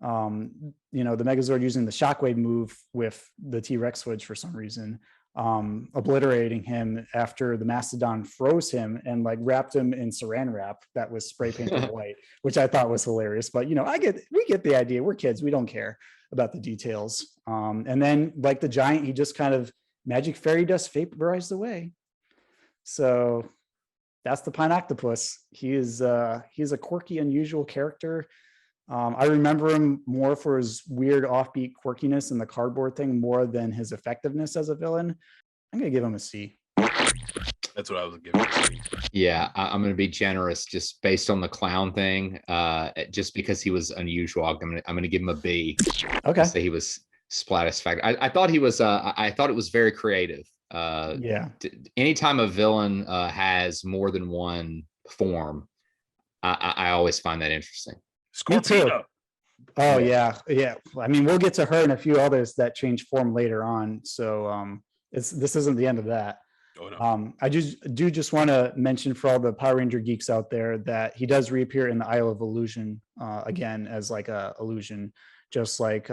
the Megazord using the Shockwave move with the T-Rex footage for some reason, obliterating him after the Mastodon froze him and like wrapped him in saran wrap that was spray painted white, which I thought was hilarious. But we get the idea. We're kids. We don't care about the details. And then like the giant, he just kind of magic fairy dust vaporized away. So that's the Pineoctopus. He's a quirky, unusual character. I remember him more for his weird offbeat quirkiness and the cardboard thing more than his effectiveness as a villain. I'm going to give him a C. That's what I was giving. Yeah, I'm going to be generous just based on the clown thing. Just because he was unusual, I'm going to give him a B. Okay. Say he was Splat-Attack. I thought he was. I thought it was very creative. Anytime a villain has more than one form, I always find that interesting. Scorpio. Oh yeah. I mean, we'll get to her and a few others that change form later on. So this isn't the end of that. Oh, no. I just want to mention for all the Power Ranger geeks out there that he does reappear in the Isle of Illusion again as like a illusion just like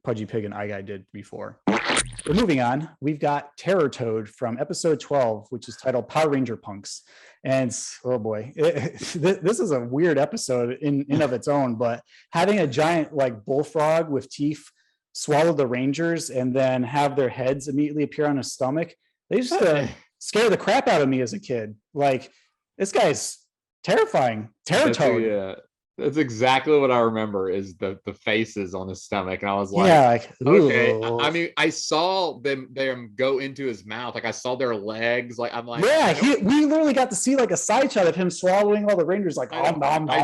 Pudgy Pig and Guy did before. But moving on, we've got Terror Toad from episode 12, which is titled Power Ranger Punks. And oh boy, this is a weird episode in of its own, but having a giant like bullfrog with teeth swallow the Rangers and then have their heads immediately appear on his stomach, they used to scare the crap out of me as a kid. Like, this guy's terrifying. Terror Toad. Yeah. That's exactly what I remember is the faces on his stomach. And I was like, yeah, like, okay. I mean, I saw them go into his mouth. Like I saw their legs. Like I'm like, yeah, we literally got to see like a side shot of him swallowing all the Rangers. Like, I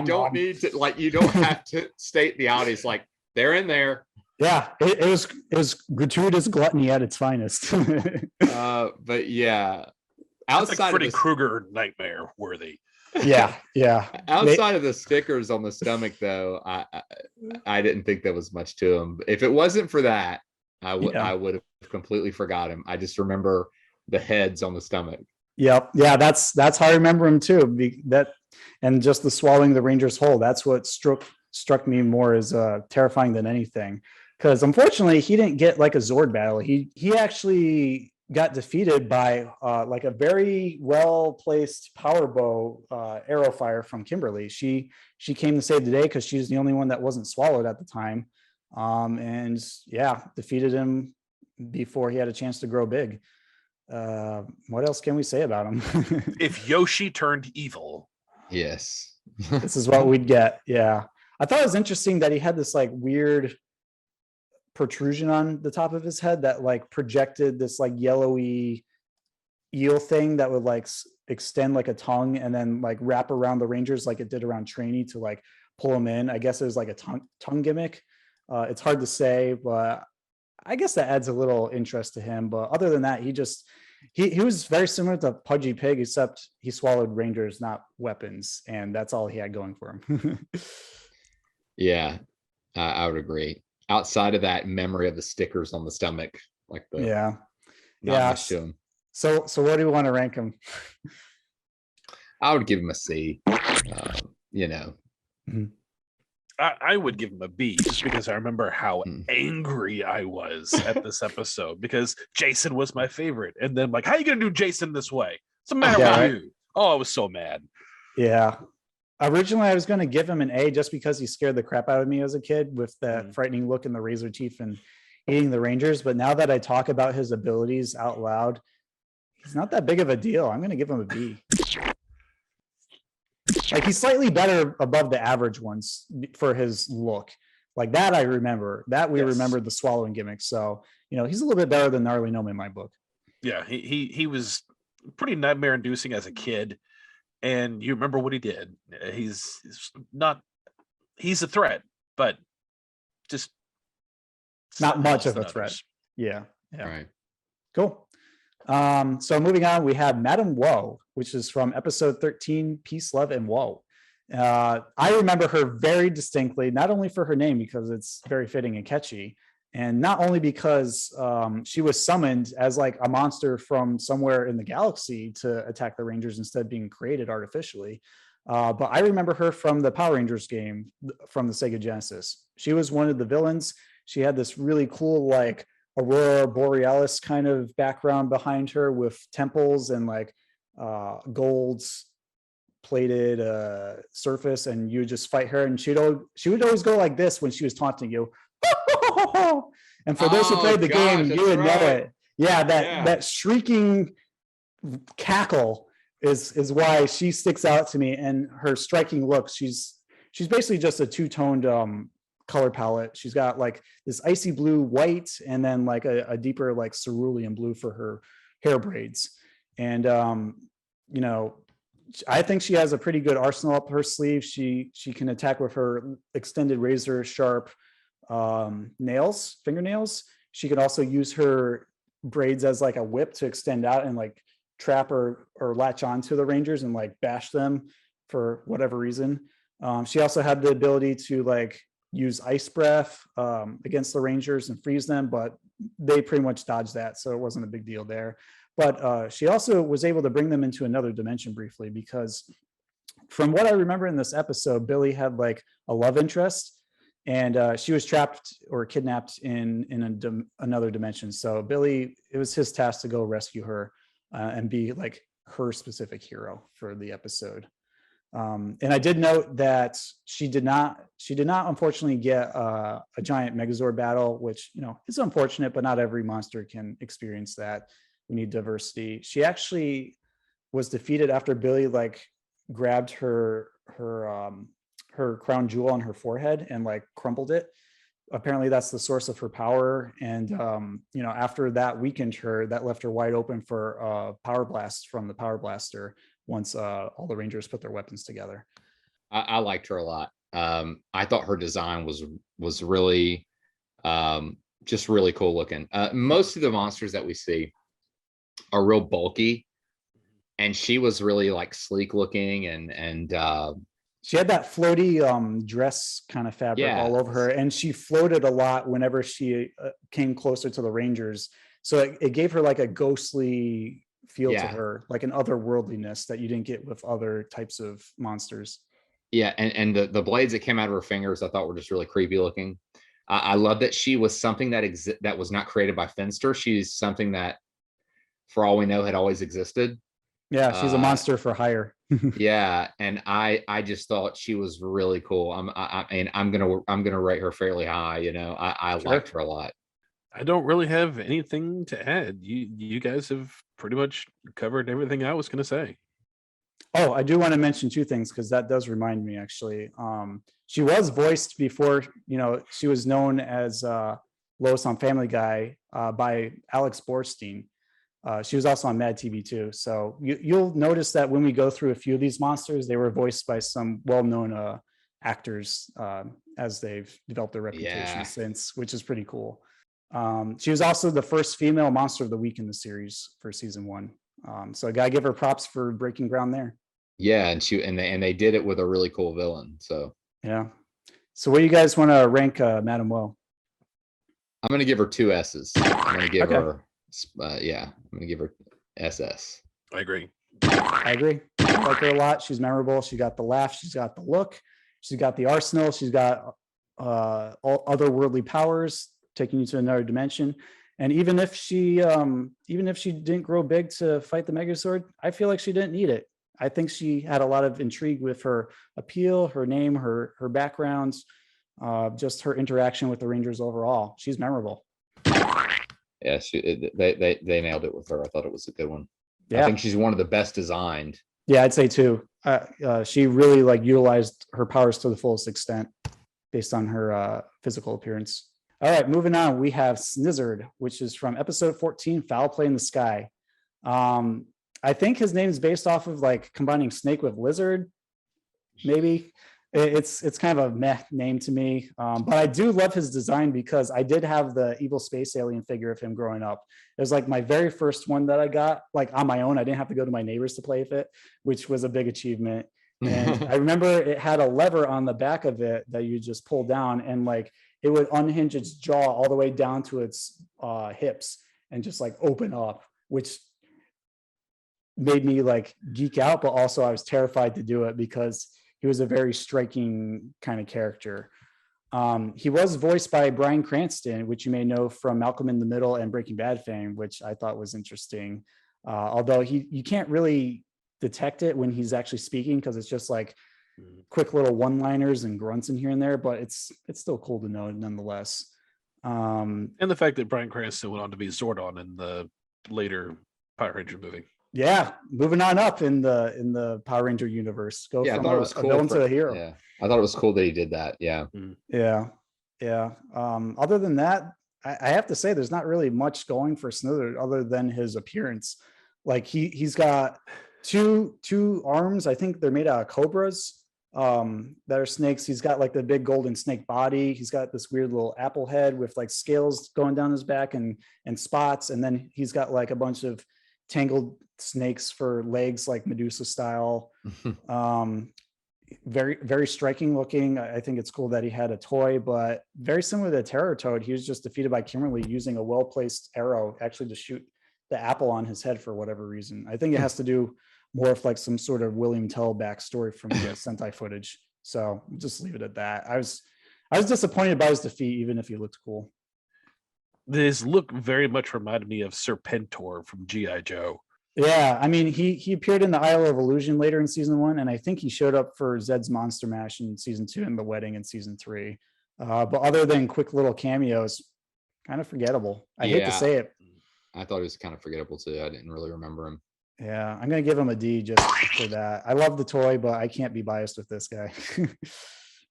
don't need to, like, you don't have to state the obvious. Like they're in there. Yeah, it was gratuitous gluttony at its finest. But yeah, outside like Freddy Krueger nightmare worthy. Yeah. Outside of the stickers on the stomach, though, I didn't think there was much to him. If it wasn't for that, I would have completely forgot him. I just remember the heads on the stomach. Yep. Yeah, that's how I remember him too. And just the swallowing the Rangers whole. That's what struck me more as terrifying than anything. Because unfortunately, he didn't get like a Zord battle. He actually got defeated by like a very well placed power bow arrow fire from Kimberly. She came to save the day because she's the only one that wasn't swallowed at the time, and yeah, defeated him before he had a chance to grow big. What else can we say about him? If Yoshi turned evil, yes, this is what we'd get. Yeah, I thought it was interesting that he had this like weird protrusion on the top of his head that like projected this like yellowy eel thing that would like extend like a tongue and then like wrap around the Rangers like it did around Trainee to like pull them in. I guess it was like a tongue gimmick. It's hard to say, but I guess that adds a little interest to him. But other than that, he was very similar to Pudgy Pig, except he swallowed Rangers, not weapons, and that's all he had going for him. Yeah, I would agree. Outside of that memory of the stickers on the stomach, like the not much to him. So what do you want to rank him? I would give him a C. You know, I would give him a B just because I remember how angry I was at this episode because Jason was my favorite, and then like, how are you gonna do Jason this way? What's the matter with you? Oh, I was so mad. Yeah. Originally, I was going to give him an A just because he scared the crap out of me as a kid with that frightening look and the razor teeth and eating the Rangers. But now that I talk about his abilities out loud, he's not that big of a deal. I'm going to give him a B. Like, he's slightly better above the average ones for his look. Like that, I remember. That we remembered the swallowing gimmick. So, you know, he's a little bit better than Gnarly Gnome in my book. Yeah, he was pretty nightmare-inducing as a kid. And you remember what he did. He's a threat, but just not much of a threat. Yeah. All right. Cool. So moving on, we have Madame Woe, which is from episode 13, Peace, Love, and Woe. I remember her very distinctly, not only for her name, because it's very fitting and catchy, and not only because she was summoned as like a monster from somewhere in the galaxy to attack the Rangers instead of being created artificially. But I remember her from the Power Rangers game from the Sega Genesis. She was one of the villains. She had this really cool like Aurora Borealis kind of background behind her with temples and like gold plated surface, and you would just fight her, and she would always go like this when she was taunting you. And for those who played the game, you would know it. Yeah, that shrieking cackle is why she sticks out to me, and her striking look. She's basically just a two-toned color palette. She's got like this icy blue white, and then like a deeper like cerulean blue for her hair braids. And you know, I think she has a pretty good arsenal up her sleeve. She can attack with her extended razor sharp fingernails. She could also use her braids as like a whip to extend out and like trap or latch onto the Rangers and like bash them for whatever reason. She also had the ability to like use ice breath against the Rangers and freeze them, but they pretty much dodged that, so it wasn't a big deal there. But she also was able to bring them into another dimension briefly, because from what I remember in this episode, Billy had like a love interest, and she was trapped or kidnapped in another dimension. So Billy, it was his task to go rescue her and be like her specific hero for the episode. And I did note that she did not unfortunately get a giant Megazord battle, which, you know, is unfortunate, but not every monster can experience that. We need diversity. She actually was defeated after Billy like grabbed her crown jewel on her forehead and like crumpled it. Apparently that's the source of her power. And, you know, after that weakened her, that left her wide open for power blast from the power blaster once all the Rangers put their weapons together. I liked her a lot. I thought her design was really just really cool looking. Most of the monsters that we see are real bulky, and she was really like sleek looking, and she had that floaty dress kind of fabric all over her, and she floated a lot whenever she came closer to the Rangers. So it gave her like a ghostly feel to her, like an otherworldliness that you didn't get with other types of monsters. Yeah, and the blades that came out of her fingers I thought were just really creepy looking. I love that she was something that was not created by Finster. She's something that, for all we know, had always existed. Yeah, she's a monster for hire. Yeah, and I just thought she was really cool. I'm gonna rate her fairly high. You know, I liked her a lot. I don't really have anything to add. You guys have pretty much covered everything I was going to say. Oh, I do want to mention two things because that does remind me actually. She was voiced before, you know, she was known as Lois on Family Guy by Alex Borstein. She was also on Mad TV too. So you'll notice that when we go through a few of these monsters, they were voiced by some well-known actors as they've developed their reputation since, which is pretty cool. She was also the first female monster of the week in the series for season 1. So I gotta give her props for breaking ground there. Yeah, and they did it with a really cool villain. So yeah. So what do you guys want to rank Madame Woe? I'm gonna give her 2 S's. I'm gonna give her I'm gonna give her SS. I agree. I like her a lot. She's memorable. She got the laugh. She's got the look. She's got the arsenal. She's got all otherworldly powers, taking you to another dimension. And even if she didn't grow big to fight the Megazord, I feel like she didn't need it. I think she had a lot of intrigue with her appeal, her name, her backgrounds, just her interaction with the Rangers overall. She's memorable. Yeah, they nailed it with her. I thought it was a good one. Yeah. I think she's one of the best designed. Yeah, I'd say too. She really like utilized her powers to the fullest extent based on her physical appearance. All right, moving on. We have Snizard, which is from episode 14, Foul Play in the Sky. I think his name is based off of like combining snake with lizard. Maybe it's kind of a meh name to me, but I do love his design because I did have the evil space alien figure of him growing up. It was like my very first one that I got like on my own. I didn't have to go to my neighbors to play with it, which was a big achievement. And I remember it had a lever on the back of it that you just pull down, and like it would unhinge its jaw all the way down to its hips and just like open up, which made me like geek out, but also I was terrified to do it because he was a very striking kind of character. He was voiced by Bryan Cranston, which you may know from Malcolm in the Middle and Breaking Bad fame, which I thought was interesting. Although you can't really detect it when he's actually speaking because it's just like quick little one-liners and grunts in here and there, but it's still cool to know nonetheless. And the fact that Bryan Cranston went on to be Zordon in the later Power Ranger movie. Yeah, moving on up in the Power Ranger universe. Go from a villain to a hero. Yeah, I thought it was cool that he did that. Yeah. Yeah. Other than that, I have to say there's not really much going for Snizard other than his appearance. Like he's got two arms. I think they're made out of cobras that are snakes. He's got like the big golden snake body. He's got this weird little apple head with like scales going down his back and spots. And then he's got like a bunch of tangled snakes for legs, like Medusa style. Very, very striking looking. I think it's cool that he had a toy, but very similar to Terror Toad, he was just defeated by Kimberly using a well-placed arrow actually to shoot the apple on his head for whatever reason. I think it has to do more with like some sort of William Tell backstory from the Sentai footage. So just leave it at that. I I was disappointed by his defeat, even if he looked cool. This look very much reminded me of Serpentor from G.I. Joe. Yeah, I mean, he appeared in the Isle of Illusion later in season 1, and I think he showed up for Zed's Monster Mash in season 2 and the wedding in season 3. But other than quick little cameos, kind of forgettable. I hate to say it. I thought he was kind of forgettable too. I didn't really remember him. Yeah, I'm gonna give him a D just for that. I love the toy, but I can't be biased with this guy.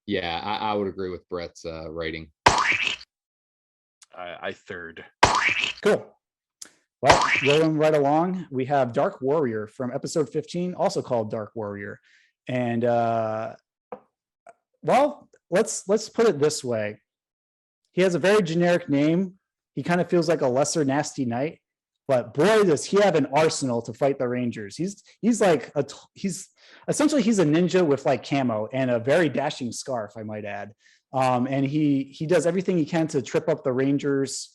Yeah, I would agree with Brett's rating. I third. Cool. Well, rolling right along, we have Dark Warrior from episode 15, also called Dark Warrior. And well, let's put it this way. He has a very generic name. He kind of feels like a lesser Knasty Knight, but boy, does he have an arsenal to fight the Rangers. He's essentially he's a ninja with like camo and a very dashing scarf, I might add. And he does everything he can to trip up the Rangers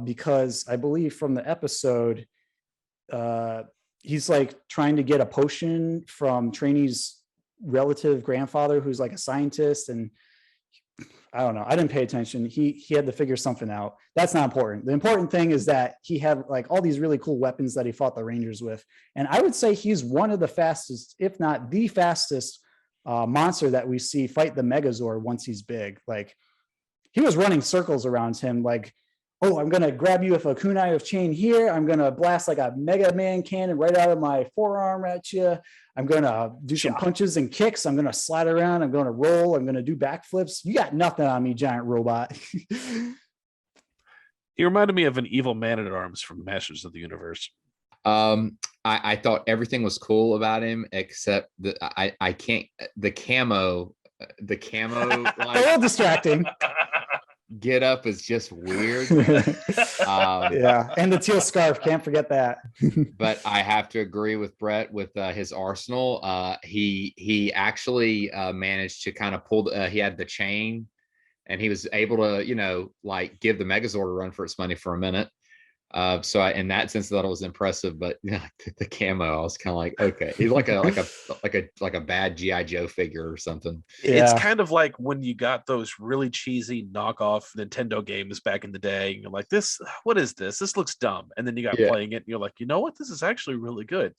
because I believe from the episode, he's like trying to get a potion from Trainee's relative grandfather, who's like a scientist, and I don't know. I didn't pay attention. He had to figure something out. That's not important. The important thing is that he had like all these really cool weapons that he fought the Rangers with. And I would say he's one of the fastest, if not the fastest monster that we see fight the Megazord once he's big. Like he was running circles around him like, oh, I'm going to grab you with a kunai of chain here. I'm going to blast like a Mega Man cannon right out of my forearm at you. I'm going to do some punches and kicks. I'm going to slide around. I'm going to roll. I'm going to do backflips. You got nothing on me, giant robot. He reminded me of an evil Man-at-Arms from Masters of the Universe. I thought everything was cool about him except the camo like, a little distracting. Get up is just weird. Yeah, and the teal scarf, can't forget that. But I have to agree with Brett with his arsenal. He actually managed to kind of pull he had the chain, and he was able to like give the Megazord a run for its money for a minute. So in that sense, I thought it was impressive. But the camo, I was kind of like, okay, he's like a bad G.I. Joe figure or something. Yeah. It's kind of like when you got those really cheesy knockoff Nintendo games back in the day, and you're like, what is this? This looks dumb. And then you got playing it, and you're like, you know what? This is actually really good.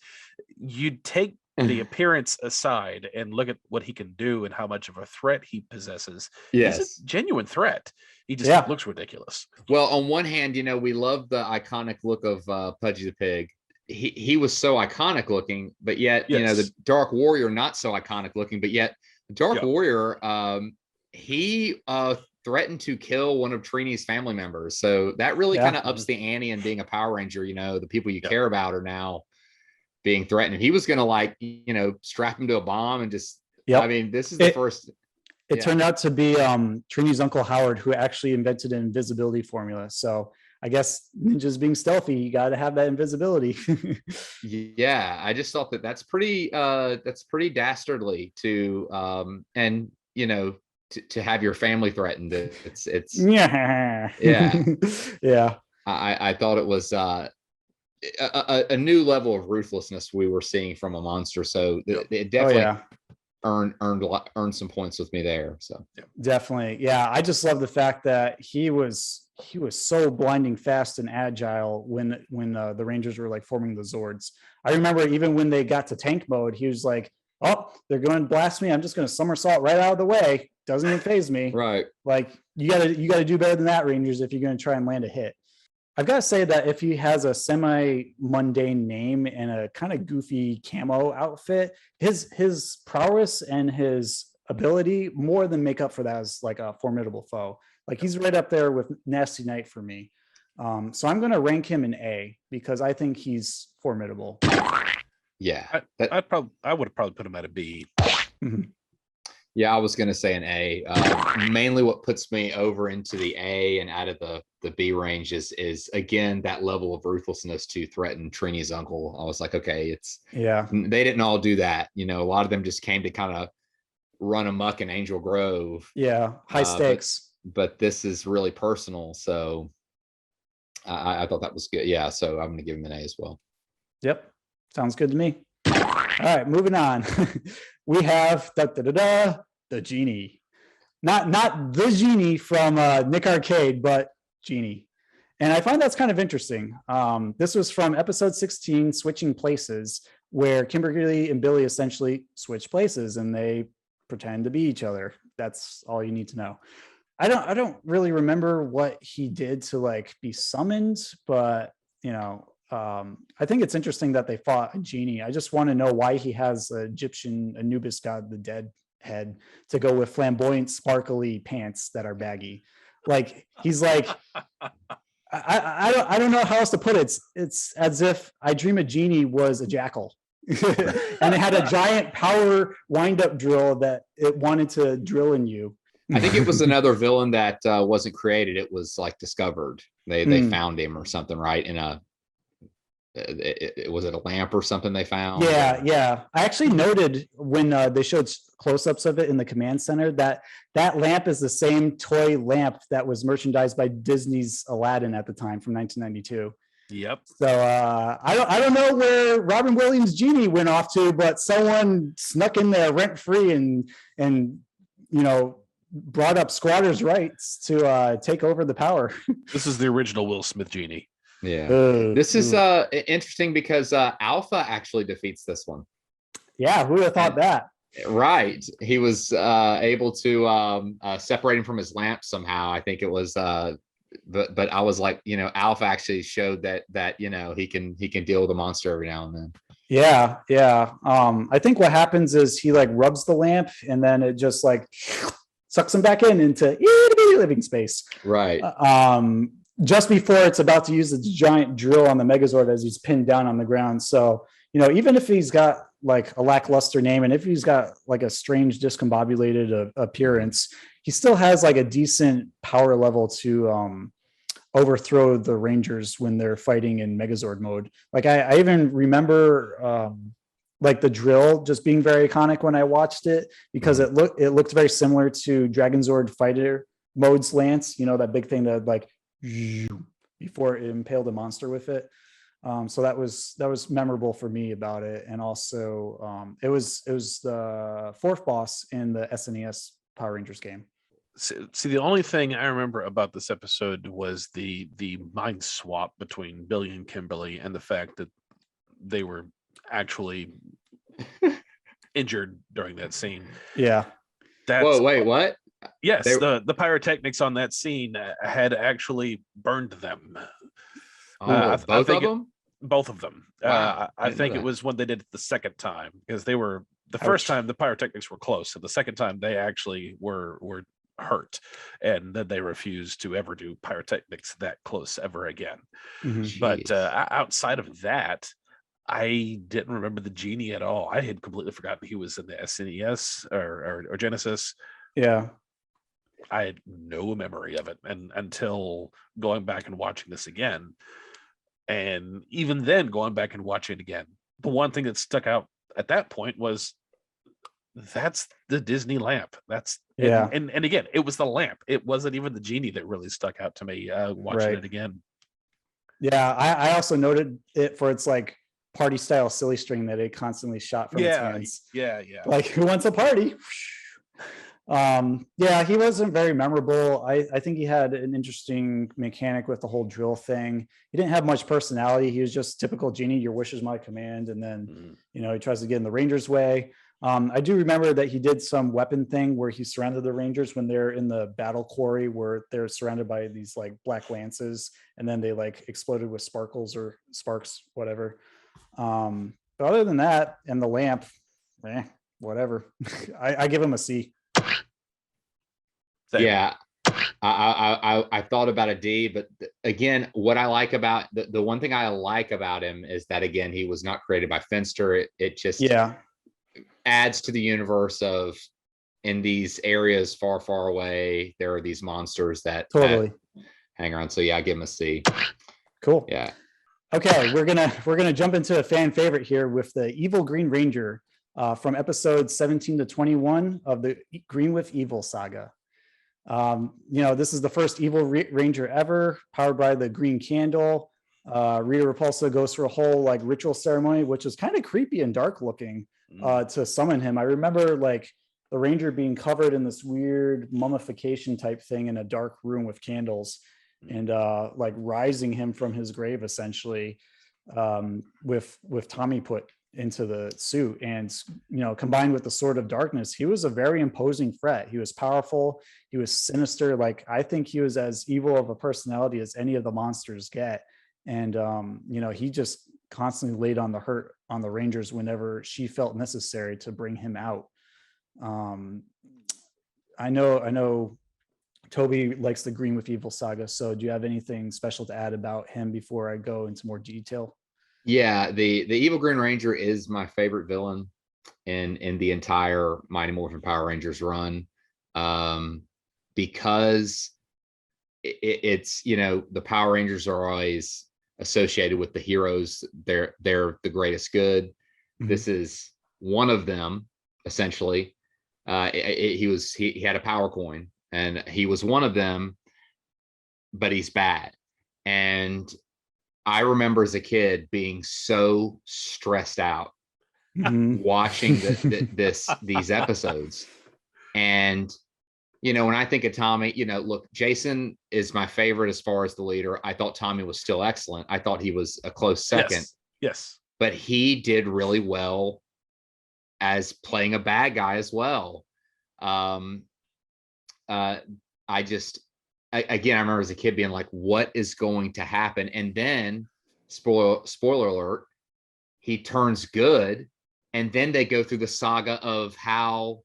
You'd take the appearance aside and look at what he can do and how much of a threat he possesses. Yes. He's a genuine threat. He just looks ridiculous. Well, on one hand, we love the iconic look of Pudgy the Pig. He was so iconic looking, but yet, the Dark Warrior, not so iconic looking, but yet the Dark Warrior, he threatened to kill one of Trini's family members. So that really kind of ups the ante in being a Power Ranger. The people you care about are now being threatened. He was going to strap him to a bomb and just, I mean, this is the first. It turned out to be Trini's Uncle Howard, who actually invented an invisibility formula. So I guess ninjas being stealthy, you got to have that invisibility. Yeah, I just thought that's pretty dastardly to to have your family threatened. It's yeah. I thought it was a new level of ruthlessness we were seeing from a monster. So it definitely earned some points with me there. So definitely. Yeah. I just love the fact that he was so blinding fast and agile when the Rangers were like forming the Zords. I remember even when they got to tank mode, he was like, oh, they're going to blast me. I'm just going to somersault right out of the way. Doesn't even phase me. Right. Like you gotta do better than that, Rangers, if you're going to try and land a hit. I've got to say that if he has a semi-mundane name and a kind of goofy camo outfit, his prowess and his ability more than make up for that as like a formidable foe. Like he's right up there with Knasty Knight for me. So I'm going to rank him an A because I think he's formidable. Yeah. I would have probably put him at a B. Mm-hmm. Yeah, I was going to say an A. Mainly what puts me over into the A and out of the B range is again, that level of ruthlessness to threaten Trini's uncle. I was like, okay, they didn't all do that. A lot of them just came to kind of run amok in Angel Grove. Yeah, high stakes. But this is really personal. So I thought that was good. Yeah, so I'm going to give him an A as well. Yep, sounds good to me. All right, moving on. We have the Genie. not the Genie from Nick Arcade, but Genie. And I find that's kind of interesting. This was from episode 16, Switching Places, where Kimberly and Billy essentially switch places and they pretend to be each other. That's all you need to know. I don't really remember what he did to like be summoned, but I think it's interesting that they fought a Genie. I just want to know why he has Egyptian Anubis god, the dead head, to go with flamboyant, sparkly pants that are baggy. Like he's like, I don't know how else to put it. It's as if I Dream a Genie was a jackal. And it had a giant power wind-up drill that it wanted to drill in you. I think it was another villain that wasn't created. It was like discovered. They found him or something, right? In a was it a lamp or something they found? Yeah. I actually noted when they showed close-ups of it in the command center that lamp is the same toy lamp that was merchandised by Disney's Aladdin at the time from 1992. Yep. So I don't know where Robin Williams' Genie went off to, but someone snuck in there rent-free and brought up squatters' rights to take over the power. This is the original Will Smith Genie. Yeah. This is interesting because Alpha actually defeats this one. Yeah, who would have thought that? Right. He was able to separate him from his lamp somehow. I think it was but I was like, Alpha actually showed that he can deal with a monster every now and then. Yeah. I think what happens is he like rubs the lamp and then it just like sucks him back into living space. Right. Just before it's about to use its giant drill on the Megazord as he's pinned down on the ground. So, even if he's got like a lackluster name and if he's got like a strange discombobulated appearance, he still has like a decent power level to overthrow the Rangers when they're fighting in Megazord mode. Like I even remember like the drill just being very iconic when I watched it because it looked very similar to Dragonzord Fighter mode's lance, that big thing that like before it impaled a monster with it. So that was memorable for me about it. And also it was the fourth boss in the SNES Power Rangers game. See, the only thing I remember about this episode was the mind swap between Billy and Kimberly and the fact that they were actually injured during that scene. Yeah. Whoa, wait, what? Yes, the pyrotechnics on that scene had actually burned them. Both of them? Both of them. Wow, I think it was when they did it the second time because they were the first time the pyrotechnics were close, and the second time they actually were hurt, and then they refused to ever do pyrotechnics that close ever again. Mm-hmm. But outside of that, I didn't remember the Genie at all. I had completely forgotten he was in the SNES or Genesis. Yeah. I had no memory of it and until going back and watching this again. And even then going back and watching it again, the one thing that stuck out at that point was that's the Disney lamp. And again, it was the lamp. It wasn't even the Genie that really stuck out to me watching it again. Yeah, I also noted it for its like party style silly string that it constantly shot from its hands. Yeah. Like who wants a party? He wasn't very memorable. I think he had an interesting mechanic with the whole drill thing. He didn't have much personality. He was just typical Genie, your wish is my command. And then, he tries to get in the Rangers' way. I do remember that he did some weapon thing where he surrounded the Rangers when they're in the battle quarry where they're surrounded by these like black lances and then they like exploded with sparkles or sparks, whatever. But other than that, and the lamp, whatever. I give him a C. Yeah, I thought about a D, but again, what I like about the one thing I like about him is that again, he was not created by Finster. It just adds to the universe of in these areas far, far away. There are these monsters that hang around. So yeah, I give him a C. Cool. Yeah. Okay, we're gonna jump into a fan favorite here with the Evil Green Ranger from episodes 17 to 21 of the Green with Evil saga. This is the first evil ranger ever, powered by the green candle. Rita Repulsa goes through a whole like ritual ceremony, which is kind of creepy and dark looking to summon him. I remember like the Ranger being covered in this weird mummification type thing in a dark room with candles, and like rising him from his grave essentially, with Tommy put into the suit, and combined with the Sword of Darkness, he was a very imposing threat. He was powerful, he was sinister. Like, I think he was as evil of a personality as any of the monsters get. And he just constantly laid on the hurt on the Rangers whenever she felt necessary to bring him out. I know Toby likes the Green with Evil saga, so do you have anything special to add about him before I go into more detail? Yeah, the Evil Green Ranger is my favorite villain in the entire Mighty Morphin Power Rangers run, because it's the Power Rangers are always associated with the heroes. They're the greatest good. Mm-hmm. This is one of them, essentially. He had a power coin, and he was one of them, but he's bad. And I remember as a kid being so stressed out watching these episodes. And when I think of Tommy, look, Jason is my favorite as far as the leader. I thought Tommy was still excellent. I thought he was a close second. Yes. But he did really well as playing a bad guy as well. I remember as a kid being like, what is going to happen? And then, spoiler alert, he turns good. And then they go through the saga of how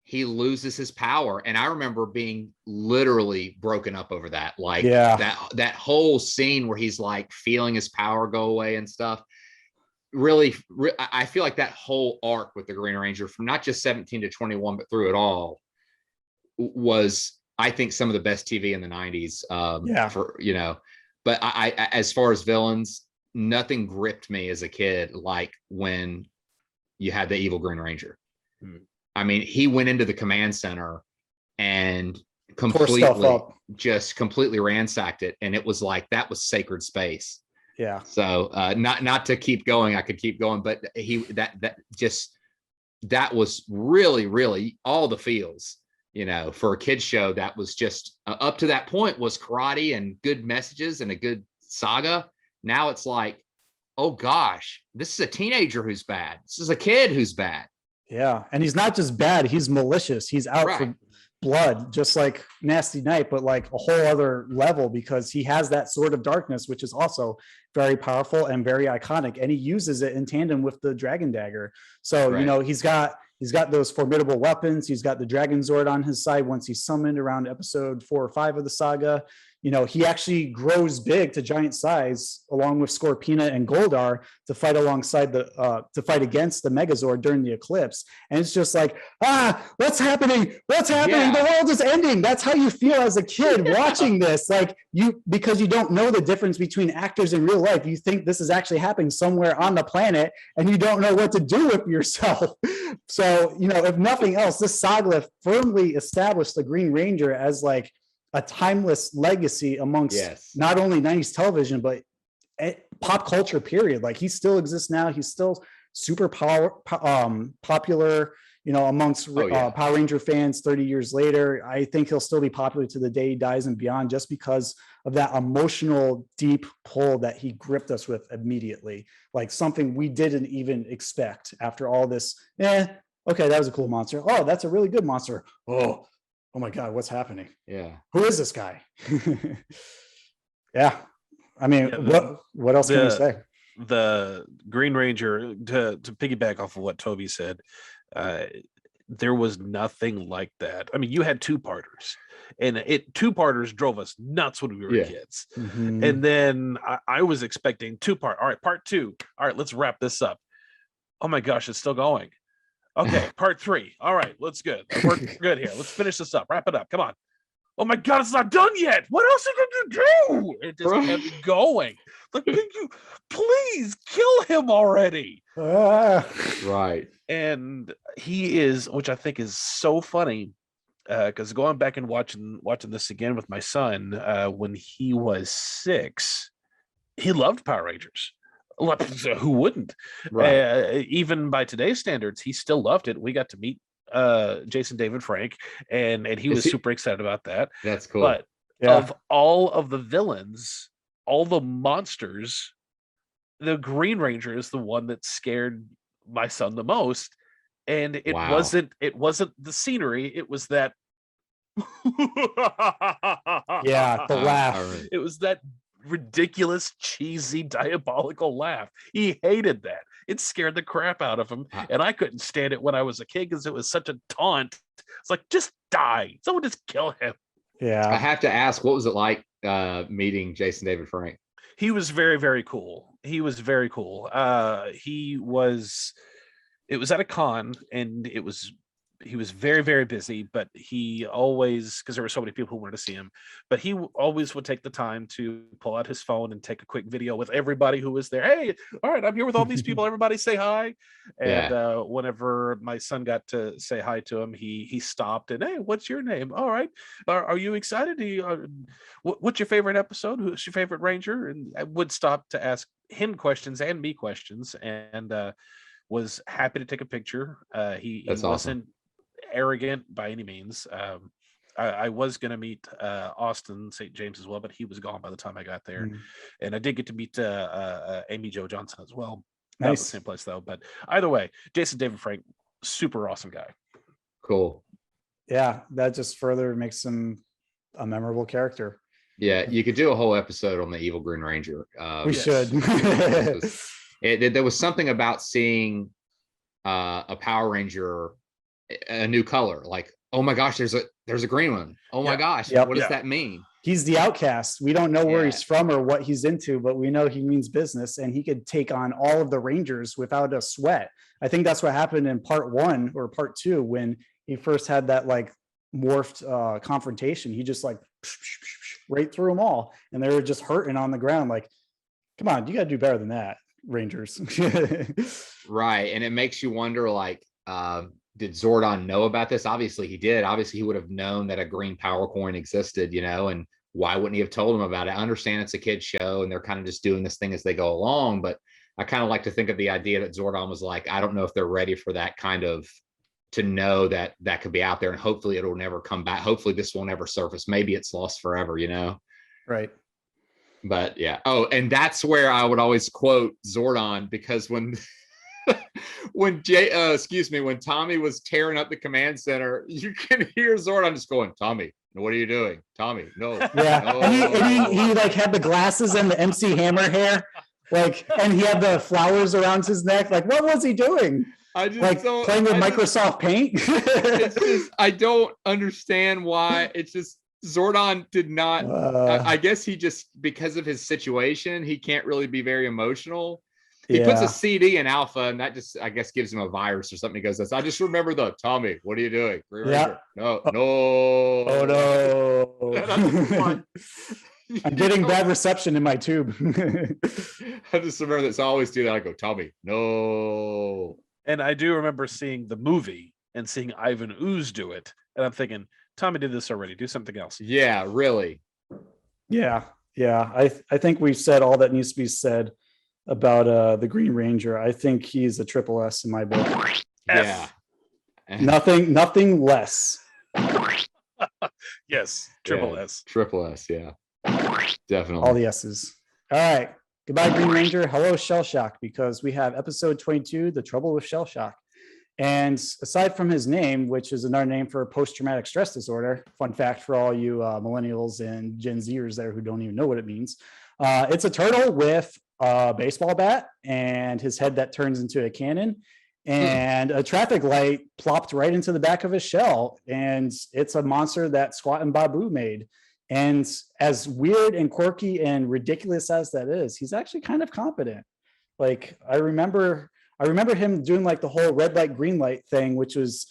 he loses his power. And I remember being literally broken up over that. Like, that whole scene where he's like feeling his power go away and stuff. Really, I feel like that whole arc with the Green Ranger from not just 17 to 21, but through it all was, I think, some of the best TV in the 90s. But I as far as villains, nothing gripped me as a kid like when you had the Evil Green Ranger. I mean, he went into the command center and completely ransacked it, and it was like that was sacred space. Yeah. So not to keep going, I could keep going, but that was really, really all the feels. For a kid's show, that was just up to that point was karate and good messages and a good saga. Now it's like, oh gosh, this is a teenager who's bad. This is a kid who's bad. Yeah. And he's not just bad, he's malicious. He's out for blood, just like Knasty Knight, but like a whole other level, because he has that Sword of Darkness, which is also very powerful and very iconic. And he uses it in tandem with the Dragon Dagger. So, he's got those formidable weapons. He's got the Dragon Zord on his side once he's summoned around episode 4 or 5 of the saga. He actually grows big to giant size along with Scorpina and Goldar to fight alongside to fight against the Megazord during the eclipse. And it's just like, what's happening? What's happening? Yeah. The world is ending. That's how you feel as a kid watching this. Like, because you don't know the difference between actors in real life. You think this is actually happening somewhere on the planet, and you don't know what to do with yourself. So, if nothing else, this saga firmly established the Green Ranger as like a timeless legacy amongst not only 90s television, but pop culture, period. Like, he still exists now. He's still super popular, amongst Power Ranger fans 30 years later. I think he'll still be popular to the day he dies and beyond, just because of that emotional, deep pull that he gripped us with immediately. Like something we didn't even expect after all this. Okay, that was a cool monster. Oh, that's a really good monster. Oh my God, what's happening? Yeah. Who is this guy? Yeah. I mean, what else can we say? The Green Ranger, to piggyback off of what Toby said, there was nothing like that. I mean, you had two-parters, and two-parters drove us nuts when we were kids. Mm-hmm. And then I was expecting two-part. All right, part 2. All right, let's wrap this up. Oh my gosh, it's still going. Okay, part 3. All right, let's good. We're good here. Let's finish this up. Wrap it up. Come on. Oh my God, it's not done yet. What else are you going to do? It just kept going. Like, please kill him already. Right. And he is, which I think is so funny, because going back and watching this again with my son, when he was 6, he loved Power Rangers. Who wouldn't? Right. Even by today's standards, he still loved it. We got to meet Jason David Frank, and he was super excited about that. That's cool. But of all of the villains, all the monsters, the Green Ranger is the one that scared my son the most. And it wasn't the scenery, it was that the laugh. It was that ridiculous, cheesy, diabolical laugh. He hated that. It scared the crap out of him, and I couldn't stand it when I was a kid because it was such a taunt. It's like, just die. Someone just kill him. Yeah. I have to ask, what was it like meeting Jason David Frank? He was very, very cool. He was very cool. It was at a con, and he was very, very busy, but he always, because there were so many people who wanted to see him, but he always would take the time to pull out his phone and take a quick video with everybody who was there. Hey, all right, I'm here with all these people. Everybody say hi. And whenever my son got to say hi to him, he stopped and, hey, what's your name? All right. Are you excited? What's your favorite episode? Who's your favorite Ranger? And I would stop to ask him questions and me questions, and was happy to take a picture. He wasn't arrogant by any means. I was going to meet Austin St. James as well, but he was gone by the time I got there. And I did get to meet Amy Jo Johnson as well. Nice. Not the same place though, but either way, Jason David Frank, super awesome guy. Cool. Yeah, that just further makes him a memorable character. Yeah, you could do a whole episode on the Evil Green Ranger. We should. There was something about seeing a Power Ranger a new color, like, oh my gosh, there's a green one. Oh my gosh, what does that mean? He's the outcast. We don't know where he's from or what he's into, but we know he means business, and he could take on all of the Rangers without a sweat. I think that's what happened in part 1 or part 2 when he first had that like morphed confrontation. He just like right through them all, and they were just hurting on the ground. Like, come on, you got to do better than that, Rangers. Right, and it makes you wonder, like, did Zordon know about this? Obviously he did. Obviously he would have known that a green power coin existed, and why wouldn't he have told him about it? I understand it's a kid's show and they're kind of just doing this thing as they go along, but I kind of like to think of the idea that Zordon was like, I don't know if they're ready for that kind of, to know that that could be out there, and hopefully it'll never come back. Hopefully this will never surface. Maybe it's lost forever, Right. But yeah. Oh, and that's where I would always quote Zordon, because when when Tommy was tearing up the command center, you can hear Zordon just going, Tommy, what are you doing? Tommy, no. Yeah. No. And he like had the glasses and the MC Hammer hair, like, and he had the flowers around his neck. Like, what was he doing? I just like playing with Microsoft Paint. It's just, I don't understand why. It's just Zordon did not. I guess he just, because of his situation, he can't really be very emotional. He puts a CD in alpha, and that just, I guess, gives him a virus or something. He goes, I just remember the Tommy, what are you doing? Yeah. No. Oh no. I'm getting bad reception in my tube. I just remember that. So I always do that. I go, Tommy, no. And I do remember seeing the movie and seeing Ivan Ooze do it. And I'm thinking, Tommy did this already. Do something else. Yeah, really. Yeah. I think we've said all that needs to be said about the Green Ranger. I think he's a triple S in my book. Yeah. Nothing less. Yes, triple S. Triple S, yeah. Definitely. All the S's. All right. Goodbye, Green Ranger. Hello, Shellshock, because we have episode 22, The Trouble with Shellshock. And aside from his name, which is another name for post-traumatic stress disorder, fun fact for all you millennials and Gen Zers there who don't even know what it means, it's a turtle with a baseball bat and his head that turns into a cannon and a traffic light plopped right into the back of his shell. And it's a monster that Squat and Babu made. And as weird and quirky and ridiculous as that is, he's actually kind of competent. Like, I remember him doing like the whole red light, green light thing, which was,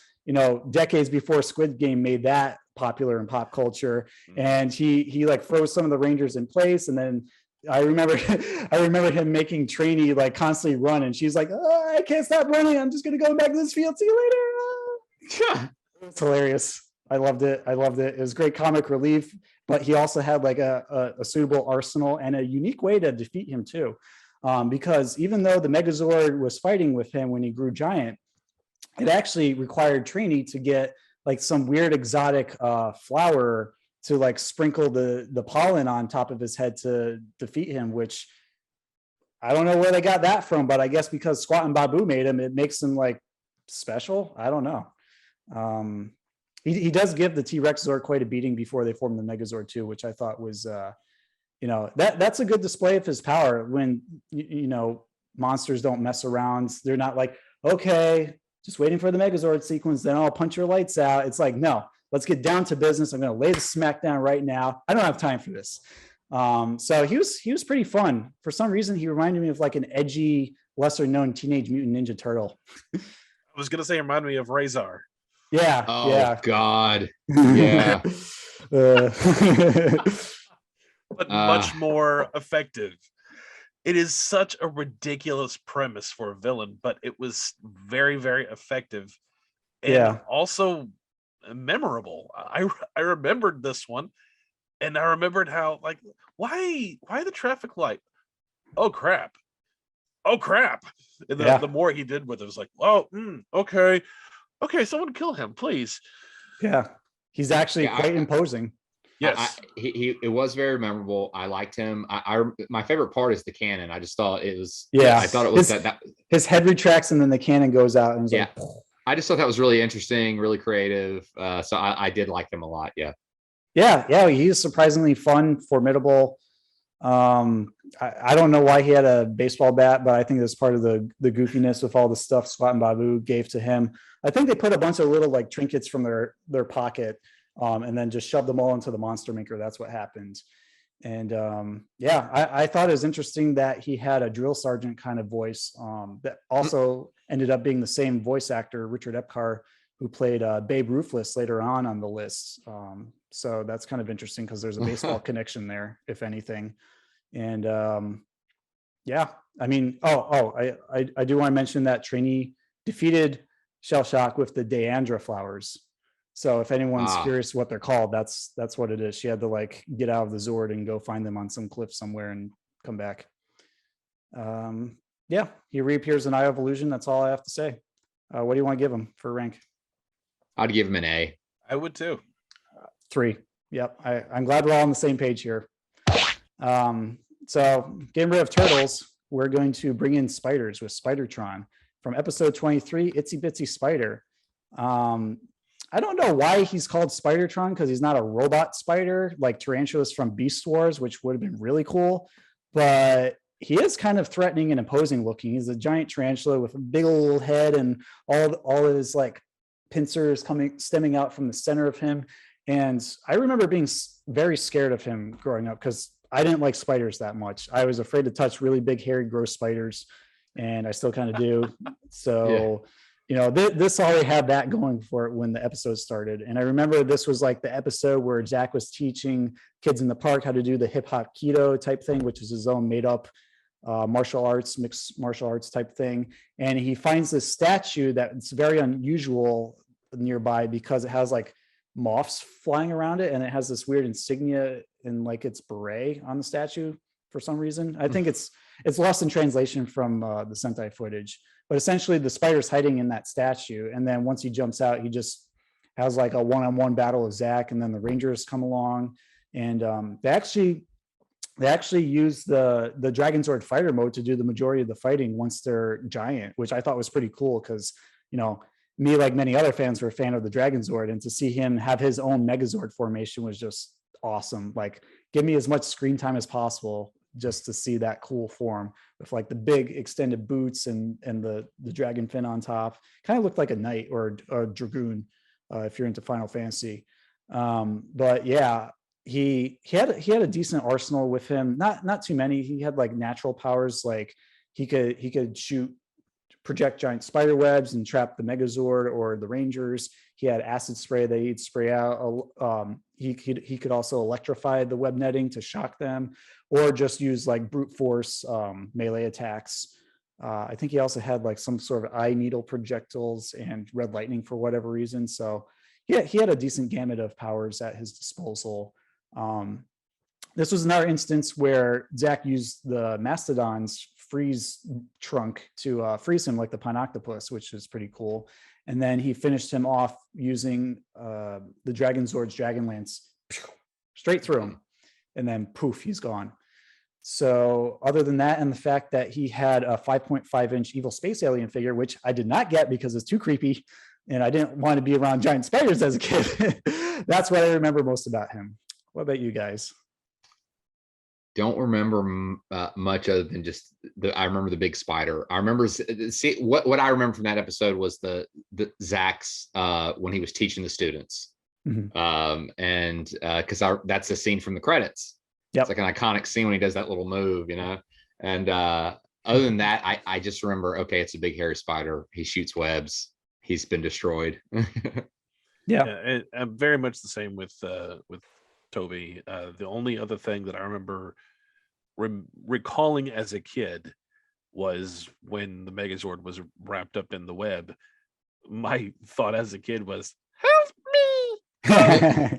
decades before Squid Game made that popular in pop culture. And he like froze some of the Rangers in place. And then I remember him making Trainee like constantly run, and she's like, oh, I can't stop running. I'm just going to go back to this field. See you later. It's hilarious. I loved it. It was great comic relief, but he also had like a suitable arsenal and a unique way to defeat him too. Because even though the Megazord was fighting with him when he grew giant, it actually required Trainee to get like some weird exotic flower to like sprinkle the pollen on top of his head to defeat him, which I don't know where they got that from, but I guess because Squat and Babu made him, it makes him like special. I don't know. He does give the T-Rex Zord quite a beating before they form the Megazord too, which I thought was, that's a good display of his power when, monsters don't mess around. They're not like, okay, just waiting for the Megazord sequence, then I'll punch your lights out. It's like, no, let's get down to business. I'm going to lay the smack down right now. I don't have time for this. So he was pretty fun. For some reason, he reminded me of like an edgy, lesser known Teenage Mutant Ninja Turtle. I was going to say, remind me of Razor. Yeah. Oh yeah. God. Yeah. But much more effective. It is such a ridiculous premise for a villain, but it was very, very effective and also memorable. I remembered this one, and I remembered how, like, why the traffic light? Oh crap! And the more he did with it, was like, oh, okay, someone kill him, please. Yeah, he's actually quite imposing. Yes, it was very memorable. I liked him. My favorite part is the cannon. I just thought it was. Yeah, I thought it was that his head retracts and then the cannon goes out. And like, I just thought that was really interesting, really creative. So I did like him a lot. Yeah. He's surprisingly fun, formidable. I don't know why he had a baseball bat, but I think that's part of the goofiness with all the stuff Squat and Babu gave to him. I think they put a bunch of little like trinkets from their pocket. And then just shoved them all into the monster maker. That's what happened. And I thought it was interesting that he had a drill sergeant kind of voice that also ended up being the same voice actor, Richard Epcar, who played Babe Ruthless later on the list. So that's kind of interesting because there's a baseball connection there, if anything. And I mean, I do want to mention that Trainee defeated Shellshock with the Deandra flowers. So if anyone's curious what they're called, that's what it is. She had to like get out of the Zord and go find them on some cliff somewhere and come back. He reappears in Eye of Illusion. That's all I have to say. What do you want to give him for rank? I'd give him an A. I would too. 3. Yep. I'm glad we're all on the same page here. So getting rid of turtles, we're going to bring in spiders with Spidertron from episode 23, Itsy Bitsy Spider. I don't know why he's called Spidertron, because he's not a robot spider like Tarantulas from Beast Wars, which would have been really cool. But he is kind of threatening and imposing looking. He's a giant tarantula with a big old head and all of his like pincers stemming out from the center of him. And I remember being very scared of him growing up because I didn't like spiders that much. I was afraid to touch really big, hairy, gross spiders, and I still kind of do. So. This already had that going for it when the episode started. And I remember this was like the episode where Jack was teaching kids in the park how to do the hip hop keto type thing, which is his own made up mixed martial arts type thing. And he finds this statue that's very unusual nearby because it has like moths flying around it. And it has this weird insignia in like its beret on the statue for some reason. I think it's lost in translation from the Sentai footage. But essentially, the spider's hiding in that statue, and then once he jumps out, he just has like a one-on-one battle with Zack, and then the Rangers come along, and they actually use the Dragon Zord fighter mode to do the majority of the fighting once they're giant, which I thought was pretty cool because me, like many other fans, were a fan of the Dragon Zord, and to see him have his own Megazord formation was just awesome. Like, give me as much screen time as possible just to see that cool form with like the big extended boots and the dragon fin on top. Kind of looked like a knight or a dragoon if you're into Final Fantasy. But yeah, he had a decent arsenal with him. Not too many. He had like natural powers, like he could project giant spider webs and trap the Megazord or the Rangers. He had acid spray that he'd spray out. He could also electrify the web netting to shock them, or just use like brute force melee attacks. I think he also had like some sort of eye needle projectiles and red lightning for whatever reason. So yeah, he had a decent gamut of powers at his disposal. This was another instance where Zack used the mastodons freeze trunk to freeze him like the Pineoctopus, which is pretty cool. And then he finished him off using the Dragon Zord's Dragon Lance straight through him. And then poof, he's gone. So other than that, and the fact that he had a 5.5-inch evil space alien figure, which I did not get because it's too creepy and I didn't want to be around giant spiders as a kid. That's what I remember most about him. What about you guys? Don't remember much other than just I remember the big spider. I remember what I remember from that episode was the Zach's when he was teaching the students. And because that's the scene from the credits. It's like an iconic scene when he does that little move, you know. And other than that, I just remember, okay, it's a big hairy spider. He shoots webs. He's been destroyed. Yeah, I'm very much the same with Toby. The only other thing that I remember recalling as a kid was when the Megazord was wrapped up in the web. My thought as a kid was, "Help me!"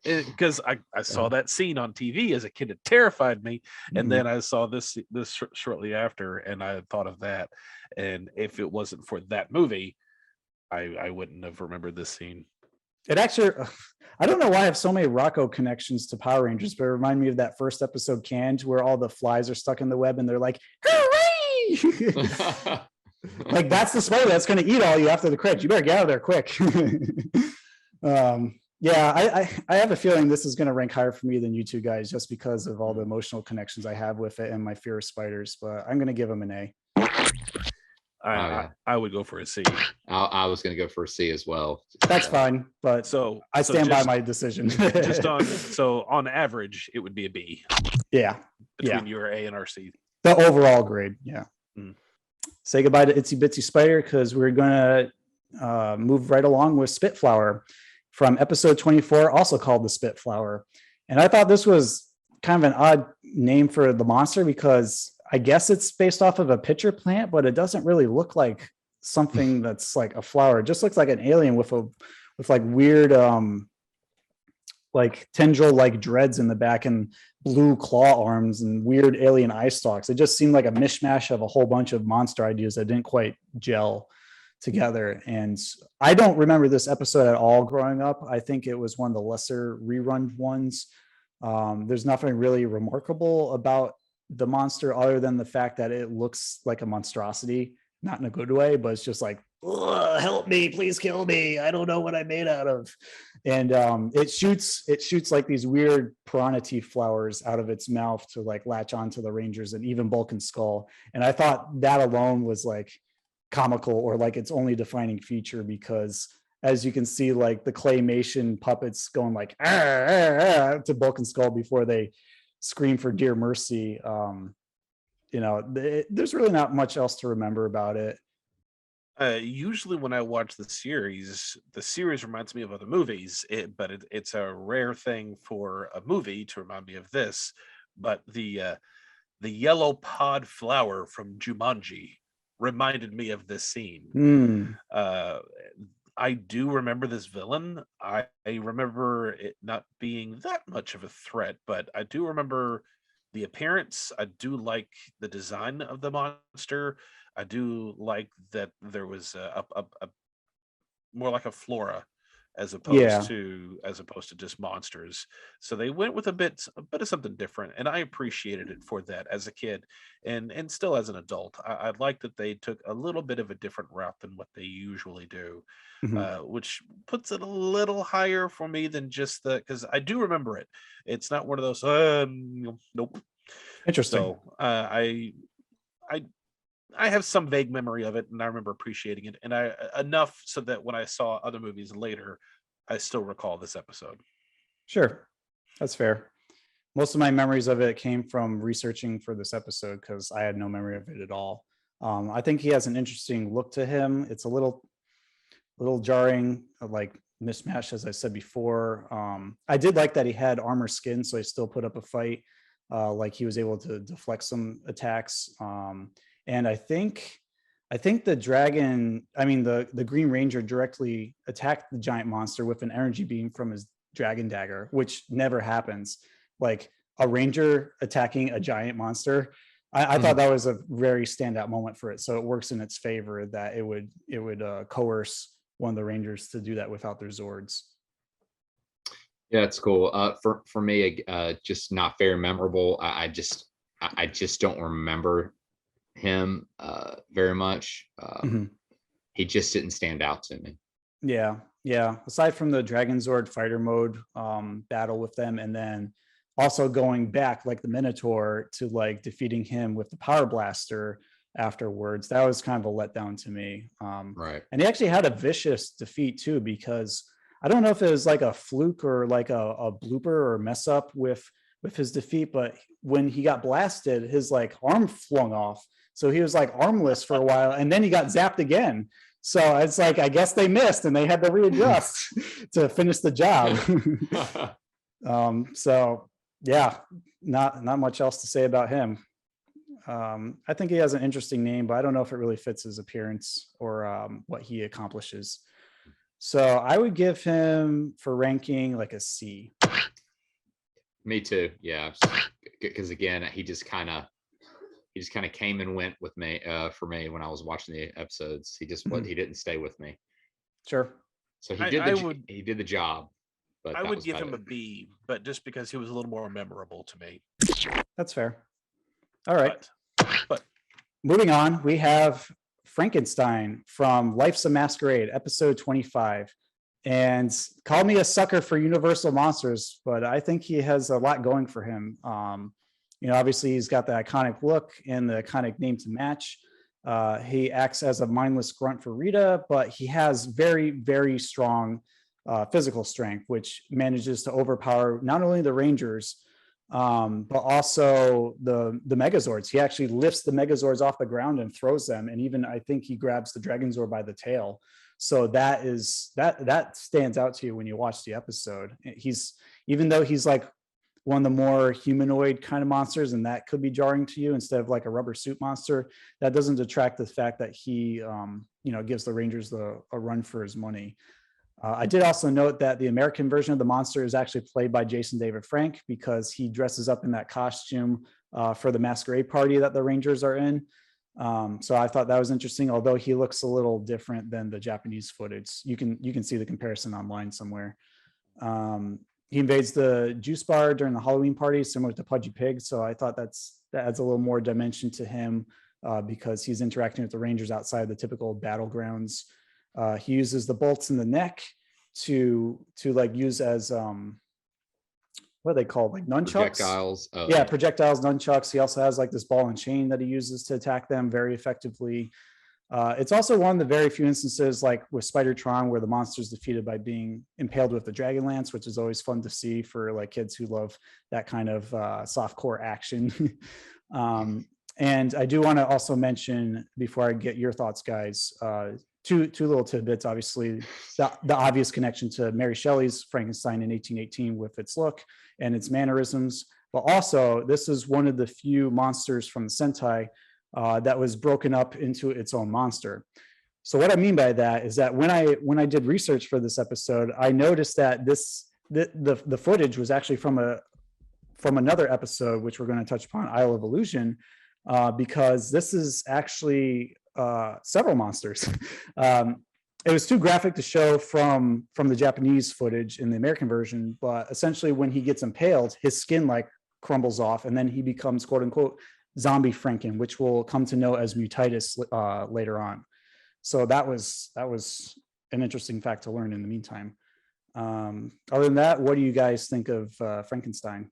Because I saw that scene on TV as a kid. It terrified me, and then I saw this shortly after, and I thought of that. And if it wasn't for that movie, I wouldn't have remembered this scene. It actually, I don't know why I have so many Rocco connections to Power Rangers, but it reminded me of that first episode, Canned, where all the flies are stuck in the web and they're like, hooray! Like, that's the spider that's going to eat all you after the credits. You better get out of there quick. Yeah, I have a feeling this is going to rank higher for me than you two guys just because of all the emotional connections I have with it and my fear of spiders, but I'm going to give them an A. I would go for a C. I was going to go for a C as well. That's fine, but I stand by my decision. On average, it would be a B. Yeah, between your A and our C. The overall grade, yeah. Say goodbye to Itsy Bitsy Spider because we're going to move right along with Spitflower from episode 24, also called the Spitflower. And I thought this was kind of an odd name for the monster because I guess it's based off of a pitcher plant, but it doesn't really look like something that's like a flower. It just looks like an alien with like weird like tendril like dreads in the back and blue claw arms and weird alien eye stalks. It just seemed like a mishmash of a whole bunch of monster ideas that didn't quite gel together. And I don't remember this episode at all growing up. I think it was one of the lesser rerun ones. There's nothing really remarkable about the monster other than the fact that it looks like a monstrosity, not in a good way, but it's just like, help me, please kill me, I don't know what I'm made out of. And it shoots like these weird piranha teeth flowers out of its mouth to like latch onto the Rangers and even Bulk and Skull. And I thought that alone was like comical or like its only defining feature because as you can see, like the claymation puppets going like to Bulk and Skull before they scream for dear mercy. There's really not much else to remember about it. Usually when I watch the series reminds me of other movies, but it's a rare thing for a movie to remind me of this. But the yellow pod flower from Jumanji reminded me of this scene. I do remember this villain. I remember it not being that much of a threat, but I do remember the appearance. I do like the design of the monster. I do like that there was a more like a flora as opposed to just monsters. So they went with a bit of something different, and I appreciated it for that as a kid, and still as an adult. I like that they took a little bit of a different route than what they usually do, which puts it a little higher for me than just because I do remember it. It's not one of those nope. Interesting. So I have some vague memory of it, and I remember appreciating it, and enough so that when I saw other movies later, I still recall this episode. Sure, that's fair. Most of my memories of it came from researching for this episode because I had no memory of it at all. I think he has an interesting look to him. It's a little jarring, like mismatch, as I said before. I did like that he had armor skin, so he still put up a fight. Like he was able to deflect some attacks. And I think the the Green Ranger directly attacked the giant monster with an energy beam from his dragon dagger, which never happens. Like a ranger attacking a giant monster. I thought that was a very standout moment for it. So it works in its favor that it would coerce one of the Rangers to do that without their Zords. Yeah, it's cool. For me, just not very memorable. I just don't remember him very much. He just didn't stand out to me. Yeah. Aside from the Dragon Zord fighter mode battle with them, and then also going back like the Minotaur to like defeating him with the Power Blaster afterwards, that was kind of a letdown to me. Right. And he actually had a vicious defeat too, because I don't know if it was like a fluke or like a blooper or mess up with his defeat, but when he got blasted, his like arm flung off. So he was like armless for a while, and then he got zapped again. So it's like, I guess they missed and they had to readjust to finish the job. So yeah, not much else to say about him. I think he has an interesting name, but I don't know if it really fits his appearance or what he accomplishes. So I would give him, for ranking, like a C. Me too. Yeah, because again, he just kind of came and went with me for me when I was watching the episodes. He just he didn't stay with me. Sure. So he did the job. But I would give him a B, but just because he was a little more memorable to me. That's fair. All right. But moving on, we have Frankenstein from Life's a Masquerade, episode 25. And call me a sucker for Universal Monsters, but I think he has a lot going for him. Obviously he's got the iconic look and the iconic name to match. He acts as a mindless grunt for Rita, but he has very, very strong physical strength, which manages to overpower not only the Rangers, but also the Megazords. He actually lifts the Megazords off the ground and throws them. And even I think he grabs the Dragon Zord by the tail. So that stands out to you when you watch the episode. Even though he's like one of the more humanoid kind of monsters, and that could be jarring to you instead of like a rubber suit monster, that doesn't detract the fact that he gives the Rangers a run for his money. I did also note that the American version of the monster is actually played by Jason David Frank, because he dresses up in that costume for the masquerade party that the Rangers are in. So I thought that was interesting, although he looks a little different than the Japanese footage. You can see the comparison online somewhere. He invades the juice bar during the Halloween party, similar to Pudgy Pig. So I thought that adds a little more dimension to him because he's interacting with the Rangers outside the typical battlegrounds. He uses the bolts in the neck to like use as what are they called, like nunchucks? Projectiles. Projectiles, nunchucks. He also has like this ball and chain that he uses to attack them very effectively. It's also one of the very few instances, like with Spidertron, where the monster is defeated by being impaled with the Dragon Lance, which is always fun to see for like kids who love that kind of softcore action. And I do want to also mention, before I get your thoughts, guys, two little tidbits. Obviously, the obvious connection to Mary Shelley's Frankenstein in 1818 with its look and its mannerisms, but also this is one of the few monsters from the Sentai that was broken up into its own monster. So what I mean by that is that when I did research for this episode, I noticed that the footage was actually from another episode, which we're going to touch upon, Isle of Illusion, because this is actually several monsters. It was too graphic to show from the Japanese footage in the American version, but essentially when he gets impaled, his skin like crumbles off, and then he becomes quote unquote zombie Franken, which we'll come to know as Mutitus later on. So that was an interesting fact to learn in the meantime. Other than that, what do you guys think of Frankenstein?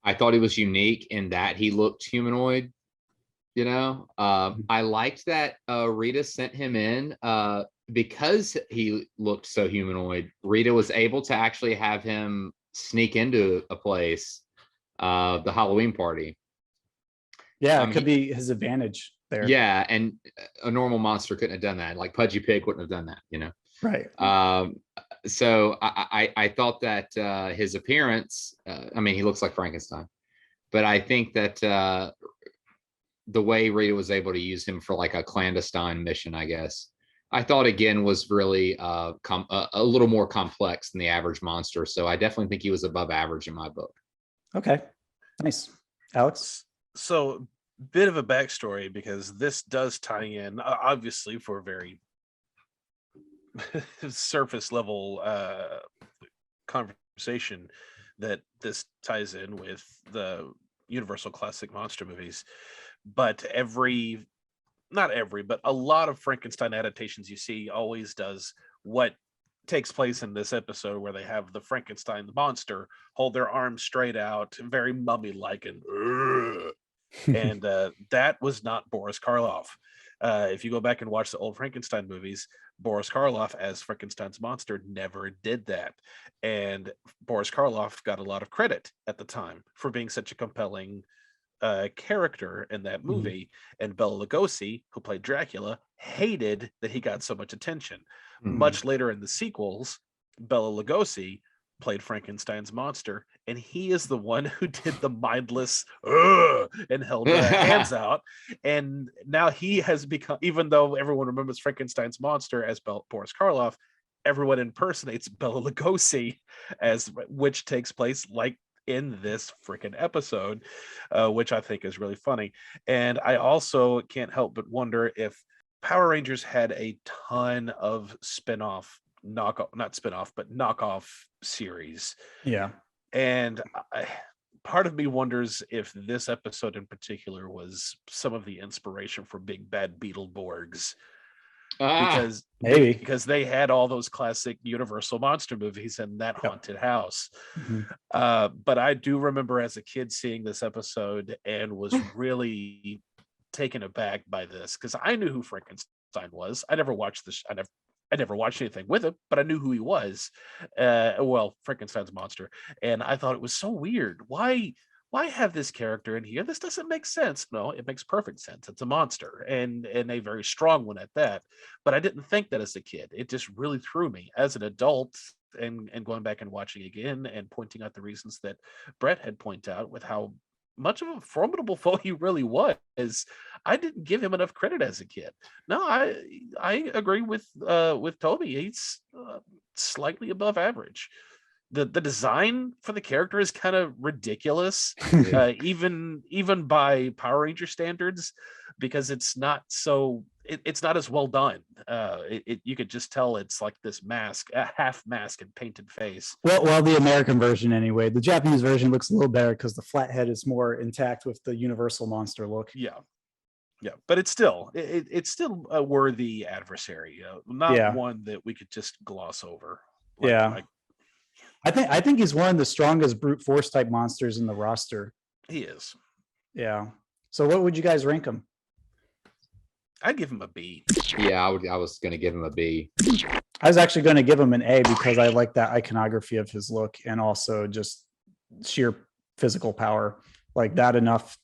I thought he was unique in that he looked humanoid. I liked that Rita sent him in because he looked so humanoid. Rita was able to actually have him sneak into a place, the Halloween party. Yeah, it could be his advantage there. Yeah, and a normal monster couldn't have done that. Like Pudgy Pig wouldn't have done that, Right. So I thought that his appearance, he looks like Frankenstein, but I think that the way Rita was able to use him for like a clandestine mission, I guess, I thought again was really a little more complex than the average monster. So I definitely think he was above average in my book. Okay, nice. Alex? So bit of a backstory, because this does tie in, obviously, for a very surface level conversation, that this ties in with the Universal Classic Monster movies. But not every, but a lot of Frankenstein adaptations you see always does what takes place in this episode, where they have the Frankenstein, the monster, hold their arms straight out, very mummy-like, and that was not Boris Karloff. If you go back and watch the old Frankenstein movies, Boris Karloff as Frankenstein's monster never did that. And Boris Karloff got a lot of credit at the time for being such a compelling character in that movie. And Bela Lugosi, who played Dracula, hated that he got so much attention. Much later in the sequels, Bela Lugosi played Frankenstein's monster, and he is the one who did the mindless and held hands out. And now he has become, even though everyone remembers Frankenstein's monster as Boris Karloff, everyone impersonates Bela Lugosi, which takes place like in this freaking episode, which I think is really funny. And I also can't help but wonder if Power Rangers had a ton of knockoff series. Yeah. And part of me wonders if this episode in particular was some of the inspiration for Big Bad Beetleborgs. Because they had all those classic Universal monster movies and that haunted house. But I do remember as a kid seeing this episode and was really taken aback by this, because I knew who Frankenstein was. I never watched this. I never watched anything with him, but I knew who he was. Frankenstein's monster. And I thought it was so weird. Why have this character in here? This doesn't make sense. No, it makes perfect sense. It's a monster, and a very strong one at that. But I didn't think that as a kid. It just really threw me. As an adult, and going back and watching again and pointing out the reasons that Brett had pointed out with how much of a formidable foe he really was, I didn't give him enough credit as a kid. No, I agree with Toby. He's slightly above average. The design for the character is kind of ridiculous, even by Power Ranger standards, because it's not as well done. You could just tell it's like this mask, a half mask and painted face. Well, the American version anyway. The Japanese version looks a little better because the flat head is more intact with the Universal monster look. Yeah, but it's still a worthy adversary, not one that we could just gloss over. I think he's one of the strongest brute force type monsters in the roster. He is. Yeah. So what would you guys rank him? I'd give him a B. Yeah, I was going to give him a B. I was actually going to give him an A because I like that iconography of his look and also just sheer physical power. Like that enough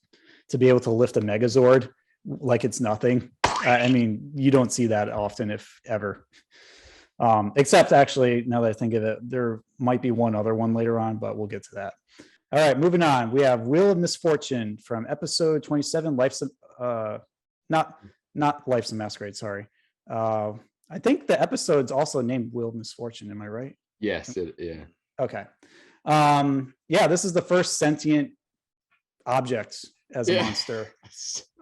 to be able to lift a Megazord like it's nothing. I mean, you don't see that often, if ever. Except actually, now that I think of it, there might be one other one later on, but we'll get to that. All right, moving on. We have Wheel of Misfortune from episode 27, not Life's a Masquerade, sorry. I think the episode's also named Wheel of Misfortune, am I right? Yes, yeah. Okay. This is the first sentient object as a monster.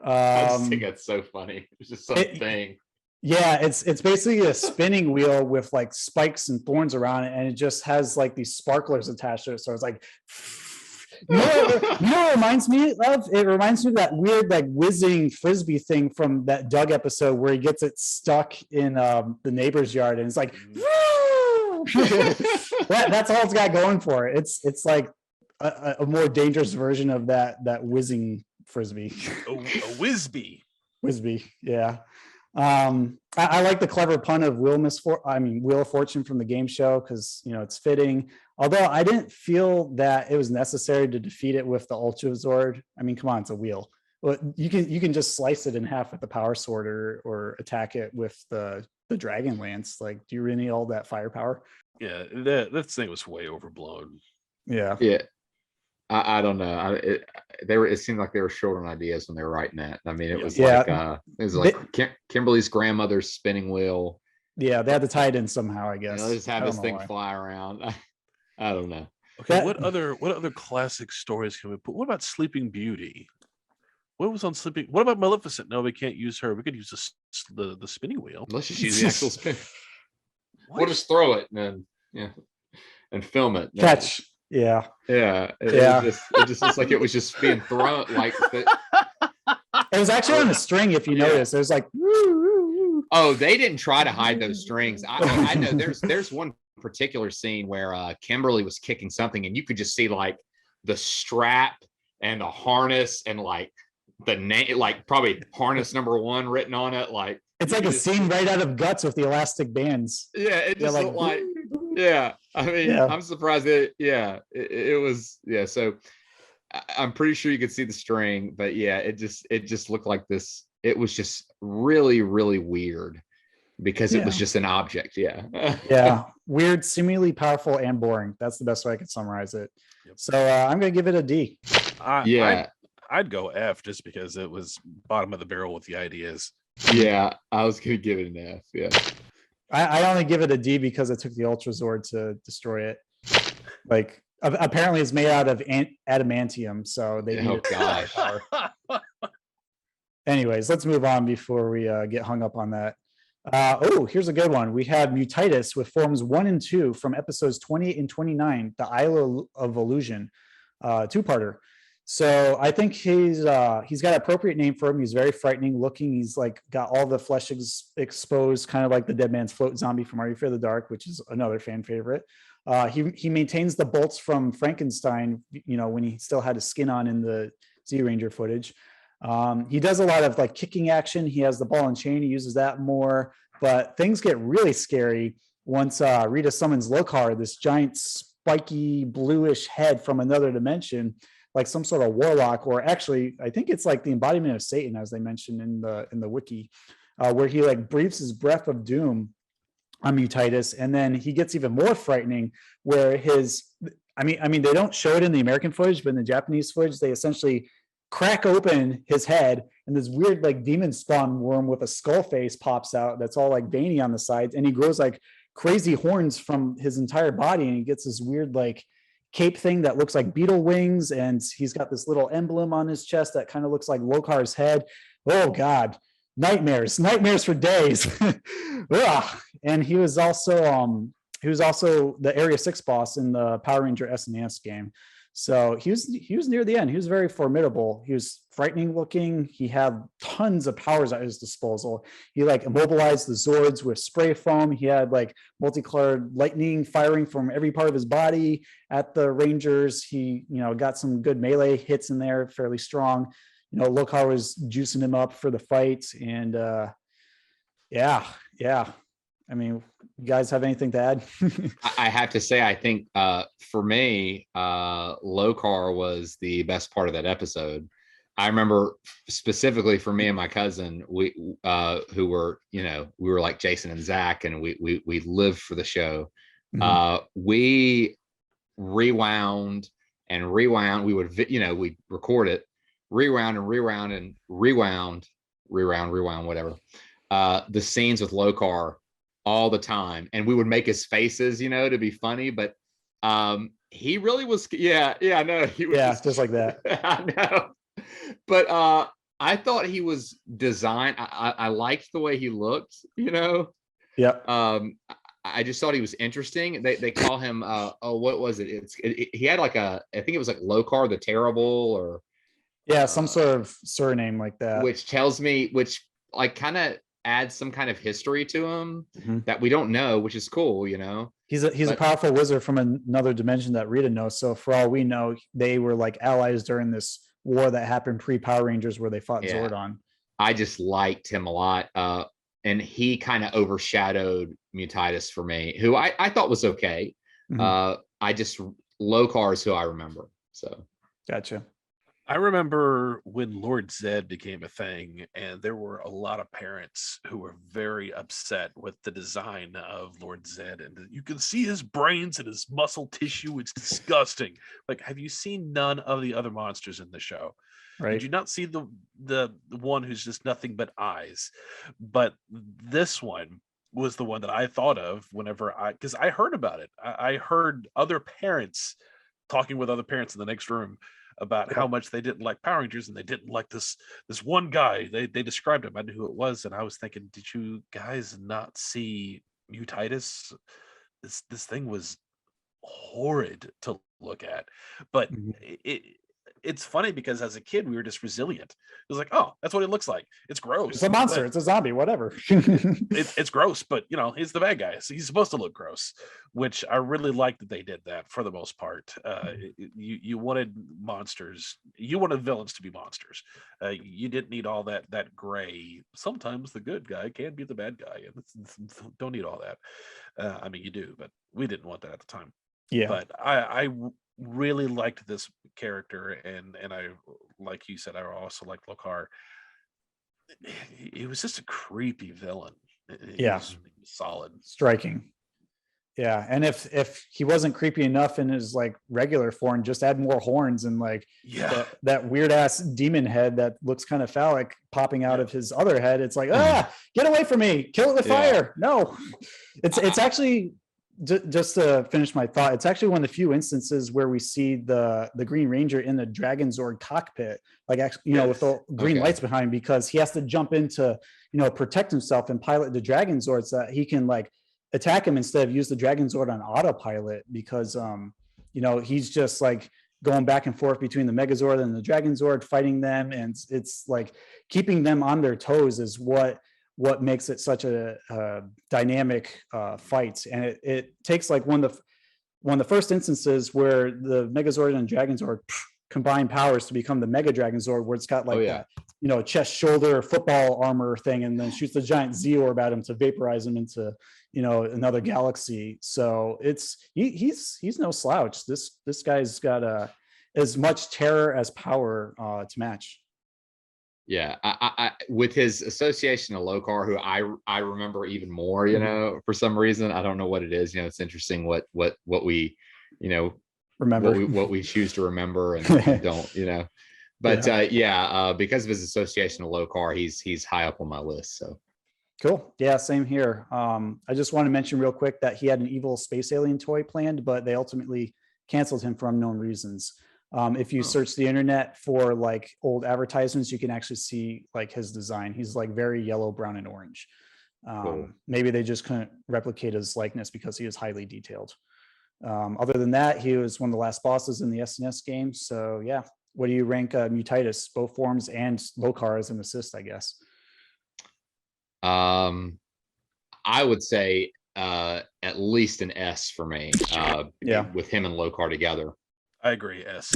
I just think that's so funny. It's just something. Yeah, it's basically a spinning wheel with like spikes and thorns around it, and it just has like these sparklers attached to it. So it's like, you know what it reminds me of? It reminds me of that weird like whizzing frisbee thing from that Doug episode where he gets it stuck in the neighbor's yard, and it's like, that's all it's got going for it. It's like a more dangerous version of that whizzing frisbee. A whizbee. Whizbee, yeah. I like the clever pun of Wheel of Fortune from the game show because it's fitting. Although I didn't feel that it was necessary to defeat it with the Ultra Zord. I mean, come on, it's a wheel. Well, you can just slice it in half with the Power Sword or attack it with the Dragon Lance. Like, do you really need all that firepower? Yeah, that thing was way overblown. Yeah. I don't know. It seemed like they were short on ideas when they were writing that. I mean, it was like Kimberly's grandmother's spinning wheel. Yeah, they had to tie it in somehow, I guess. They just have this thing fly around. I don't know. Okay, what other classic stories can we put? What about Sleeping Beauty? What was on Sleeping? What about Maleficent? No, we can't use her. We could use the spinning wheel. Let's just use the actual spin. We'll just throw it and then and film it. Catch. Yeah. Yeah. It just looks like it was just being thrown like the, it was actually on a string. If you notice, there's like. Oh, they didn't try to hide those strings. I know there's one particular scene where Kimberly was kicking something, and you could just see like the strap and the harness and like the name, like probably harness number 1 written on it. Like it's like a scene right out of Guts with the elastic bands. Yeah, it just looked like. Yeah, I mean, I'm surprised that. It was. Yeah, so I'm pretty sure you could see the string, but yeah, it just looked like this. It was just really, really weird because it was just an object. Yeah. Yeah. Weird, seemingly powerful, and boring. That's the best way I could summarize it. Yep. So I'm going to give it a D. I'd go F just because it was bottom of the barrel with the ideas. Yeah. I was going to give it an F. Yeah. I only give it a D because it took the Ultra Zord to destroy it. Like, apparently it's made out of adamantium. So they. Oh, gosh. Anyways, let's move on before we get hung up on that. Here's a good one. We had Mutitus with forms 1 and 2 from episodes 28 and 29, the Isle of Illusion, 2-parter. So I think he's got an appropriate name for him. He's very frightening looking. He's like got all the flesh exposed, kind of like the Dead Man's Float zombie from Are You Fear the Dark, which is another fan favorite. He maintains the bolts from Frankenstein, when he still had his skin on in the Z Ranger footage. He does a lot of like kicking action. He has the ball and chain. He uses that more, but things get really scary once Rita summons Lokar, this giant spiky bluish head from another dimension, like some sort of warlock, or actually I think it's like the embodiment of Satan, as they mentioned in the wiki, where he like breathes his breath of doom on Mutitus, and then he gets even more frightening where I mean they don't show it in the American footage, but in the Japanese footage they essentially crack open his head and this weird like demon spawn worm with a skull face pops out that's all like veiny on the sides, and he grows like crazy horns from his entire body, and he gets this weird like cape thing that looks like beetle wings, and he's got this little emblem on his chest that kind of looks like Lokar's head. Oh god, nightmares for days. And he was also the Area 6 boss in the Power Ranger SNES game. So he was near the end. He was very formidable. He was frightening looking. He had tons of powers at his disposal. He like immobilized the Zords with spray foam. He had like multicolored lightning firing from every part of his body at the Rangers. He, got some good melee hits in there, fairly strong. Lokar was juicing him up for the fight. And yeah. I mean, you guys have anything to add? I have to say, I think for me, Lokar was the best part of that episode. I remember specifically for me and my cousin, we who were, we were like Jason and Zach, and we lived for the show. Mm-hmm. We rewound and rewound. We would, we'd record it, rewound, whatever. The scenes with Lokar all the time, and we would make his faces, to be funny, but he really was. I know he was just like that. I know, but I thought he was designed. I liked the way he looked. I just thought he was interesting. They call him what was it? He had like I think it was like Lokar the Terrible, or some sort of surname like that, which like kind of adds some kind of history to him that we don't know, which is cool. He's a powerful wizard from another dimension that Rita knows. So for all we know, they were like allies during this war that happened pre-Power Rangers where they fought Zordon. I just liked him a lot, and he kind of overshadowed Mutitus for me, who I thought was okay. Lokar is who I remember. So gotcha. I remember when Lord Zed became a thing, and there were a lot of parents who were very upset with the design of Lord Zed, and you can see his brains and his muscle tissue. It's disgusting. Like, have you seen none of the other monsters in the show? Right. Did you not see the one who's just nothing but eyes? But this one was the one that I thought of whenever because I heard about it. I heard other parents talking with other parents in the next room about how much they didn't like Power Rangers and they didn't like this one guy. They described him. I knew who it was, and I was thinking, did you guys not see Mutitus? This thing was horrid to look at, but it's funny because as a kid we were just resilient. It was like, oh, that's what it looks like. It's gross. It's a monster. It's a zombie. Whatever. It's gross, but he's the bad guy, so he's supposed to look gross. Which I really like that they did that for the most part. You wanted monsters. You wanted villains to be monsters. You didn't need all that gray. Sometimes the good guy can be the bad guy, and don't need all that. I mean, you do, but we didn't want that at the time. Yeah. But I really liked this character, and I, like you said, I also liked Lokar. He was just a creepy villain. He was solid, striking. Yeah, and if he wasn't creepy enough in his like regular form, just add more horns and like that weird ass demon head that looks kind of phallic popping out of his other head. It's like, get away from me, kill it with fire. No, it's actually. Just to finish my thought, it's actually one of the few instances where we see the Green Ranger in the Dragon Zord cockpit, like actually, with the green lights behind, because he has to jump into, protect himself and pilot the Dragon Zord so that he can like attack him instead of use the Dragon Zord on autopilot, because he's just like going back and forth between the Megazord and the Dragon Zord, fighting them, and it's like keeping them on their toes is what makes it such a dynamic fight. And it takes like one of the first instances where the Megazord and Dragon Zord combine powers to become the Mega Dragon Zord, where it's got like that, chest, shoulder, football armor thing, and then shoots the giant Z orb at him to vaporize him into, another galaxy. So he's no slouch. This guy's got as much terror as power to match. Yeah, I with his association of Lokar, who I remember even more, for some reason. I don't know what it is. It's interesting what we, remember, what we choose to remember and don't, But because of his association of Lokar, he's high up on my list. So cool. Yeah, same here. I just want to mention real quick that he had an evil space alien toy planned, but they ultimately canceled him for unknown reasons. If you search the internet for like old advertisements, you can actually see like his design. He's like very yellow, brown, and orange. Cool. Maybe they just couldn't replicate his likeness because he is highly detailed. Other than that, he was one of the last bosses in the SNES game. So yeah, what do you rank Mutitus, both forms and Lokar as an assist, I guess? I would say at least an S for me. With him and Lokar together. I agree. S.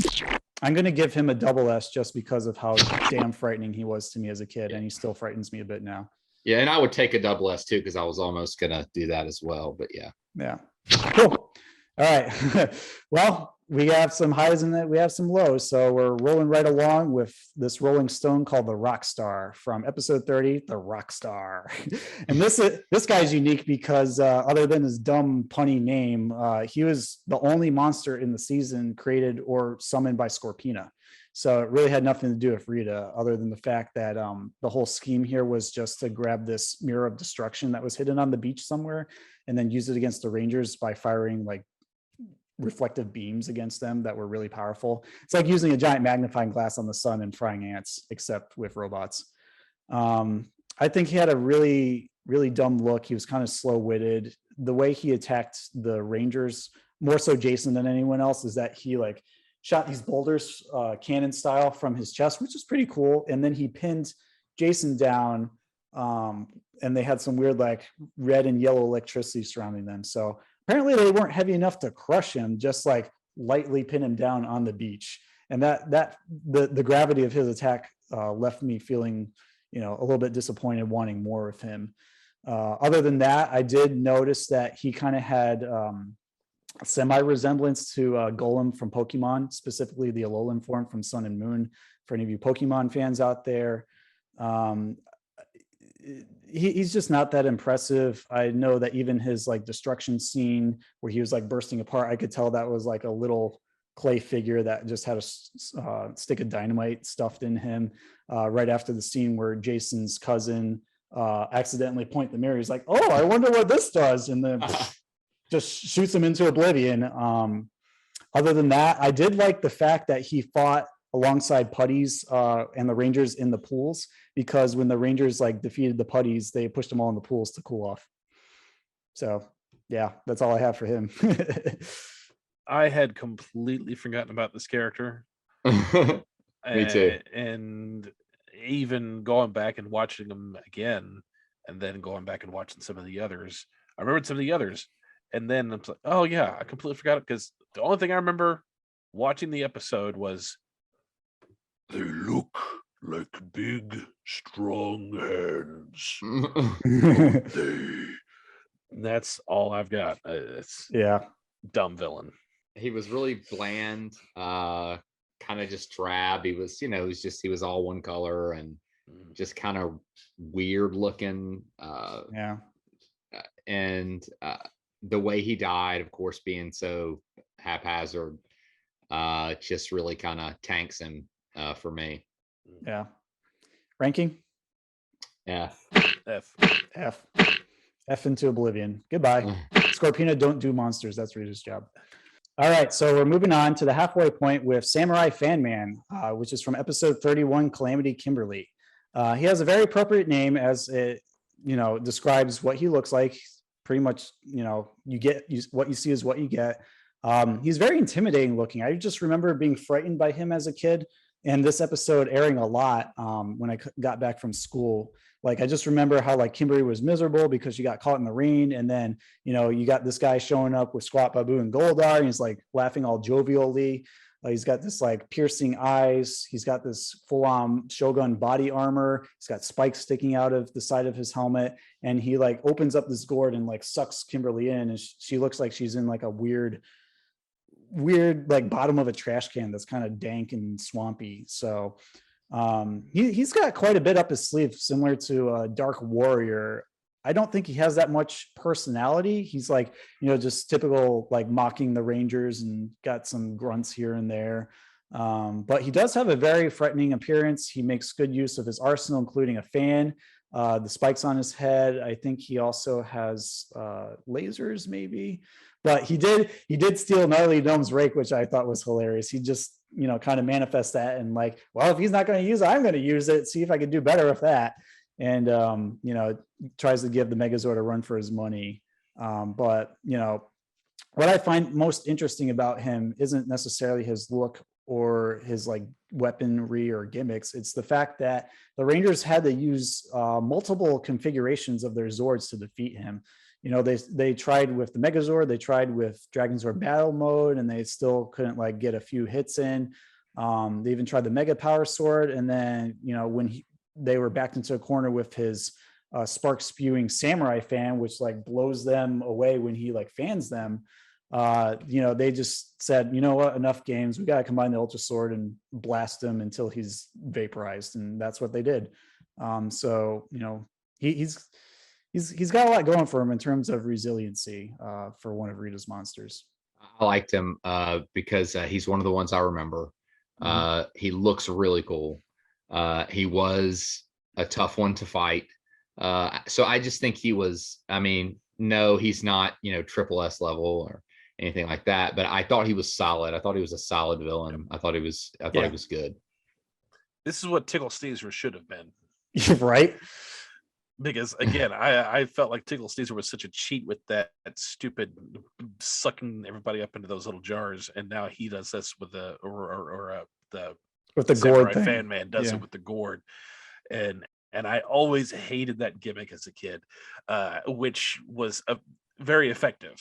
I'm going to give him a double S just because of how damn frightening he was to me as a kid, and he still frightens me a bit now. Yeah, and I would take a double S too, because I was almost going to do that as well. But yeah. Cool. All right. Well, we have some highs and we have some lows, so we're rolling right along with this Rolling Stone called the Rockstar from episode 30, the Rockstar. And this guy's unique because other than his dumb punny name, he was the only monster in the season created or summoned by Scorpina. So it really had nothing to do with Rita, other than the fact that the whole scheme here was just to grab this mirror of destruction that was hidden on the beach somewhere and then use it against the Rangers by firing like reflective beams against them that were really powerful. It's like using a giant magnifying glass on the sun and frying ants, except with robots. I think he had a really, really dumb look. He was kind of slow-witted. The way he attacked the Rangers, more so Jason than anyone else, is that he like shot these boulders cannon style from his chest, which is pretty cool. And then he pinned Jason down, and they had some weird like red and yellow electricity surrounding them. So apparently they weren't heavy enough to crush him, just like lightly pin him down on the beach. And the gravity of his attack left me feeling, a little bit disappointed, wanting more of him. Other than that, I did notice that he kind of had semi-resemblance to Golem from Pokemon, specifically the Alolan form from Sun and Moon, for any of you Pokemon fans out there. He's just not that impressive. I know that even his like destruction scene where he was like bursting apart, I could tell that was like a little clay figure that just had a stick of dynamite stuffed in him. Right after the scene where Jason's cousin accidentally point the mirror, he's like, "Oh, I wonder what this does," and then just shoots him into oblivion. Other than that, I did like the fact that he fought alongside Putties and the Rangers in the pools, because when the Rangers like defeated the Putties, they pushed them all in the pools to cool off. So yeah, that's all I have for him. I had completely forgotten about this character. Me too. And even going back and watching them again, and then going back and watching some of the others, I remembered some of the others, and then I'm like, oh yeah, I completely forgot it, because the only thing I remember watching the episode was they look like big, strong hands. That's all I've got. It's dumb villain. He was really bland, kind of just drab. He was, he was all one color and just kind of weird looking. And the way he died, of course, being so haphazard, just really kind of tanks him for me. Yeah. Ranking? F. F into oblivion. Goodbye. Scorpina, don't do monsters. That's Rita's job. All right, so we're moving on to the halfway point with Samurai Fan Man, which is from episode 31, Calamity Kimberly. He has a very appropriate name, as it, describes what he looks like. Pretty much, what you see is what you get. He's very intimidating looking. I just remember being frightened by him as a kid, and this episode airing a lot when I got back from school. Like, I just remember how like Kimberly was miserable because she got caught in the rain. And then, you got this guy showing up with Squat Babu and Goldar, and he's like laughing all jovially. He's got this like piercing eyes. He's got this full on Shogun body armor. He's got spikes sticking out of the side of his helmet. And he like opens up this gourd and like sucks Kimberly in. And she looks like she's in like a weird like bottom of a trash can that's kind of dank and swampy. So he's got quite a bit up his sleeve, similar to Dark Warrior. I don't think he has that much personality. He's like, just typical, like mocking the Rangers and got some grunts here and there. But he does have a very threatening appearance. He makes good use of his arsenal, including a fan, the spikes on his head. I think he also has lasers maybe, but he did steal Gnarly Gnome's rake, which I thought was hilarious. He just, kind of manifest that and like, well, if he's not going to use it, I'm going to use it. See if I can do better with that. And, tries to give the Megazord a run for his money. But, what I find most interesting about him isn't necessarily his look or his like weaponry or gimmicks. It's the fact that the Rangers had to use multiple configurations of their Zords to defeat him. They tried with the Megazord, they tried with Dragon Zord battle mode, and they still couldn't like get a few hits in. They even tried the Mega Power Sword. And then, when they were backed into a corner with his spark spewing Samurai Fan, which like blows them away when he like fans them. They just said, what, enough games. We got to combine the Ultra Sword and blast him until he's vaporized. And that's what they did. He's got a lot going for him in terms of resiliency for one of Rita's monsters. I liked him because he's one of the ones I remember. He looks really cool. He was a tough one to fight. So I just think he was, no, he's not, triple S level or anything like that, but I thought he was solid. I thought he was a solid villain. I thought he was good. This is what Ticklesneezer should have been. Right? Because again, I felt like Ticklesneezer was such a cheat with that stupid sucking everybody up into those little jars, and now he does this with the gourd thing. Fan Man does it with the gourd, and I always hated that gimmick as a kid, which was very effective.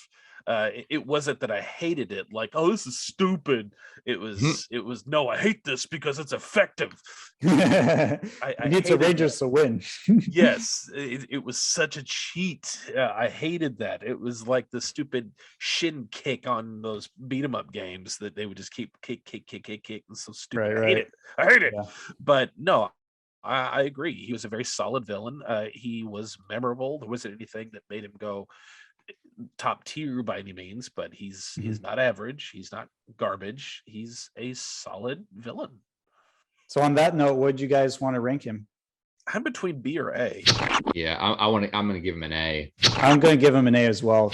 It wasn't that I hated it, like, oh, this is stupid. It was no, I hate this because it's effective. I need the Rangers to win. Yes, it was such a cheat. I hated that. It was like the stupid shin kick on those beat 'em up games that they would just keep kick. It's so stupid. Right. I hate it. Yeah. But no, I agree. He was a very solid villain. He was memorable. There wasn't anything that made him go top tier by any means, but he's not average. He's not garbage. He's a solid villain. So on that note, would you guys want to rank him? I'm between B or A. Yeah, I'm going to give him an A. I'm going to give him an A as well.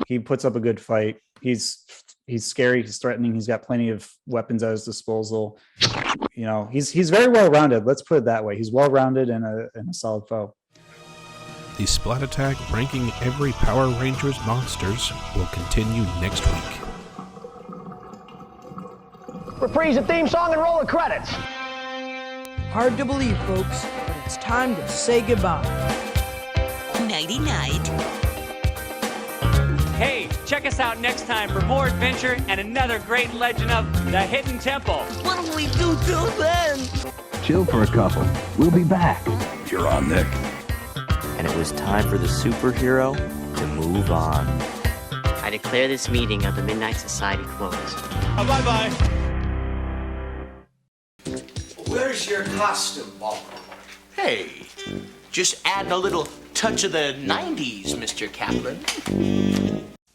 He puts up a good fight. He's He's scary. He's threatening. He's got plenty of weapons at his disposal. You know, he's very well rounded. Let's put it that way. He's well rounded and a solid foe. The Splat Attack ranking every Power Rangers monsters will continue next week. Reprise the theme song and roll the credits. Hard to believe, folks, but it's time to say goodbye. Nighty night. Hey, check us out next time for more adventure and another great legend of the Hidden Temple. What'll we do till then? Chill for a couple. We'll be back. You're on, Nick. And it was time for the superhero to move on. I declare this meeting of the Midnight Society closed. Bye-bye. Where's your costume, Paul? Hey, just adding a little touch of the 90s, Mr. Kaplan.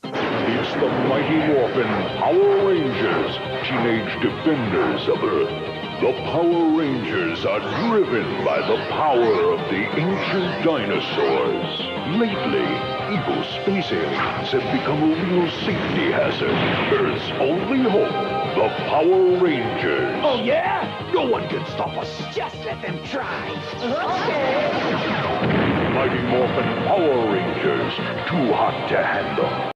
It's the mighty Morphin Power Rangers, teenage defenders of Earth. The Power Rangers are driven by the power of the ancient dinosaurs. Lately, evil space aliens have become a real safety hazard. Earth's only hope, the Power Rangers. Oh, yeah? No one can stop us. Just let them try. Okay. Mighty Morphin Power Rangers, too hot to handle.